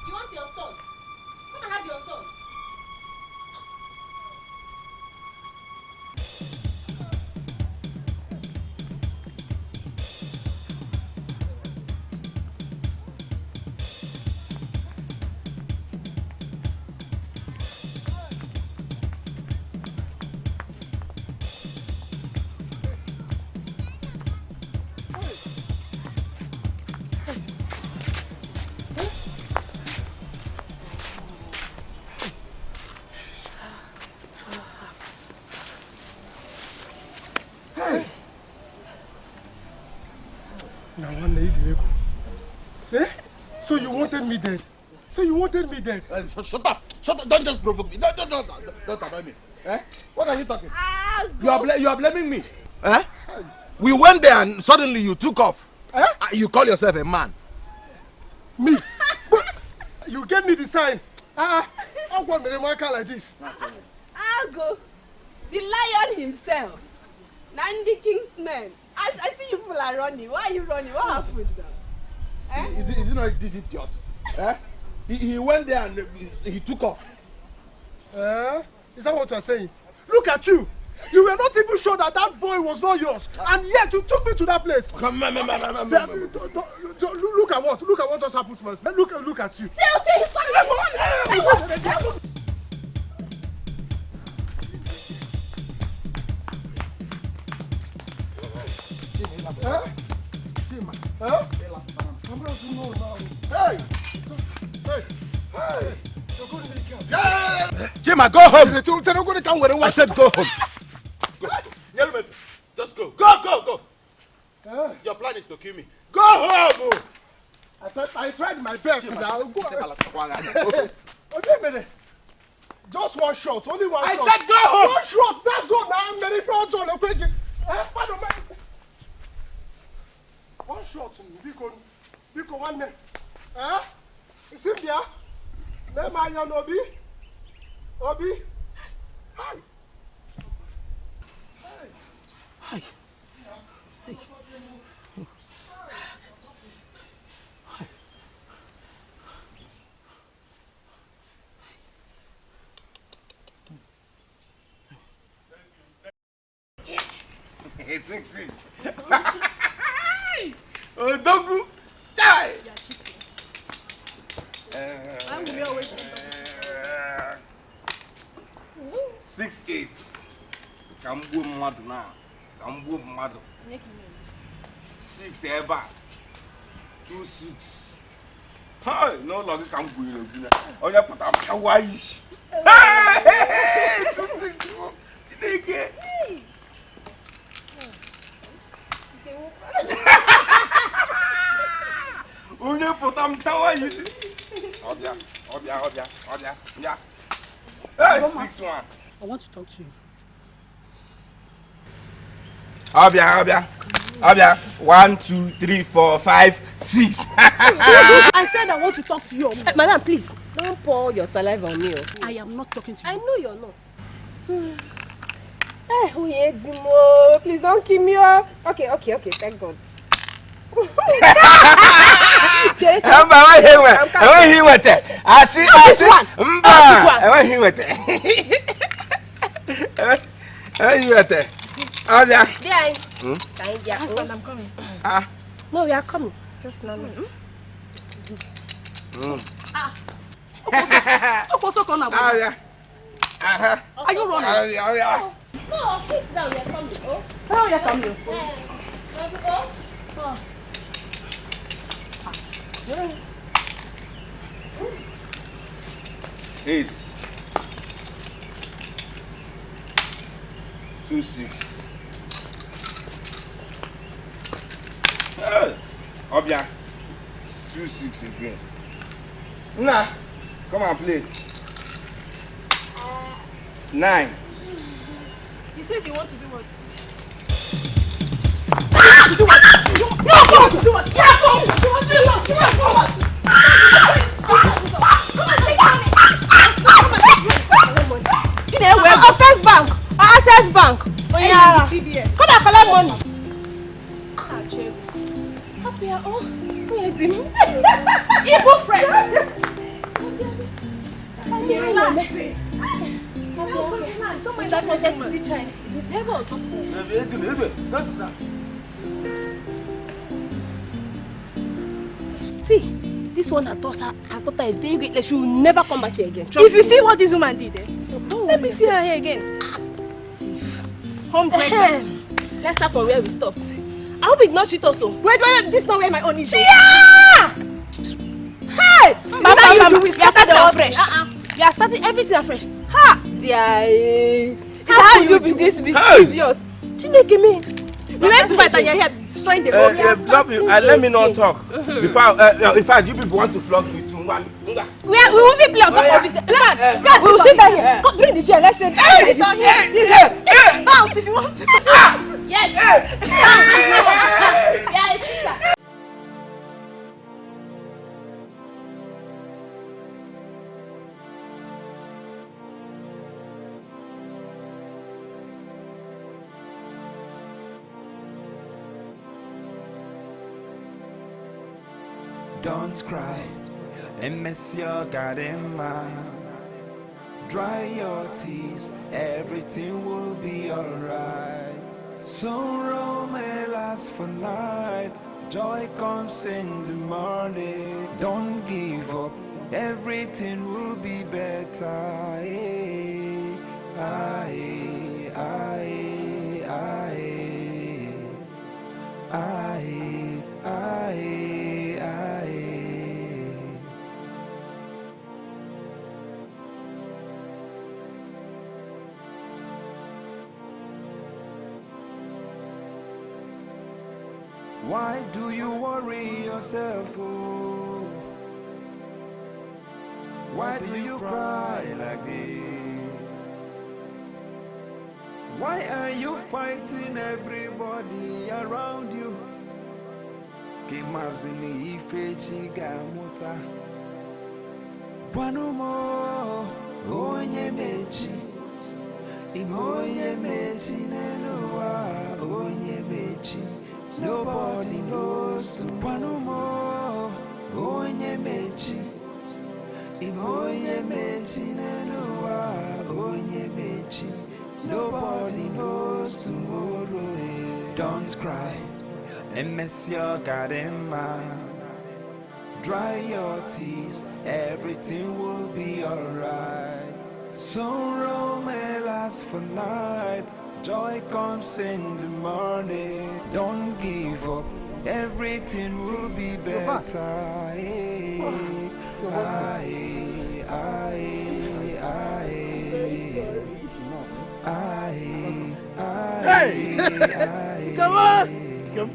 You want your son. Come and have your son. So you wanted me dead? So you wanted me dead? Shut up! Shut up! Don't just provoke me! Don't annoy me! Eh? What are you talking? You are blaming me? Eh? We went there and suddenly you took off. Eh? You call yourself a man? Me? But you gave me the sign. How come the remarker like this? I'll go. The lion himself. Nandi Kingsman. I see you people are running. Why are you running? What happened now? Eh? Is it not this idiot? Eh? He went there and he took off. Is that what you're saying? Look at you. You were not even sure that that boy was not yours, and yet you took me to that place. Look at what? Look at what just happened to myself. Look at you. Chima, go home. I said go home. Just go. Go. Your plan is to kill me. Go home. I tried my best. Just one shot. Only one shot. I said go home. One shot. That's all. Now I'm ready for one shot. Biko one man. You see there? Let my young Obi. Hi. It's 6. Oh, Dogu! Die! You are cheating. Why will you always 6-8. Kambu madu na. Kambu madu. 6 eba. 2-6. Hi, no longer kambu you. Oya pata kawaii. Hey! 2-6. Tineke. Oya pata kawaii. Obia. Yeah. Hey, 6-1. I want to talk to you. Obia. Abia, 1, 2, 3, 4, 5, 6. I said I want to talk to you. Madam, please, don't pour your saliva on me. I am not talking to you. I know you're not. Please don't kill me. Okay, thank God. I want him with it. I see. This one. I want him with it. I want him with it. Abia. Husband, I'm coming. No, we are coming. Just now. Are you running? No, sit down. We are coming. Oh, you are coming. Eight. 2, 6. Obia. 2, 6 again. Nah, come and play. 9. You said you want to do what? First bank or Access Bank. Oh yeah. Come and collect money. Evil friend. That was to teach her. See, this one has taught her a very great lesson. She will never come back here again. If you see what this woman did, let me see her here again. Home pregnant. Let's start from where we stopped. I hope it not cheat us. Wait, this is not where my own is. Chia! Hey! Mama, we started all fresh. We are starting everything afresh. Ha! Dear. How you do this mischievous? Chineke me. We went to fight and you're here destroying the road. Stop you. Let me not talk. Before, in fact, you people want to flog me too. We will be play on top of this. Let's we will sit down here. Come, bring the chair. Let's sit down here. Bounce if you want to. Yes. Yeah, it's cheater. Don't cry and mess your garden man. Dry your tears, everything will be alright. Sorrow may last for night, joy comes in the morning. Don't give up, everything will be better. Why do you worry yourself? Oh? Why do you cry like this? Why are you fighting everybody around you? Kimazini ifechi gamuta. Wanumo onye mechi. Imoye mechi nenuwa onye mechi. Nobody knows to Wanumo onye mechi. Imoye mechi nenuwa onye mechi. Nobody knows tomorrow. Don't cry and mess your garden man. Dry your tears, everything will be alright. Sorrow may last for night, joy comes in the morning. Don't give up, everything will be better. Hey! Come on! Come.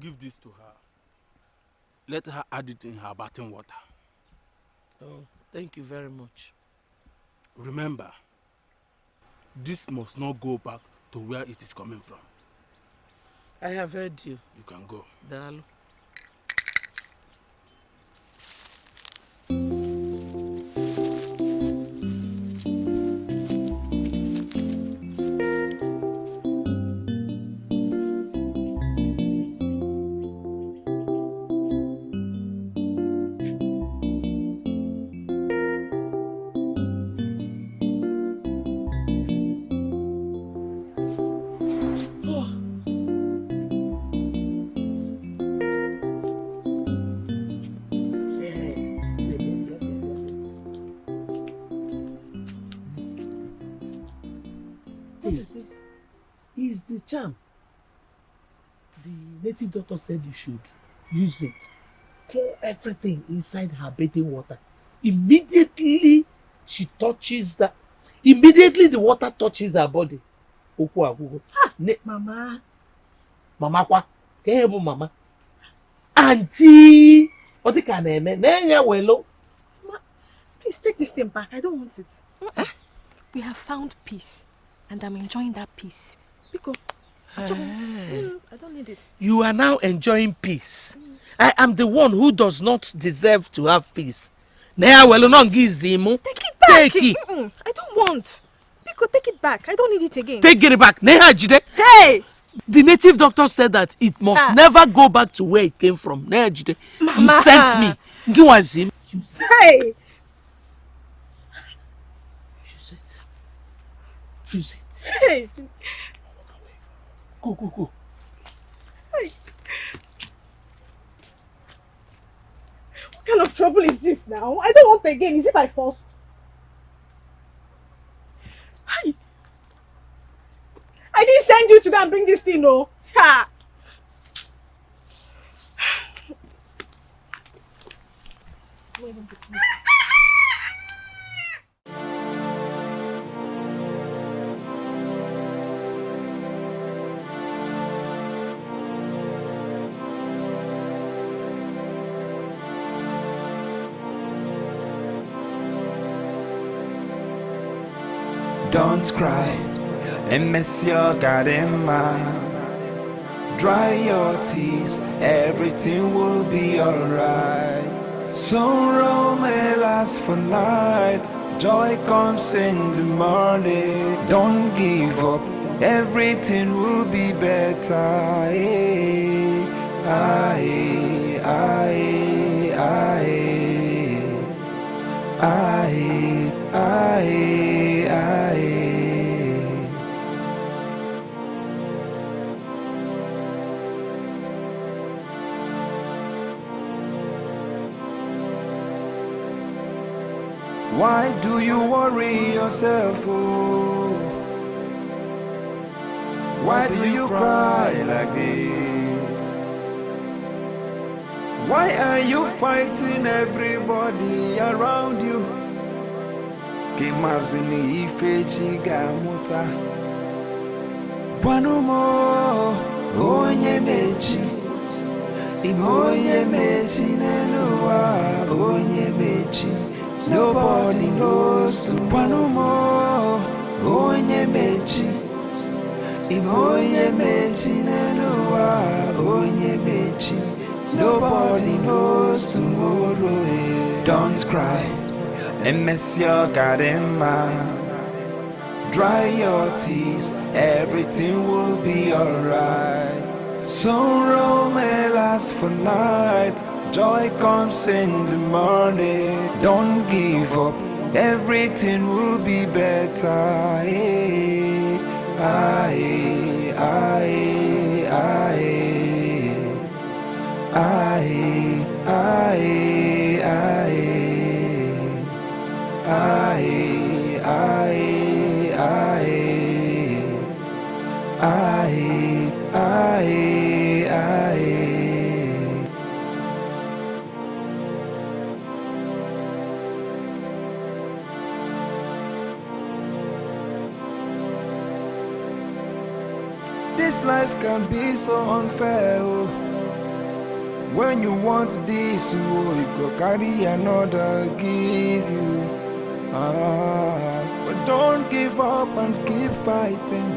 Give this to her. Let her add it in her bathing water. Oh, thank you very much. Remember, this must not go back to where it is coming from. I have heard you. You can go. Dalo. What is this? It's the charm. The native doctor said you should use it. Pour everything inside her bathing water. Immediately she touches that. Immediately the water touches her body. Mama. Mama kwa? Kehebo mama. Auntie. What you can name? Please take this thing back. I don't want it. We have found peace. And I'm enjoying that peace. Because I don't need this. You are now enjoying peace. I am the one who does not deserve to have peace. Take it back. Take it. I don't want. Because take it back. I don't need it again. Take it back. Hey! The native doctor said that it must never go back to where it came from. He sent me. Hey! Use it. Use it. Hey! Go. Hey! What kind of trouble is this now? I don't want again. Is it my fault? Hi! I didn't send you to go and bring this thing, no. Ha! Don't cry and mess your goddamn mind. Dry your tears, everything will be alright. Sorrow may last for night, joy comes in the morning. Don't give up, everything will be better. Why do you worry yourself? Oh? Why do you cry like this? Why are you fighting everybody around you? Kimazini ifechi gamuta. Wanumo onye mechi. Imoye mechi nenuwa onye mechi. Nobody knows to Wanumo onye mechi. Imoye mechi nenuwa onye mechi. Nobody knows tomorrow. Don't cry and mess your goddamn mind. Dry your tears, everything will be alright. Sorrow may last for night, joy comes in the morning. Don't give up, everything will be better. This life can be so unfair. Oh. When you want this, oh, you go carry another give you. But don't give up and keep fighting.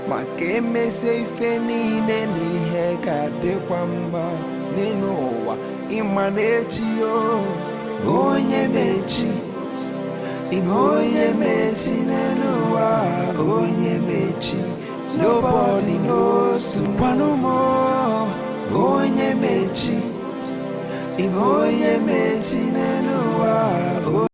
My game may say feni neni hega de kwamba nenowa imanechi yo onye mechi imoye mechi nenowa onye mechi. Nobody knows to one more onye mechi imoye mechi nenowa.